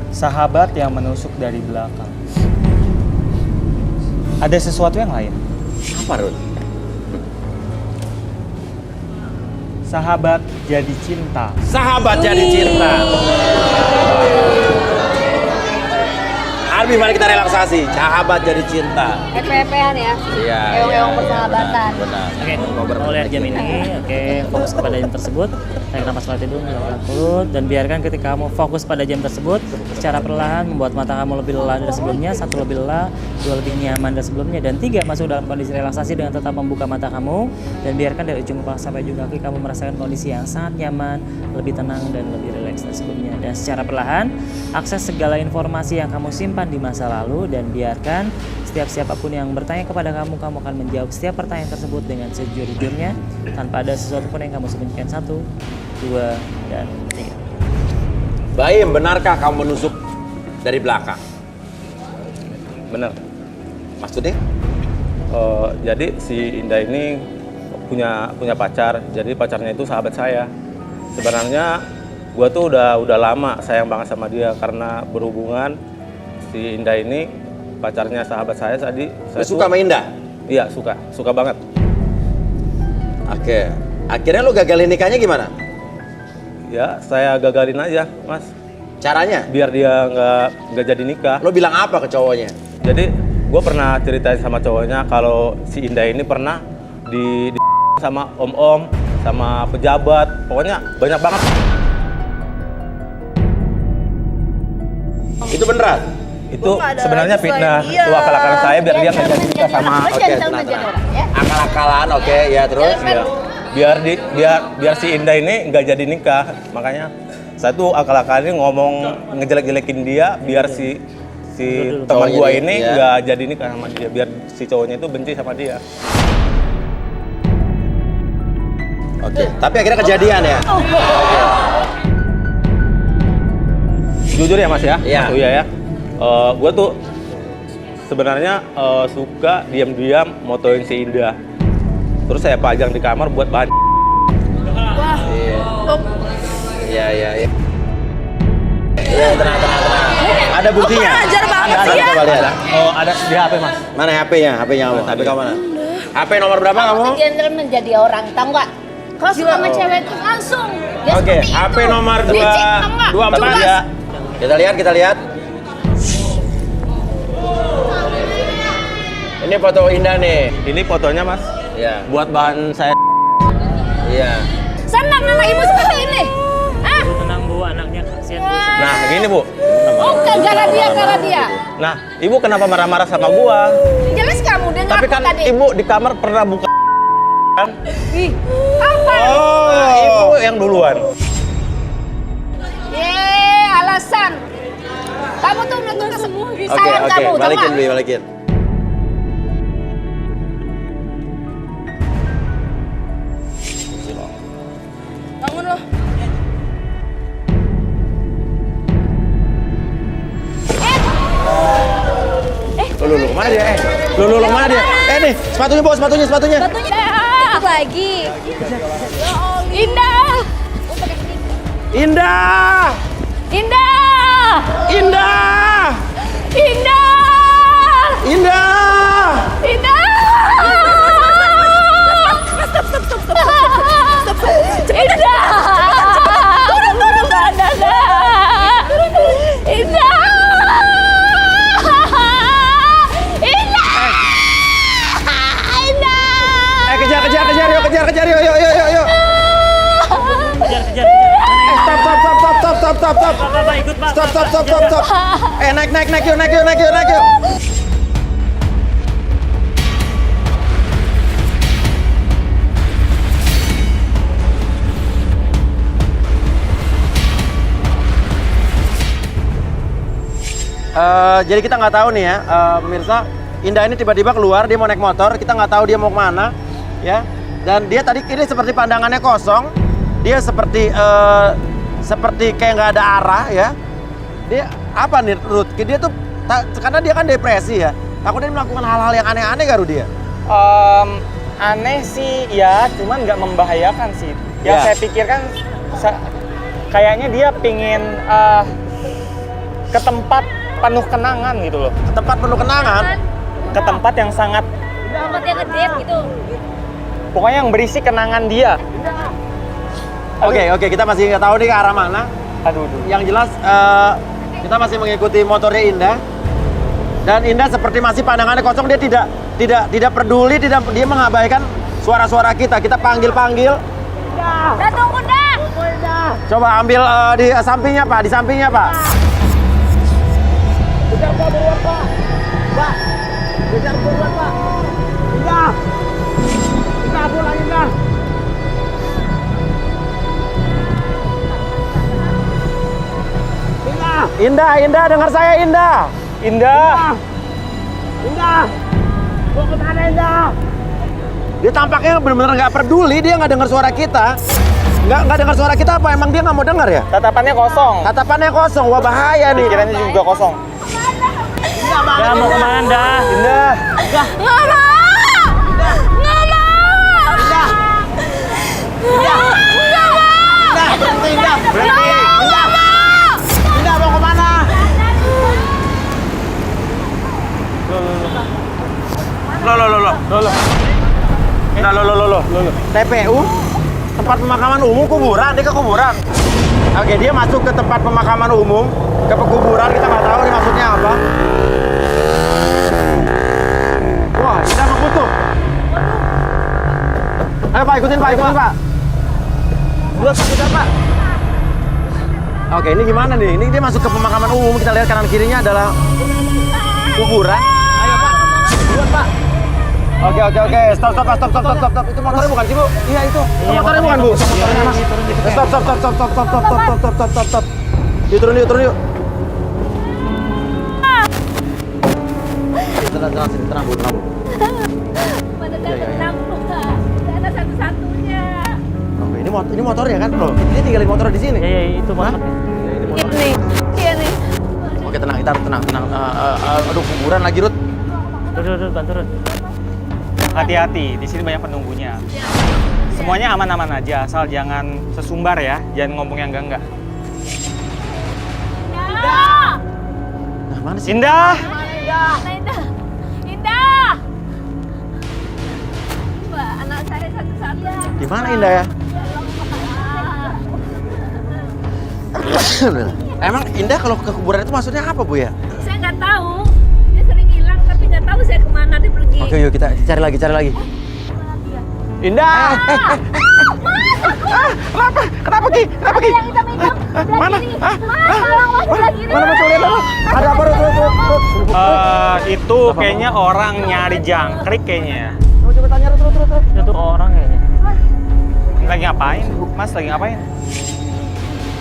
Sahabat yang menusuk dari belakang. Ada sesuatu yang lain. Apa, Rud? Sahabat jadi cinta. Sahabat jadi cinta. Arbi, mari kita relaksasi. Sahabat jadi cinta. FPP-an ya. Iya. Eong persahabatan. Benar. Oke, mau lihat jam ini, oke, fokus kepada jam tersebut. Tarik nafas pelan hidung, gerak perut, dan biarkan ketika kamu fokus pada jam tersebut, secara perlahan membuat mata kamu lebih lelah dari sebelumnya, 1 lebih lelah, 2 lebih nyaman dari sebelumnya, dan 3 masuk dalam kondisi relaksasi dengan tetap membuka mata kamu, dan biarkan dari ujung kepala sampai ujung kaki kamu merasakan kondisi yang sangat nyaman, lebih tenang dan lebih rileks dari sebelumnya. Dan secara perlahan, akses segala informasi yang kamu simpan di masa lalu, dan biarkan setiap siapapun yang bertanya kepada kamu, kamu akan menjawab setiap pertanyaan tersebut dengan sejujurnya tanpa ada sesuatu pun yang kamu sembunyikan. 1, 2, dan 3. Baim, benarkah kamu menusuk dari belakang? Bener. Maksudnya? Jadi si Indah ini punya pacar. Jadi pacarnya itu sahabat saya. Sebenarnya gua tuh udah lama sayang banget sama dia karena berhubungan si Indah ini pacarnya sahabat saya tadi. Lu suka sama Indah? Iya, suka banget. Oke. Akhirnya lu gagalin nikahnya gimana? Ya, saya gagalin aja, Mas. Caranya? Biar dia nggak jadi nikah. Lu bilang apa ke cowoknya? Jadi, gue pernah ceritain sama cowoknya kalau si Indah ini pernah di sama om-om, sama pejabat, pokoknya banyak banget. Itu beneran? Itu sebenarnya fitnah. Itu akal-akalan saya biar dia nggak jadi nikah sama. Oke, tenang. Akal-akalan, oke, ya terus? Ya. Biar si Indah ini nggak jadi nikah. Makanya saya tuh akal-akalnya ngomong ngejelek-jelekin dia biar si teman gua ini nggak jadi nikah sama dia, biar si cowoknya itu benci sama dia. Oke, tapi akhirnya kejadian ya? Jujur ya Mas ya? Iya. Mas Uya ya. Gua tuh sebenarnya suka diam-diam motoin si Indah. Terus saya pajang di kamar buat bahan. Wah. Iya. Iya, tenang. Ada buktinya? Ajar banget sih ya. Coba lihat. Oh, ada di HP Mas. Mana HP-nya? HP-nya kamu? HP kamu mana? HP nomor berapa kamu? Gentleman jadi orang, tahu nggak? Kalau suka sama cewek itu langsung. Ya Oke, seperti HP itu. nomor Licik, tahu nggak? 24 ya. Kita lihat. Ini foto Indah nih. Ini fotonya Mas. Iya. Buat bahan saya. Iya. Senang anak ibu seperti ini. Ah, Bu, tenang Bu, anaknya kasihan Bu. Nah, gini Bu. bukan gara dia. Nah, Ibu kenapa marah-marah sama gua? Jelas kamu dengar Tapi kan tadi. Ibu di kamar pernah buka kan? Ih, apa? Oh, Ibu yang duluan. Alasan. Kamu tuh menuntut Oke, sayang kamu, tahu balikin nggak? Bi, balikin. Bangun loh. Lu kemana dia? Lu kemana dia? Nih, sepatunya bawa sepatunya. Ikut lagi. Indah. Indah! Kejar, yuk. Kejar. Stop. Pak, ikut Pak. Stop. Naik yuk. Jadi kita nggak tahu nih ya, pemirsa, Indah ini tiba-tiba keluar, dia mau naik motor, kita nggak tahu dia mau kemana, ya. Dan dia tadi ini seperti pandangannya kosong, dia seperti kayak nggak ada arah, ya. Dia apa nih, Ruth? Dia tuh karena dia kan depresi ya. Takutnya melakukan hal-hal yang aneh-aneh gak, Ruth, dia? Aneh sih, ya, cuman nggak membahayakan sih. Yang Ya. saya pikirkan, kayaknya dia pingin ke tempat penuh kenangan gitu loh. Ke tempat penuh kenangan. Ke tempat yang sangat, Tempat yang ngedate gitu. pokoknya yang berisi kenangan dia. Oke, kita masih nggak tahu nih ke arah mana. Aduh. Yang jelas kita masih mengikuti motornya Indah. Dan Indah seperti masih pandangannya kosong, dia tidak peduli, dia mengabaikan suara-suara kita. Kita panggil-panggil. Dah tunggu dah. Coba ambil di sampingnya, Pak. Di sampingnya, Pak. Kejar Pak, buruan, Pak. Pak. Kejar buruan, Pak. Indah. Indah, pulang, Indah. Indah, dengar saya, Indah. Indah. Mau kemana, Indah? Dia tampaknya benar-benar nggak peduli, dia nggak dengar suara kita. Nggak dengar suara kita apa? Emang dia nggak mau dengar ya? Tatapannya kosong. Tatapannya kosong, wah bahaya nih. Pikirannya juga kosong. Dah mau kemana dah? Indah. Nggak mau. Nggak mau. Berhenti, Indah. Berhenti. Indah mau kemana? Loh. TPU? Tempat pemakaman umum, kuburan, dia ke kuburan. Oke, dia masuk ke tempat pemakaman umum, ke pekuburan, kita nggak tahu nih maksudnya apa. Wah, Indah mau kutuk. Ayo Pak, ikutin Pak. Dua kita Pak. Oke, ini gimana nih? Ini dia masuk ke pemakaman umum, kita lihat kanan kirinya adalah kuburan. Ayo Pak, duluan Pak. Oke. Stop. Itu motornya bukan sih, Bu? Iya, itu. Motornya bukan, Bu. Motornya Mas. Stop. Yuk, turun yuk. Tenang, Bu. Mana saya tenang tuh, Kak. Saya satu-satunya. Oke, ini motornya kan, Bro? Dia tinggalin motornya di sini. Iya, itu motornya. Iya nih. Oke, tenang, kita harus tenang. Aduh, kuburan lagi, Ruth. Turun, bantu turun. Hati-hati, di sini banyak penunggunya. Semuanya aman-aman aja, asal jangan sesumbar ya, jangan ngomong yang enggak. Indah. Nah, mana sih? Indah. Indah. Mbak, anak saya satu-satunya. Di mana Indah ya? Emang Indah kalau ke kuburan itu maksudnya apa, Bu ya? Saya nggak tahu. Dia sering hilang, tapi nggak tahu saya kemana dia pergi. Oke, yuk kita cari lagi. Indah! Kenapa Ki? Yang hitam-hitam. Mana? Mana muncul lihat apa? Ada apa, Ruth? Itu kayaknya orang nyari jangkrik kayaknya. Coba tanya Ruth. Itu orang kayaknya. Lagi ngapain? Mas lagi ngapain?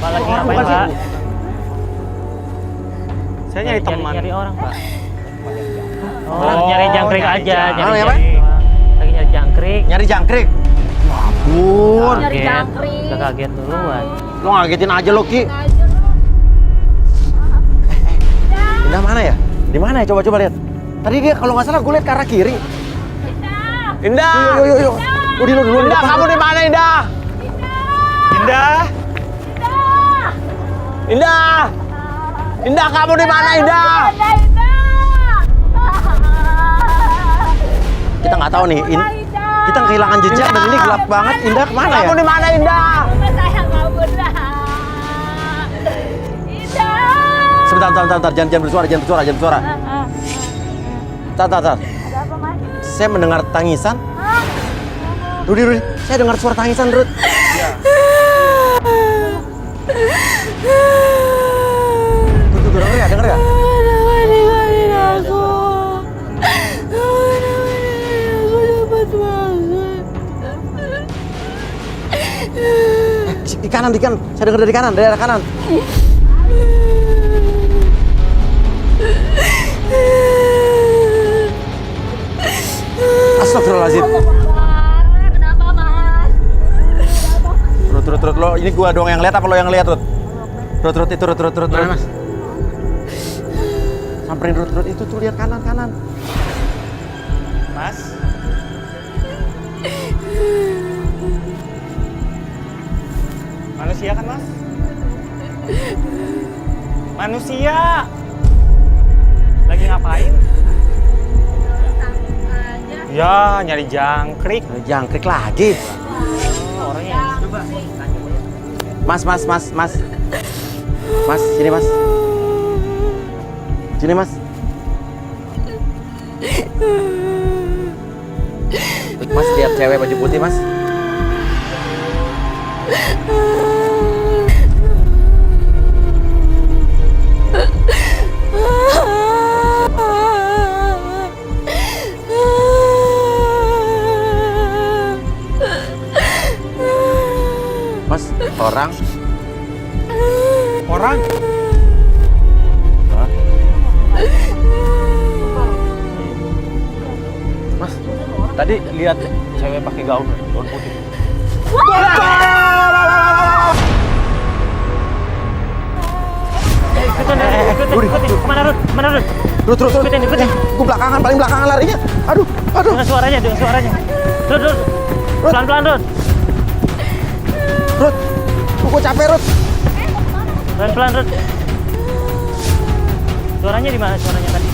Pak lagi ngapain, Pak? Saya nyari teman. Nyari orang, Pak. Oh, nyari jangkrik nyari aja, jangkrik. Lagi nyari jangkrik. Nyari jangkrik. Wabun. Nyari jangkrik. Udah kaget duluan. Lo ngagetin aja lo, Ki. Indah mana ya? Di mana ya? Coba lihat. Tadi dia kalau nggak salah gue lihat ke arah kiri. Indah. Yuk. Udah dulu. Indah, kamu di mana, Indah? Indah, kamu di mana, Indah? Kita nggak tahu nih. Kita kehilangan jejak dan ini gelap banget. Indah kemana ya? Kamu di mana, Indah? Saya kabur dah. Indah. Sebentar. Jangan bersuara. Tar. Ada apa, Mas? Saya mendengar tangisan. Rudi, saya dengar suara tangisan, Rud. Tuh, denger gak? Di kanan. Saya dengar dari kanan, daerah kanan. Astagfirullahaladzim. Kenapa, Mas? Rut, lo ini gua doang yang lihat apa lo yang lihat, Rut? Rut, itu Rut. Mana, Mas? Samperin Rut, itu tuh lihat kanan. Mas. Manusia kan, Mas? Manusia. Lagi ngapain? Ya, nyari jangkrik. Jangkrik lagi. Orangnya. Mas. Mas, sini Mas. Sini Mas. Mas lihat cewek baju putih, Mas. Mas, orang? Hah? Mas, tadi lihat cewek pakai gaun putih. Ikutin. Kemana, Rut? Rut. Ikutin. Gue paling belakangan larinya. Aduh. Dengan suaranya. Rut. Pelan-pelan, Rut. Rut, gue capek, Rut. Pelan-pelan, Rut. Suaranya di mana suaranya tadi?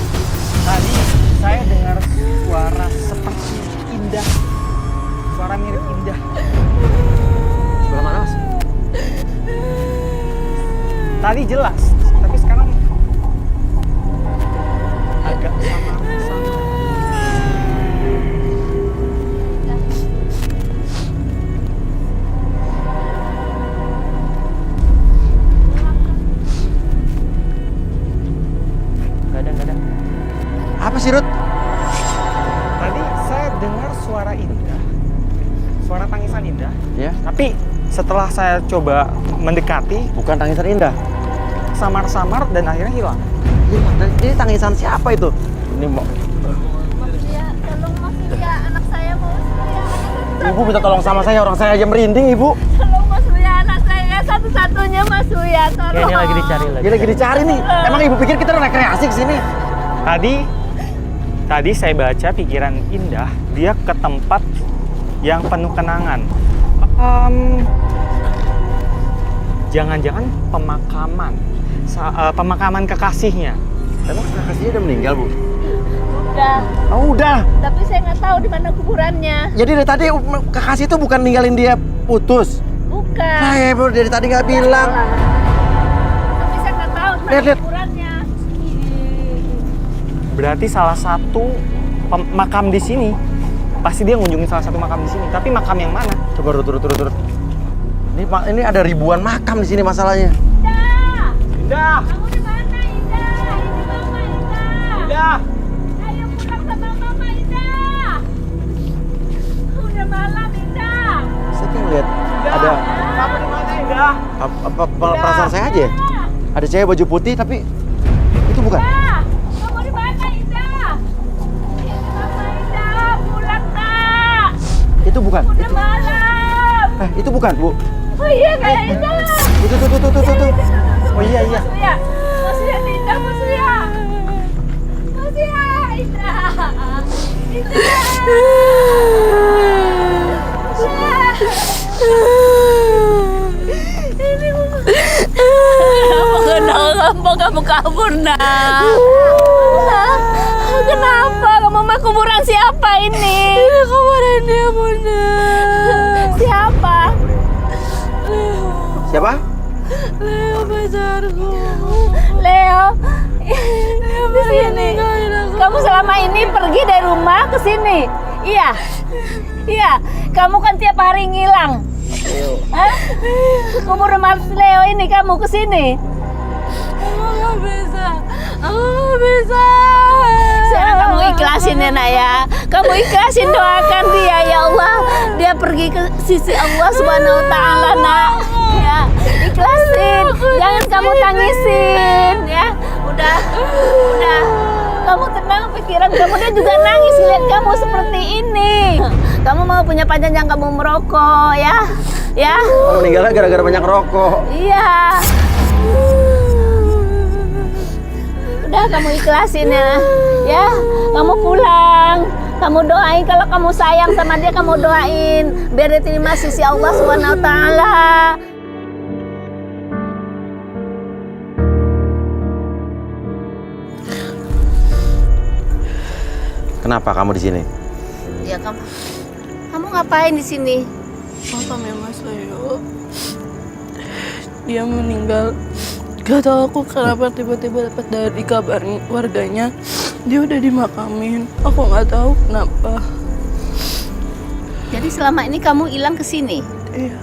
Tadi saya dengar suara seperti Indah. Suara mirip Indah. Sebelah mana, Mas? Tadi jelas, tapi sekarang agak samar. Gak ada. Apa sih, Rut? Tadi saya dengar suara Indah. Suara tangisan Indah. Ya. Tapi setelah saya coba mendekati, Bukan tangisan Indah. samar-samar dan akhirnya hilang. Ini tangisan siapa itu? Ini mau. Tolong Mas Surya, anak saya mau Surya. Ibu minta tolong sama saya, orang saya aja merinding, Ibu. Tolong Mas Surya, anak saya satu-satunya Mas Surya, tolong. Ini lagi dicari lagi. Dia lagi dicari nih. Emang Ibu pikir kita rekreasi ke sini? Tadi saya baca pikiran Indah, dia ke tempat yang penuh kenangan. Jangan-jangan pemakaman kekasihnya. Emang kekasihnya udah meninggal, Bu? Udah, Oh, udah. tapi saya nggak tahu di mana kuburannya. Jadi dari tadi kekasih itu bukan ninggalin dia putus. Bukan. Nah, ya, Bro, dari tadi nggak bilang. Tapi saya nggak tahu di mana Lihat. kuburannya. Berarti salah satu makam di sini. Pasti dia ngunjungin salah satu makam di sini. Tapi makam yang mana? Coba turut. Ini ada ribuan makam di sini masalahnya. Indah! Kamu di mana, Indah? Ini Mama, Indah. Indah! Ayo pulang sama Mama, Indah. Udah malam, Indah. Saya kan lihat ada Kamu di mana, Indah? apa perasaan saya aja. Ada cewek baju putih tapi itu bukan. Indah, kamu di mana, Indah? Ini Mama, Indah. Pulang, Kak. Itu bukan. Udah malam. Itu bukan, Bu. Oh iya, kayak Indah. Tuh. Oh iya. Mas Surya, Indah, Mas Surya. Mas Surya, Indah. Kenapa kamu kabur, nak? Kenapa? Kamu mau kuburan siapa ini? Ini kuburan dia, Bunda. Siapa? Siapa? Leo pacarku. Leo. Di sini. Kamu selama ini pergi dari rumah ke sini. Iya. Kamu kan tiap hari ngilang. Hah? Kubur Mas Leo ini kamu ke sini. Aku nggak bisa. Sekarang kamu ikhlasin ya, Nak ya. Kamu ikhlasin, doakan dia ya Allah. Dia pergi ke sisi Allah Subhanahu wa taala, Nak. Ya, ikhlasin. Jangan kamu tangisin ya. Udah. kamu tenang, pikiran kamu dia juga nangis lihat kamu seperti ini. Kamu mau punya pacar yang kamu merokok ya? Ya? Oh, meninggalnya gara-gara banyak rokok. Iya. Udah kamu ikhlasin ya. Ya, kamu pulang. Kamu doain kalau kamu sayang sama dia, kamu doain biar diterima sisi Allah Subhanahu wa taala. Kenapa kamu di sini? Ya kamu ngapain di sini? Makamnya Mas Leo, dia meninggal. Gak tau aku kenapa tiba-tiba dapat dari kabar warganya dia udah dimakamin. Aku nggak tahu kenapa. Jadi selama ini kamu hilang ke sini? Iya.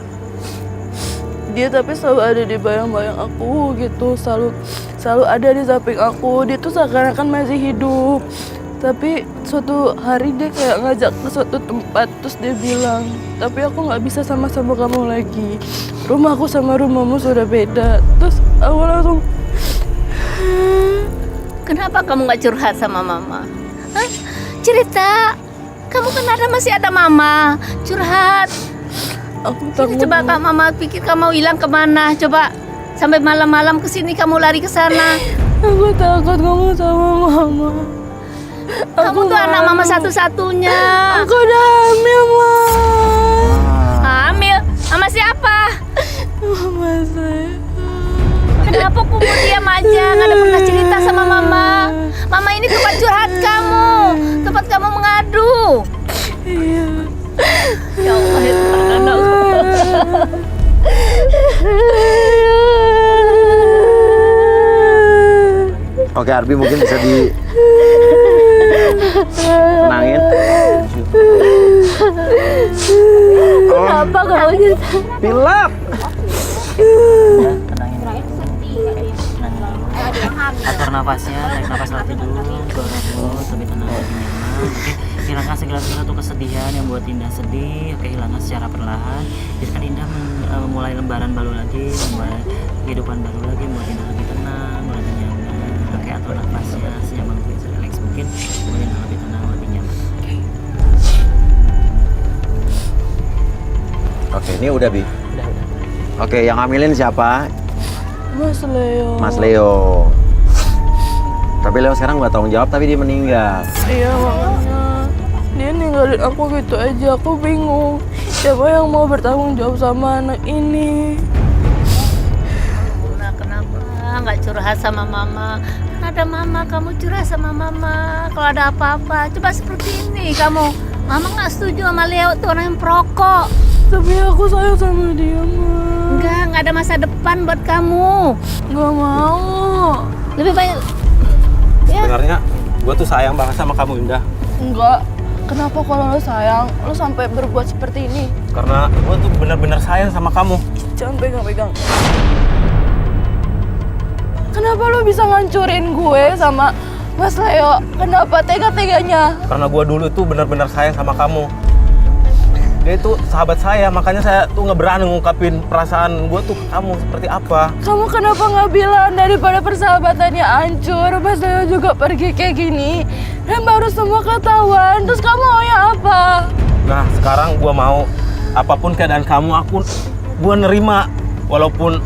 Dia tapi selalu ada di bayang-bayang aku gitu, selalu ada di samping aku. Dia tuh seakan-akan masih hidup. Tapi suatu hari dia kayak ngajak ke suatu tempat, terus dia bilang, tapi aku nggak bisa sama-sama kamu lagi. Rumahku sama rumahmu sudah beda. Terus aku langsung, kenapa kamu nggak curhat sama mama? Hah? Cerita. Kamu kan masih ada mama. Curhat. aku takut. Coba kak mama pikir kamu hilang kemana? Coba sampai malam-malam kesini kamu lari ke sana. Aku takut kamu sama mama. Kamu tuh anak mama satu-satunya. Aku udah hamil, Ma. Hamil? Sama siapa? Mama saya. Kenapa kamu diam aja? Nggak ada pernah cerita sama mama. Mama ini tempat curhat kamu. Tempat kamu mengadu. Iya. Ya Allah, ya Tuhan, anakku. Oke, Arbi mungkin bisa di tenangin. Kenapa kamu cerita? Pilek. Atur nafasnya, tarik nafas latih dulu, keluarin dulu, lebih tenang, lebih nyaman. Oke, hilangkan segala sesuatu kesedihan yang buat Indah sedih. Oke, hilangkan secara perlahan. Biarkan Indah memulai lembaran baru lagi, memulai kehidupan baru lagi, membuat Indah lebih tenang, lebih nyaman. Oke, atur nafasnya senyaman mungkin, serelax mungkin, membuat Indah lebih tenang, lebih nyaman. Oke, ini udah Bi. Oke, yang ngambilin siapa? Mas Leo. Mas Leo. Tapi Leo sekarang nggak tanggung jawab, tapi dia meninggal. Iya, makanya dia ninggalin aku gitu aja. Aku bingung siapa yang mau bertanggung jawab sama anak ini. Nah, kenapa nggak curhat sama mama? Kan ada mama, kamu curhat sama mama. Kalau ada apa-apa, coba seperti ini kamu. Mama nggak setuju sama Leo tuh orang yang perokok. Tapi aku sayang sama dia, Ma. Nggak ada masa depan buat kamu. Nggak mau. Lebih baik. Ya. Sebenarnya gue tuh sayang banget sama kamu, Indah. Enggak. Kenapa kalau lo sayang, lo sampai berbuat seperti ini? Karena gue tuh benar-benar sayang sama kamu. Jangan pegang-pegang. Kenapa lo bisa ngancurin gue sama Mas Leo? Kenapa tega-teganya? Karena gue dulu tuh benar-benar sayang sama kamu. Dia itu sahabat saya, makanya saya tuh nggak berani ngungkapin perasaan gue tuh ke kamu seperti apa. Kamu kenapa nggak bilang daripada persahabatannya hancur, Mas Leo juga pergi kayak gini, dan baru semua ketahuan, terus kamu maunya apa? Nah, sekarang gue mau apapun keadaan kamu, gue nerima. Walaupun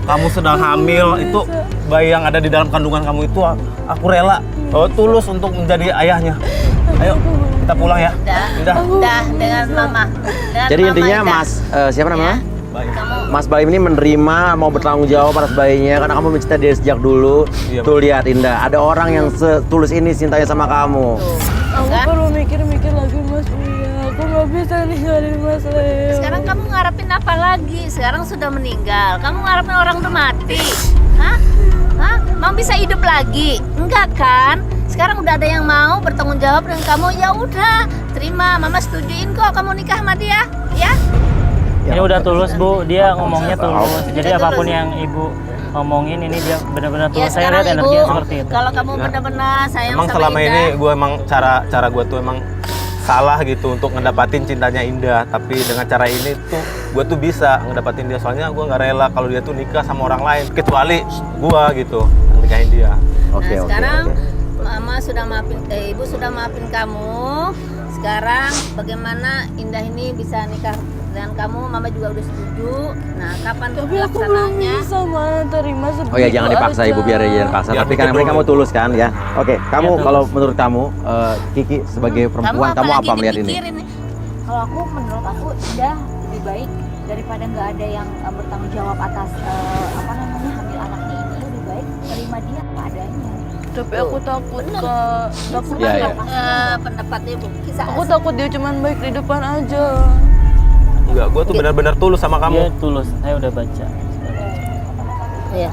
kamu sedang hamil, itu bayi yang ada di dalam kandungan kamu itu aku rela, tulus untuk menjadi ayahnya. Ayo, kita pulang ya. Udah dengan mama. Jadi intinya Mas, siapa namanya? Mas Baim ini menerima, mau bertanggung jawab atas bayinya karena kamu mencintai dia sejak dulu. Iya, Tuh lihat Indah, ada orang yang setulus ini cintanya sama kamu. Aku perlu mikir-mikir lagi, Mas Uya. Aku nggak bisa ninggalin Mas Leo. Sekarang kamu ngarepin apa lagi? Sekarang sudah meninggal. Kamu ngarepin orang udah mati? Hah? Hah? Mau bisa hidup lagi? Enggak kan? Sekarang udah ada yang mau bertanggung jawab dengan kamu, ya udah terima. Mama setujuin kok kamu nikah sama dia, ya? Ini udah tulus, Bu. Dia ngomongnya tulus. Jadi Udah apapun tulus. yang Ibu omongin ini dia benar-benar Ya tulus. Saya sekarang lihat ibu, energinya seperti itu. kalau kamu benar-benar sayang Emang sama selama Indah, ini gue emang cara gue tuh emang salah gitu untuk ngedapatin cintanya Indah. Tapi dengan cara ini tuh gue tuh bisa ngedapatin dia. Soalnya gue nggak rela kalau dia tuh nikah sama orang lain kecuali gue gitu yang nikahin dia. Oke, nah, oke, sekarang oke. Mama sudah maafin, Ibu sudah maafin kamu. Sekarang bagaimana Indah ini bisa nikah dengan kamu? Mama juga udah setuju. Nah, kapan Tapi aku belum pelaksananya? bisa mana terima sebegitu Oh ya jangan dipaksa aja. Ibu, biar dipaksa. Biar Tapi kan yang penting kamu tulus kan ya. Oke, kamu tulus. kalau menurut kamu Kiki sebagai perempuan kamu lagi apa melihat ini? dipikirin nih? Kalau aku, menurut aku Indah lebih baik daripada nggak ada yang bertanggung jawab atas hamil anaknya ini. Lebih baik terima dia apa adanya. Tapi aku takut Kak. Takut Iya, iya. Pendapatnya Bu, kisah Aku takut dia cuman baik di depan aja. Enggak, gue tuh benar-benar tulus sama Dia kamu. tulus, saya udah baca. Iya.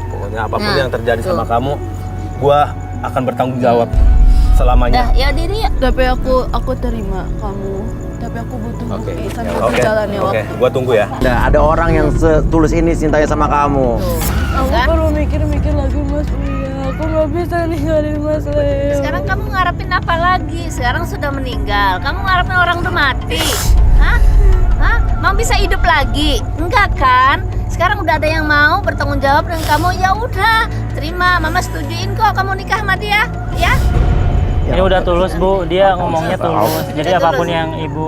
Pokoknya apapun Nah, yang terjadi tuh. sama kamu, gue akan bertanggung jawab selamanya. Dah, ya diri ya. Tapi aku terima kamu. Tapi aku butuh Oke, bukti sambil oke, berjalannya oke. waktu. Gue tunggu ya. Ada orang yang setulus ini cintanya sama kamu. Aku perlu mikir-mikir lagi Mas Lia. Aku nggak bisa ninggalin Mas Leo. Sekarang kamu ngarepin apa lagi? Sekarang sudah meninggal. Kamu ngarepin orang udah mati. Hah? Hah? Mau bisa hidup lagi? Enggak kan? Sekarang udah ada yang mau bertanggung jawab dengan kamu. Ya udah, terima. Mama setujuin kok kamu nikah sama dia, ya? Ini udah tulus Bu, dia ngomongnya tulus. Jadi Udah apapun tulus. yang Ibu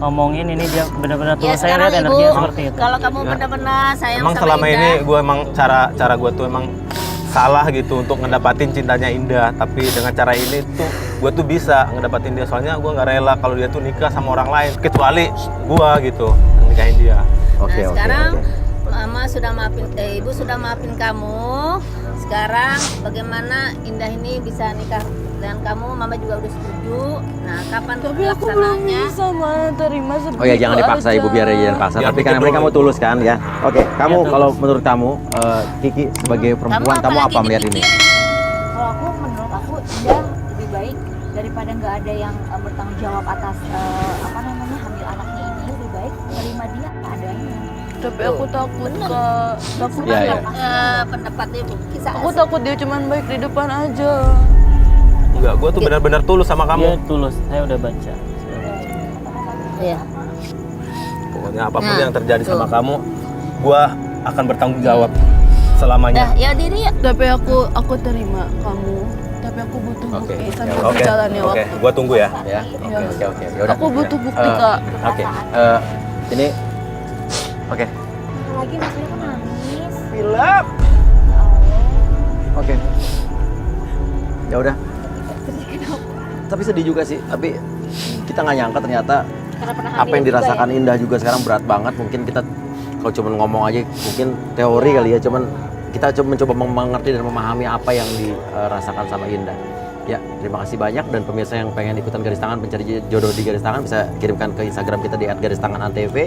omongin ini dia benar-benar Ya tulus. Saya sekarang lihat Ibu, energinya seperti itu. kalau kamu benar-benar sayang Emang sama selama Indah, ini gue emang cara gue tuh emang salah gitu untuk ngedapatin cintanya Indah. Tapi dengan cara ini tuh gue tuh bisa ngedapatin dia. Soalnya gue nggak rela kalau dia tuh nikah sama orang lain. Kecuali gue gitu yang nikahin dia. Oke, oke, sekarang oke. Mama sudah maafin, Ibu sudah maafin kamu. Sekarang bagaimana Indah ini bisa nikah dengan kamu? Mama juga udah setuju. Nah, kapan Tapi aku belum bisa mana terima sebegitu Oh ya jangan dipaksa aja. Ibu, biar dipaksa. Biar Tapi kan yang penting kamu tulus kan ya. Oke, kamu tulus. kalau menurut kamu Kiki sebagai perempuan kamu lagi apa melihat ini? dipikirin? Kalau aku, menurut aku Indah lebih baik daripada nggak ada yang bertanggung jawab atas hamil anaknya ini. Lebih baik terima dia apa adanya. Tapi aku takut Kak. Takut Iya, iya. Pendapatnya Bu, kisah Aku takut dia cuman baik di depan aja. Enggak, gue tuh benar-benar tulus sama Dia kamu. tulus, saya udah baca. Iya. Pokoknya apapun Nah, yang terjadi tuh. sama kamu, gue akan bertanggung jawab selamanya. Dah, ya diri ya. Tapi aku terima kamu. Tapi aku butuh Oke, bukti sambil oke, berjalannya oke. waktu. Gue tunggu ya. Ya, oke. Ya udah. Aku butuh bukti Eh, Kak. Oke, ini oke. Lagi Mas Leo nangis. Film. Oke. Ya udah. Tapi sedih juga sih. Tapi kita nggak nyangka ternyata apa yang dirasakan Indah juga sekarang berat banget. Mungkin kita kalau cuma ngomong aja mungkin teori kali ya. Cuman kita mencoba mengerti dan memahami apa yang dirasakan sama Indah. Ya, terima kasih banyak dan pemirsa yang pengen ikutan Garis Tangan pencari jodoh di Garis Tangan bisa kirimkan ke Instagram kita di @garistanganantv.